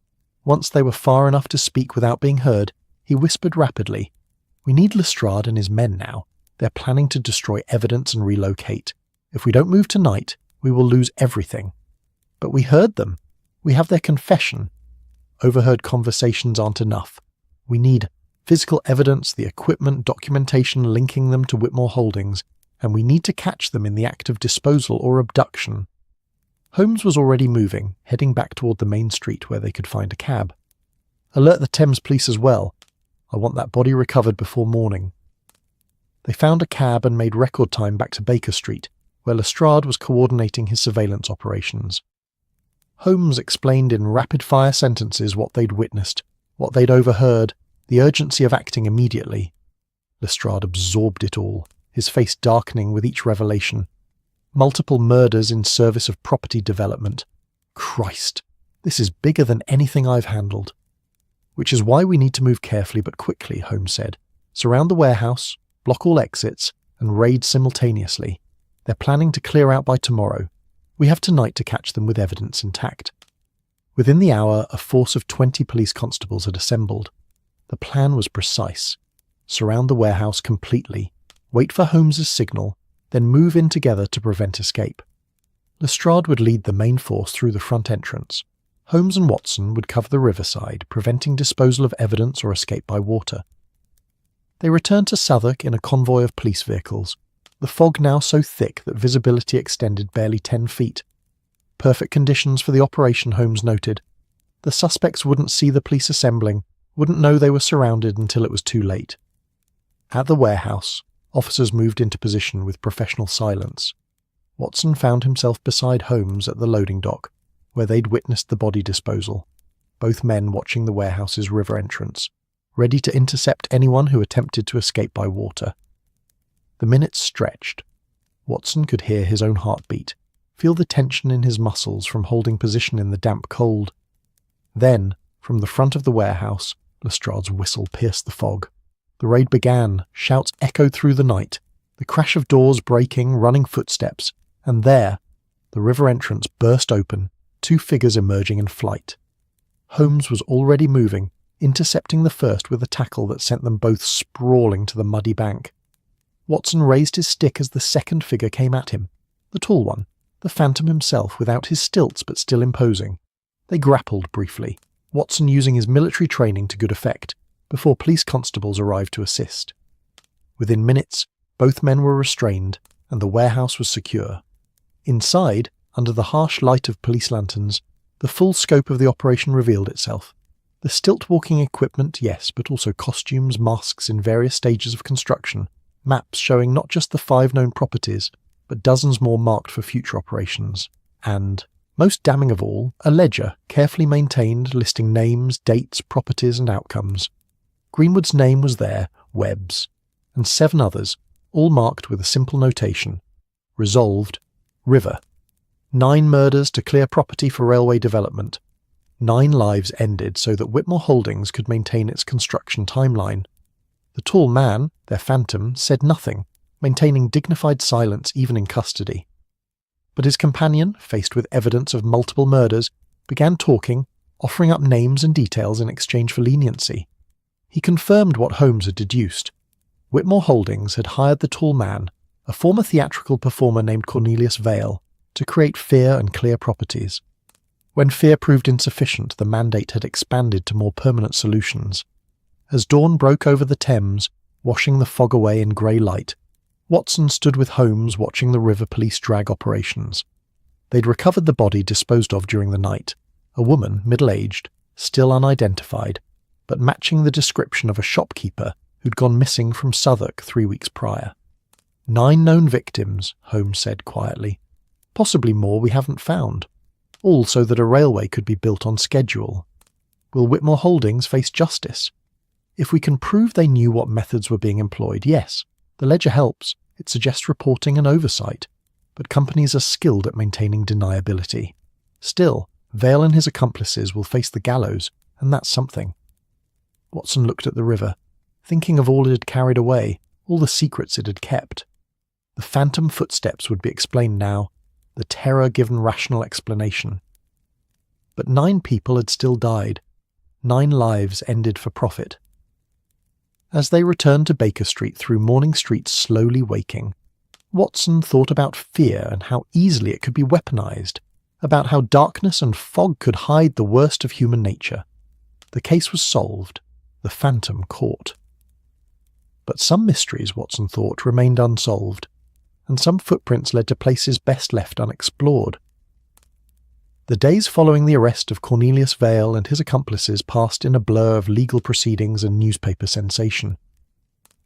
Once they were far enough to speak without being heard, he whispered rapidly, "We need Lestrade and his men now. They're planning to destroy evidence and relocate. If we don't move tonight, we will lose everything." "But we heard them. We have their confession." "Overheard conversations aren't enough. We need physical evidence, the equipment, documentation linking them to Whitmore Holdings, and we need to catch them in the act of disposal or abduction." Holmes was already moving, heading back toward the main street where they could find a cab. "Alert the Thames police as well. I want that body recovered before morning." They found a cab and made record time back to Baker Street, where Lestrade was coordinating his surveillance operations. Holmes explained in rapid-fire sentences what they'd witnessed, what they'd overheard, the urgency of acting immediately. Lestrade absorbed it all, his face darkening with each revelation. Multiple murders in service of property development. Christ, this is bigger than anything I've handled. "Which is why we need to move carefully but quickly," Holmes said. "Surround the warehouse, block all exits, and raid simultaneously. They're planning to clear out by tomorrow. We have tonight to catch them with evidence intact." Within the hour, a force of 20 police constables had assembled. The plan was precise. Surround the warehouse completely, wait for Holmes's signal, then move in together to prevent escape. Lestrade would lead the main force through the front entrance. Holmes and Watson would cover the riverside, preventing disposal of evidence or escape by water. They returned to Southwark in a convoy of police vehicles, the fog now so thick that visibility extended barely 10 feet. Perfect conditions for the operation, Holmes noted. The suspects wouldn't see the police assembling, wouldn't know they were surrounded until it was too late. At the warehouse, officers moved into position with professional silence. Watson found himself beside Holmes at the loading dock, where they'd witnessed the body disposal, both men watching the warehouse's river entrance, ready to intercept anyone who attempted to escape by water. The minutes stretched. Watson could hear his own heartbeat, feel the tension in his muscles from holding position in the damp cold. Then, from the front of the warehouse, Lestrade's whistle pierced the fog. The raid began, shouts echoed through the night, the crash of doors breaking, running footsteps, and there, the river entrance burst open, two figures emerging in flight. Holmes was already moving, intercepting the first with a tackle that sent them both sprawling to the muddy bank. Watson raised his stick as the second figure came at him, the tall one, the Phantom himself without his stilts but still imposing. They grappled briefly, Watson using his military training to good effect, before police constables arrived to assist. Within minutes, both men were restrained, and the warehouse was secure. Inside, under the harsh light of police lanterns, the full scope of the operation revealed itself. The stilt-walking equipment, yes, but also costumes, masks in various stages of construction, maps showing not just the 5 known properties, but dozens more marked for future operations, and, most damning of all, a ledger carefully maintained listing names, dates, properties and outcomes. Greenwood's name was there, Webb's, and 7 others, all marked with a simple notation. Resolved, River. 9 murders to clear property for railway development. 9 lives ended so that Whitmore Holdings could maintain its construction timeline. The tall man, their Phantom, said nothing, maintaining dignified silence even in custody. But his companion, faced with evidence of multiple murders, began talking, offering up names and details in exchange for leniency. He confirmed what Holmes had deduced. Whitmore Holdings had hired the tall man, a former theatrical performer named Cornelius Vale, to create fear and clear properties. When fear proved insufficient, the mandate had expanded to more permanent solutions. As dawn broke over the Thames, washing the fog away in grey light, Watson stood with Holmes watching the river police drag operations. They'd recovered the body disposed of during the night, a woman, middle-aged, still unidentified, but matching the description of a shopkeeper who'd gone missing from Southwark 3 weeks prior. 9 known victims, Holmes said quietly. Possibly more we haven't found. All so that a railway could be built on schedule. Will Whitmore Holdings face justice? If we can prove they knew what methods were being employed, yes, the ledger helps. It suggests reporting and oversight. But companies are skilled at maintaining deniability. Still, Vale and his accomplices will face the gallows, and that's something. Watson looked at the river, thinking of all it had carried away, all the secrets it had kept. The phantom footsteps would be explained now, the terror given rational explanation. But 9 people had still died. 9 lives ended for profit. As they returned to Baker Street through morning streets slowly waking, Watson thought about fear and how easily it could be weaponized, about how darkness and fog could hide the worst of human nature. The case was solved, the phantom caught. But some mysteries, Watson thought, remained unsolved, and some footprints led to places best left unexplored. The days following the arrest of Cornelius Vale and his accomplices passed in a blur of legal proceedings and newspaper sensation.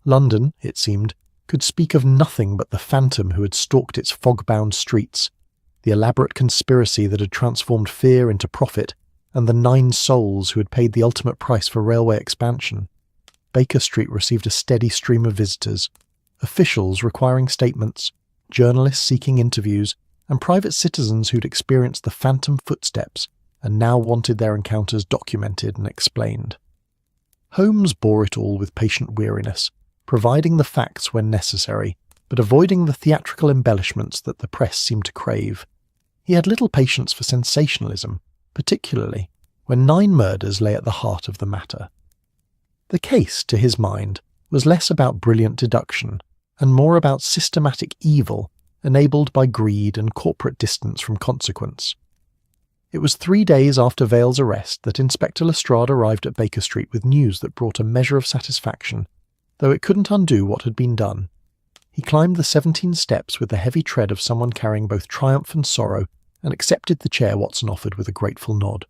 London, it seemed, could speak of nothing but the phantom who had stalked its fog-bound streets, the elaborate conspiracy that had transformed fear into profit, and the 9 souls who had paid the ultimate price for railway expansion. Baker Street received a steady stream of visitors, officials requiring statements, journalists seeking interviews, and private citizens who'd experienced the phantom footsteps and now wanted their encounters documented and explained. Holmes bore it all with patient weariness, providing the facts when necessary, but avoiding the theatrical embellishments that the press seemed to crave. He had little patience for sensationalism, particularly when 9 murders lay at the heart of the matter. The case, to his mind, was less about brilliant deduction and more about systematic evil enabled by greed and corporate distance from consequence. It was 3 days after Vale's arrest that Inspector Lestrade arrived at Baker Street with news that brought a measure of satisfaction, though it couldn't undo what had been done. He climbed the 17 steps with the heavy tread of someone carrying both triumph and sorrow, and accepted the chair Watson offered with a grateful nod.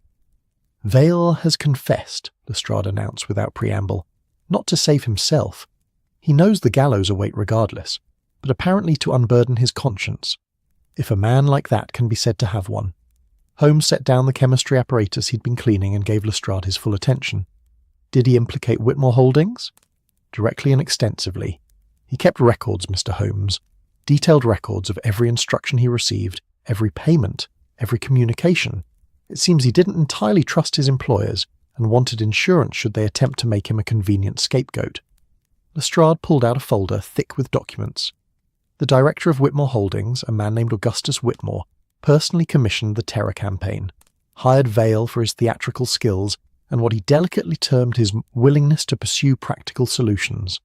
"Vale has confessed," Lestrade announced without preamble, "not to save himself. He knows the gallows await regardless, but apparently to unburden his conscience. if a man like that can be said to have one. Holmes set down the chemistry apparatus he'd been cleaning and gave Lestrade his full attention. Did he implicate Whitmore Holdings? Directly and extensively. He kept records, Mr. Holmes, detailed records of every instruction he received, every payment, every communication. It seems he didn't entirely trust his employers and wanted insurance should they attempt to make him a convenient scapegoat. Lestrade pulled out a folder thick with documents. The director of Whitmore Holdings, a man named Augustus Whitmore, personally commissioned the terror campaign, hired Vale for his theatrical skills and what he delicately termed his willingness to pursue practical solutions.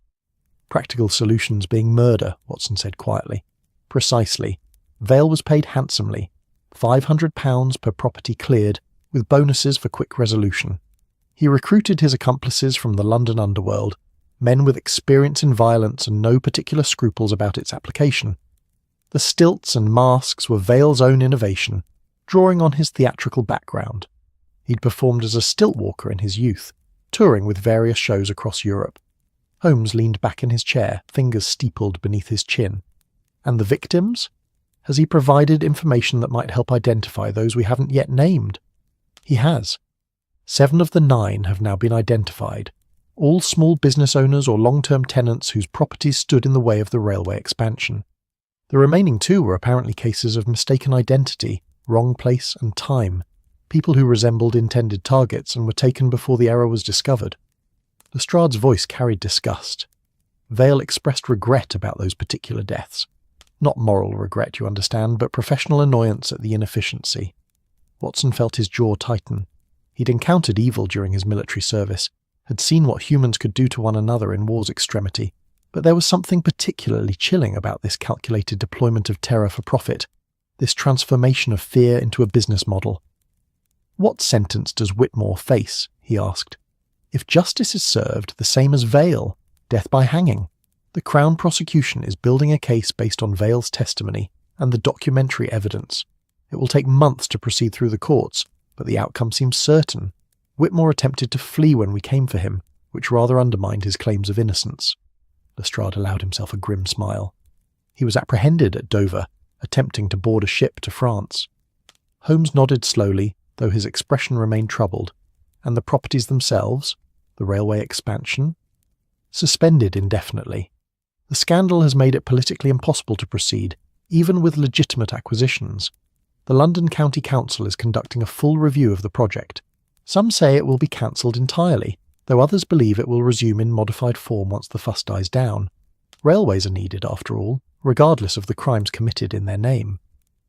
Practical solutions being murder, Watson said quietly. Precisely. Vale was paid handsomely, £500 per property cleared, with bonuses for quick resolution. He recruited his accomplices from the London underworld, men with experience in violence and no particular scruples about its application. The stilts and masks were Vale's own innovation, drawing on his theatrical background. He'd performed as a stilt walker in his youth, touring with various shows across Europe. Holmes leaned back in his chair, fingers steepled beneath his chin. And the victims? Has he provided information that might help identify those we haven't yet named? He has. 7 of the 9 have now been identified, all small business owners or long-term tenants whose properties stood in the way of the railway expansion. The remaining 2 were apparently cases of mistaken identity, wrong place and time, people who resembled intended targets and were taken before the error was discovered. Lestrade's voice carried disgust. Vale expressed regret about those particular deaths. Not moral regret, you understand, but professional annoyance at the inefficiency. Watson felt his jaw tighten. He'd encountered evil during his military service, had seen what humans could do to one another in war's extremity, but there was something particularly chilling about this calculated deployment of terror for profit, this transformation of fear into a business model. What sentence does Whitmore face? He asked. If justice is served, the same as Vale, death by hanging. The Crown prosecution is building a case based on Vale's testimony and the documentary evidence. It will take months to proceed through the courts, but the outcome seems certain. Whitmore attempted to flee when we came for him, which rather undermined his claims of innocence. Lestrade allowed himself a grim smile. He was apprehended at Dover, attempting to board a ship to France. Holmes nodded slowly, though his expression remained troubled. And the properties themselves, the railway expansion, suspended indefinitely. The scandal has made it politically impossible to proceed, even with legitimate acquisitions. The London County Council is conducting a full review of the project. Some say it will be cancelled entirely, though others believe it will resume in modified form once the fuss dies down. Railways are needed, after all, regardless of the crimes committed in their name.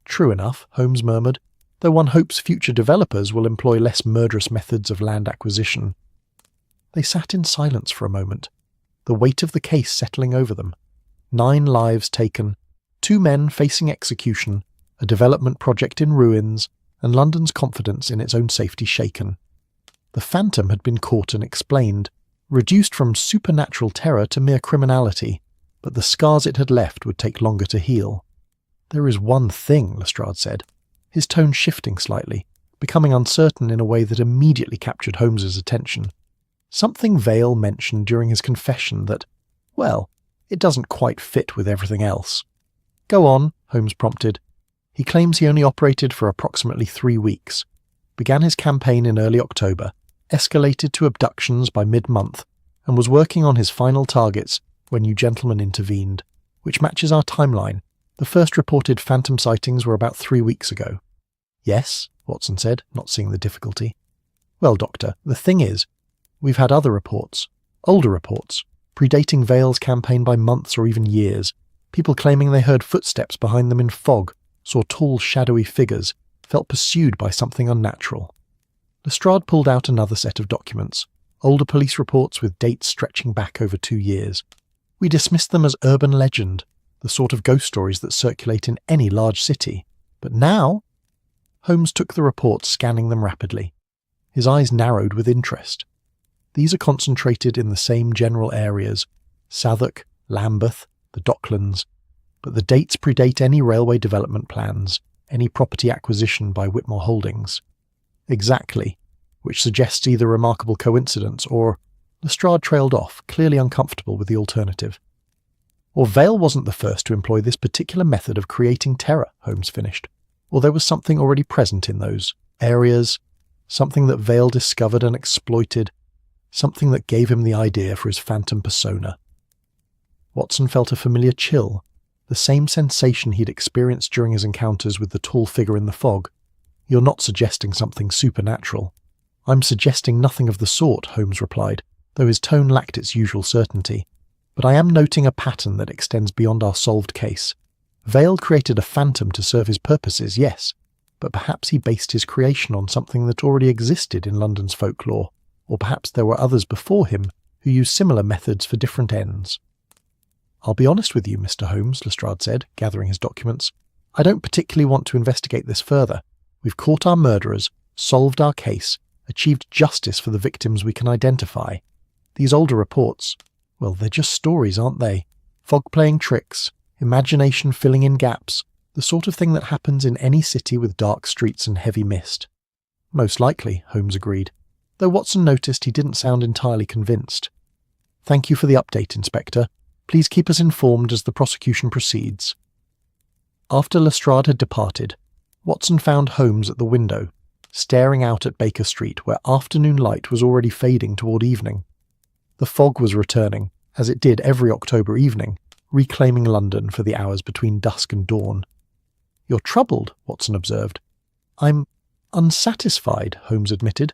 True enough, Holmes murmured, though one hopes future developers will employ less murderous methods of land acquisition. They sat in silence for a moment, the weight of the case settling over them. 9 lives taken, 2 men facing execution, a development project in ruins, and London's confidence in its own safety shaken. The phantom had been caught and explained, reduced from supernatural terror to mere criminality, but the scars it had left would take longer to heal. There is one thing, Lestrade said, his tone shifting slightly, becoming uncertain in a way that immediately captured Holmes's attention. Something Vale mentioned during his confession that, well, it doesn't quite fit with everything else. Go on, Holmes prompted. He claims he only operated for approximately 3 weeks, began his campaign in early October, escalated to abductions by mid-month, and was working on his final targets when you gentlemen intervened, which matches our timeline. The first reported phantom sightings were about 3 weeks ago. Yes, Watson said, not seeing the difficulty. Well, Doctor, the thing is, we've had other reports, older reports, predating Vale's campaign by months or even years, people claiming they heard footsteps behind them in fog, saw tall shadowy figures, felt pursued by something unnatural. Lestrade pulled out another set of documents, older police reports with dates stretching back over 2 years. We dismissed them as urban legend, the sort of ghost stories that circulate in any large city. But now? Holmes took the reports, scanning them rapidly. His eyes narrowed with interest. These are concentrated in the same general areas, Southwark, Lambeth, the Docklands, but the dates predate any railway development plans, any property acquisition by Whitmore Holdings. Exactly, which suggests either remarkable coincidence or... Lestrade trailed off, clearly uncomfortable with the alternative. Or Vale wasn't the first to employ this particular method of creating terror, Holmes finished. Or there was something already present in those areas, something that Vale discovered and exploited, something that gave him the idea for his phantom persona. Watson felt a familiar chill, the same sensation he'd experienced during his encounters with the tall figure in the fog. "You're not suggesting something supernatural." "I'm suggesting nothing of the sort," Holmes replied, though his tone lacked its usual certainty. "But I am noting a pattern that extends beyond our solved case. Vale created a phantom to serve his purposes, yes, but perhaps he based his creation on something that already existed in London's folklore, or perhaps there were others before him who used similar methods for different ends." "I'll be honest with you, Mr. Holmes," Lestrade said, gathering his documents. "I don't particularly want to investigate this further. We've caught our murderers, solved our case, achieved justice for the victims we can identify. These older reports, well, they're just stories, aren't they? Fog playing tricks, imagination filling in gaps, the sort of thing that happens in any city with dark streets and heavy mist." "Most likely," Holmes agreed, though Watson noticed he didn't sound entirely convinced. "Thank you for the update, Inspector. Please keep us informed as the prosecution proceeds." After Lestrade had departed, Watson found Holmes at the window, staring out at Baker Street, where afternoon light was already fading toward evening. The fog was returning, as it did every October evening, reclaiming London for the hours between dusk and dawn. "You're troubled," Watson observed. "I'm unsatisfied," Holmes admitted.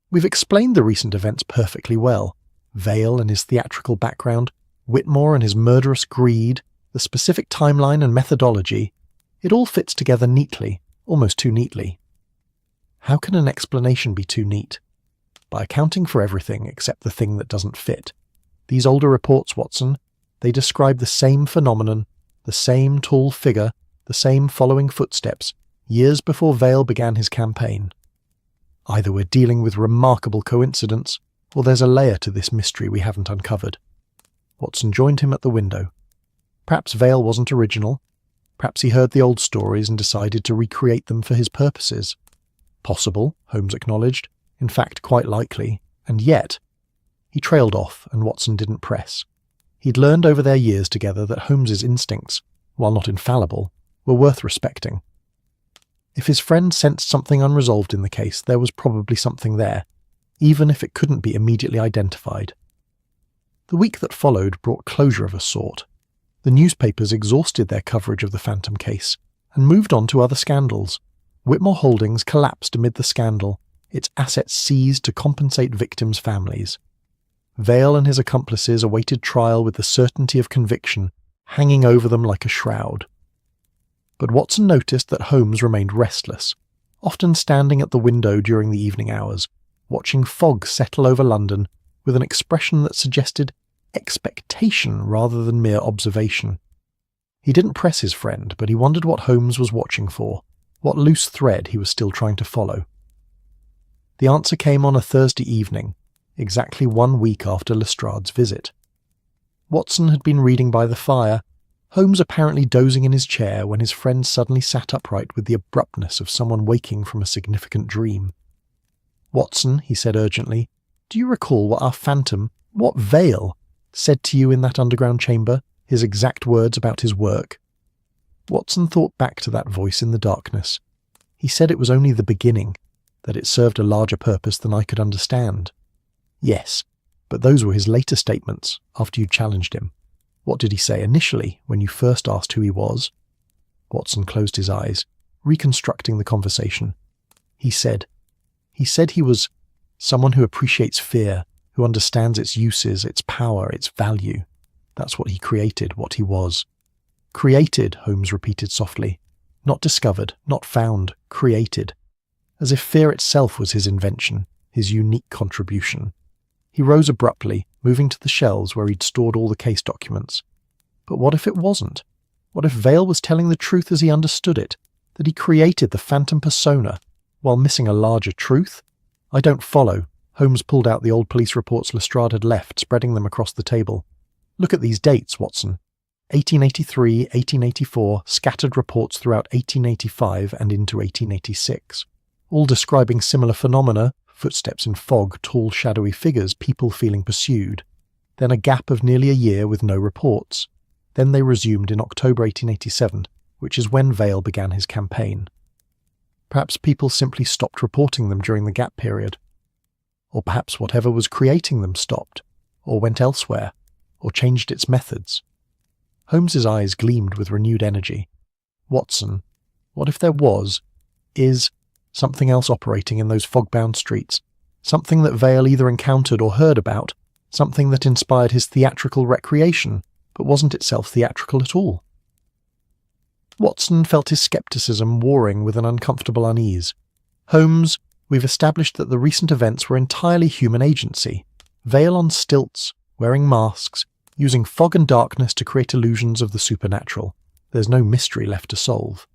"We've explained the recent events perfectly well. Vale and his theatrical background, Whitmore and his murderous greed, the specific timeline and methodology. It all fits together neatly, almost too neatly." "How can an explanation be too neat?" "By accounting for everything except the thing that doesn't fit. These older reports, Watson, they describe the same phenomenon, the same tall figure, the same following footsteps, years before Vale began his campaign. Either we're dealing with remarkable coincidence, or there's a layer to this mystery we haven't uncovered." Watson joined him at the window. Perhaps Vale wasn't original. Perhaps he heard the old stories and decided to recreate them for his purposes. Possible, Holmes acknowledged. In fact, quite likely. And yet... He trailed off, and Watson didn't press. He'd learned over their years together that Holmes's instincts, while not infallible, were worth respecting. If his friend sensed something unresolved in the case, there was probably something there, even if it couldn't be immediately identified. The week that followed brought closure of a sort. The newspapers exhausted their coverage of the Phantom case and moved on to other scandals. Whitmore Holdings collapsed amid the scandal, its assets seized to compensate victims' families. Vale and his accomplices awaited trial with the certainty of conviction hanging over them like a shroud. But Watson noticed that Holmes remained restless, often standing at the window during the evening hours, watching fog settle over London with an expression that suggested expectation rather than mere observation. He didn't press his friend, but he wondered what Holmes was watching for, what loose thread he was still trying to follow. The answer came on a Thursday evening, exactly 1 week after Lestrade's visit. Watson had been reading by the fire, Holmes apparently dozing in his chair when his friend suddenly sat upright with the abruptness of someone waking from a significant dream. "Watson," he said urgently, "do you recall what our phantom, what Vale, said to you in that underground chamber, his exact words about his work?" Watson thought back to that voice in the darkness. He said it was only the beginning, that it served a larger purpose than I could understand. Yes, but those were his later statements, after you challenged him. What did he say initially, when you first asked who he was? Watson closed his eyes, reconstructing the conversation. He said he was someone who appreciates fear, who understands its uses, its power, its value. That's what he created, what he was. Created, Holmes repeated softly. Not discovered, not found, created. As if fear itself was his invention, his unique contribution. He rose abruptly, moving to the shelves where he'd stored all the case documents. But what if it wasn't? What if Vale was telling the truth as he understood it, that he created the phantom persona, while missing a larger truth? I don't follow. Holmes pulled out the old police reports Lestrade had left, spreading them across the table. Look at these dates, Watson. 1883, 1884, scattered reports throughout 1885 and into 1886. All describing similar phenomena, footsteps in fog, tall shadowy figures, people feeling pursued. Then a gap of nearly a year with no reports. Then they resumed in October 1887, which is when Vale began his campaign. Perhaps people simply stopped reporting them during the gap period. Or perhaps whatever was creating them stopped, or went elsewhere, or changed its methods. Holmes's eyes gleamed with renewed energy. Watson, what if there is, something else operating in those fog-bound streets? Something that Vale either encountered or heard about, something that inspired his theatrical recreation, but wasn't itself theatrical at all. Watson felt his scepticism warring with an uncomfortable unease. Holmes, we've established that the recent events were entirely human agency. Vale on stilts, wearing masks, using fog and darkness to create illusions of the supernatural. There's no mystery left to solve.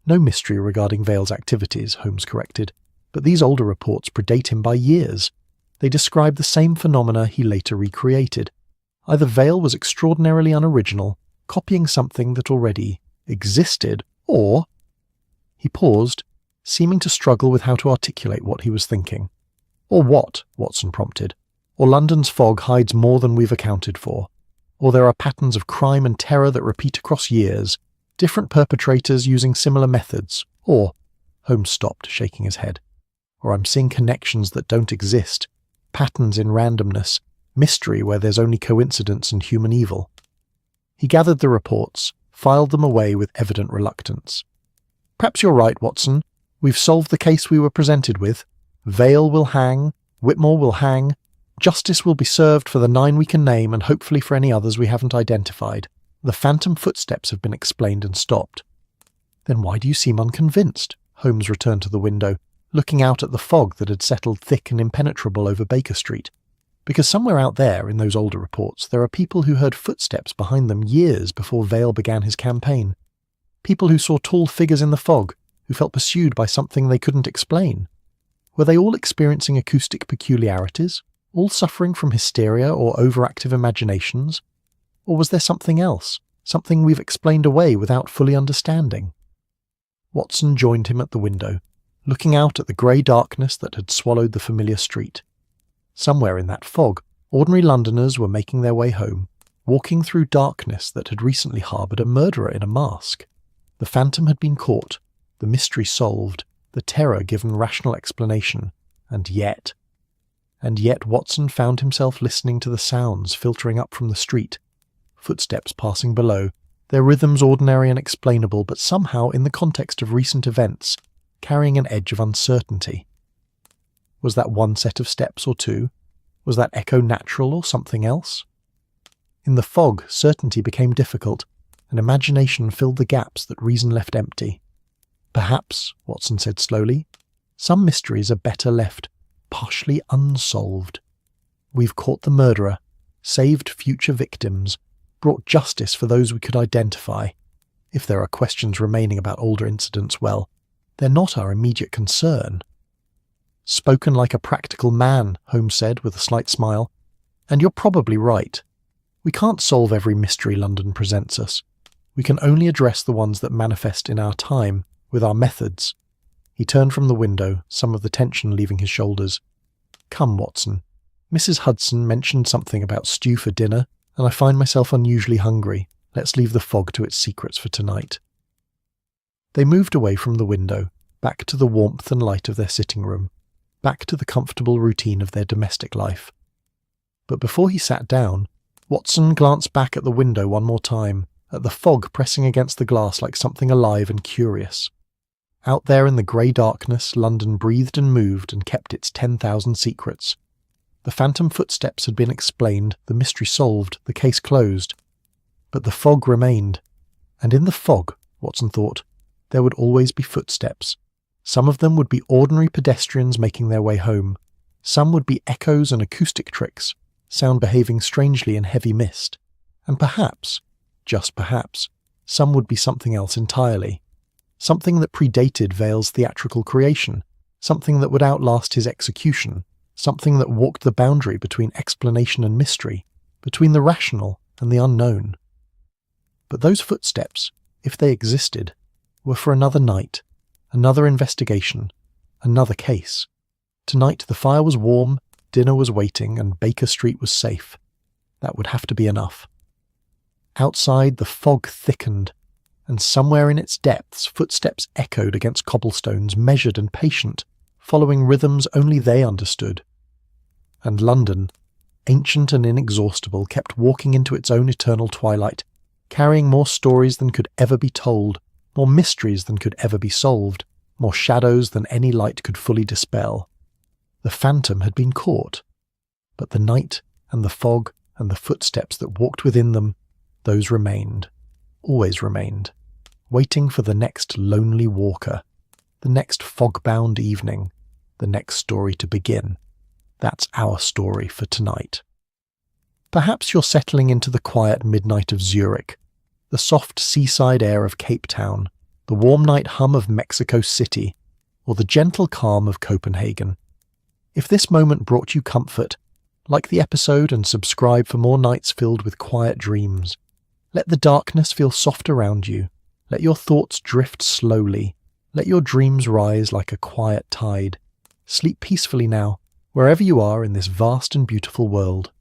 No mystery regarding Vale's activities, Holmes corrected, but these older reports predate him by years. They describe the same phenomena he later recreated. Either Vale was extraordinarily unoriginal, copying something that already existed, or... He paused, seeming to struggle with how to articulate what he was thinking. Or what, Watson prompted. Or London's fog hides more than we've accounted for. Or there are patterns of crime and terror that repeat across years, different perpetrators using similar methods. Or... Holmes stopped, shaking his head. Or I'm seeing connections that don't exist, patterns in randomness, mystery where there's only coincidence and human evil. He gathered the reports, filed them away with evident reluctance. Perhaps you're right, Watson. We've solved the case we were presented with. Vale will hang, Whitmore will hang, justice will be served for the 9 we can name and hopefully for any others we haven't identified. The phantom footsteps have been explained and stopped. Then why do you seem unconvinced? Holmes returned to the window, looking out at the fog that had settled thick and impenetrable over Baker Street. Because somewhere out there, in those older reports, there are people who heard footsteps behind them years before Vale began his campaign. People who saw tall figures in the fog, who felt pursued by something they couldn't explain. Were they all experiencing acoustic peculiarities, all suffering from hysteria or overactive imaginations? Or was there something else, something we've explained away without fully understanding? Watson joined him at the window, looking out at the grey darkness that had swallowed the familiar street. Somewhere in that fog, ordinary Londoners were making their way home, walking through darkness that had recently harboured a murderer in a mask. The phantom had been caught, the mystery solved, the terror given rational explanation, and yet Watson found himself listening to the sounds filtering up from the street, footsteps passing below, their rhythms ordinary and explainable, but somehow, in the context of recent events, carrying an edge of uncertainty. Was that one set of steps or two? Was that echo natural or something else? In the fog, certainty became difficult, and imagination filled the gaps that reason left empty. Perhaps, Watson said slowly, some mysteries are better left partially unsolved. We've caught the murderer, saved future victims, brought justice for those we could identify. If there are questions remaining about older incidents, well, they're not our immediate concern. Spoken like a practical man, Holmes said with a slight smile. And you're probably right. We can't solve every mystery London presents us. We can only address the ones that manifest in our time, with our methods. He turned from the window, some of the tension leaving his shoulders. Come, Watson. Mrs. Hudson mentioned something about stew for dinner, and I find myself unusually hungry. Let's leave the fog to its secrets for tonight. They moved away from the window, back to the warmth and light of their sitting room, back to the comfortable routine of their domestic life. But before he sat down, Watson glanced back at the window one more time, at the fog pressing against the glass like something alive and curious. Out there in the grey darkness, London breathed and moved and kept its 10,000 secrets. The phantom footsteps had been explained, the mystery solved, the case closed. But the fog remained. And in the fog, Watson thought, there would always be footsteps. Some of them would be ordinary pedestrians making their way home. Some would be echoes and acoustic tricks, sound behaving strangely in heavy mist. And perhaps, just perhaps, some would be something else entirely. Something that predated Vale's theatrical creation, something that would outlast his execution, something that walked the boundary between explanation and mystery, between the rational and the unknown. But those footsteps, if they existed, were for another night, another investigation, another case. Tonight the fire was warm, dinner was waiting, and Baker Street was safe. That would have to be enough. Outside, the fog thickened, and somewhere in its depths footsteps echoed against cobblestones, measured and patient, following rhythms only they understood. And London, ancient and inexhaustible, kept walking into its own eternal twilight, carrying more stories than could ever be told, more mysteries than could ever be solved, more shadows than any light could fully dispel. The phantom had been caught, but the night and the fog and the footsteps that walked within them, those remained, always remained, waiting for the next lonely walker, the next fog-bound evening, the next story to begin. That's our story for tonight. Perhaps you're settling into the quiet midnight of Zurich, the soft seaside air of Cape Town, the warm night hum of Mexico City, or the gentle calm of Copenhagen. If this moment brought you comfort, like the episode and subscribe for more nights filled with quiet dreams. Let the darkness feel soft around you. Let your thoughts drift slowly. Let your dreams rise like a quiet tide. Sleep peacefully now, wherever you are in this vast and beautiful world.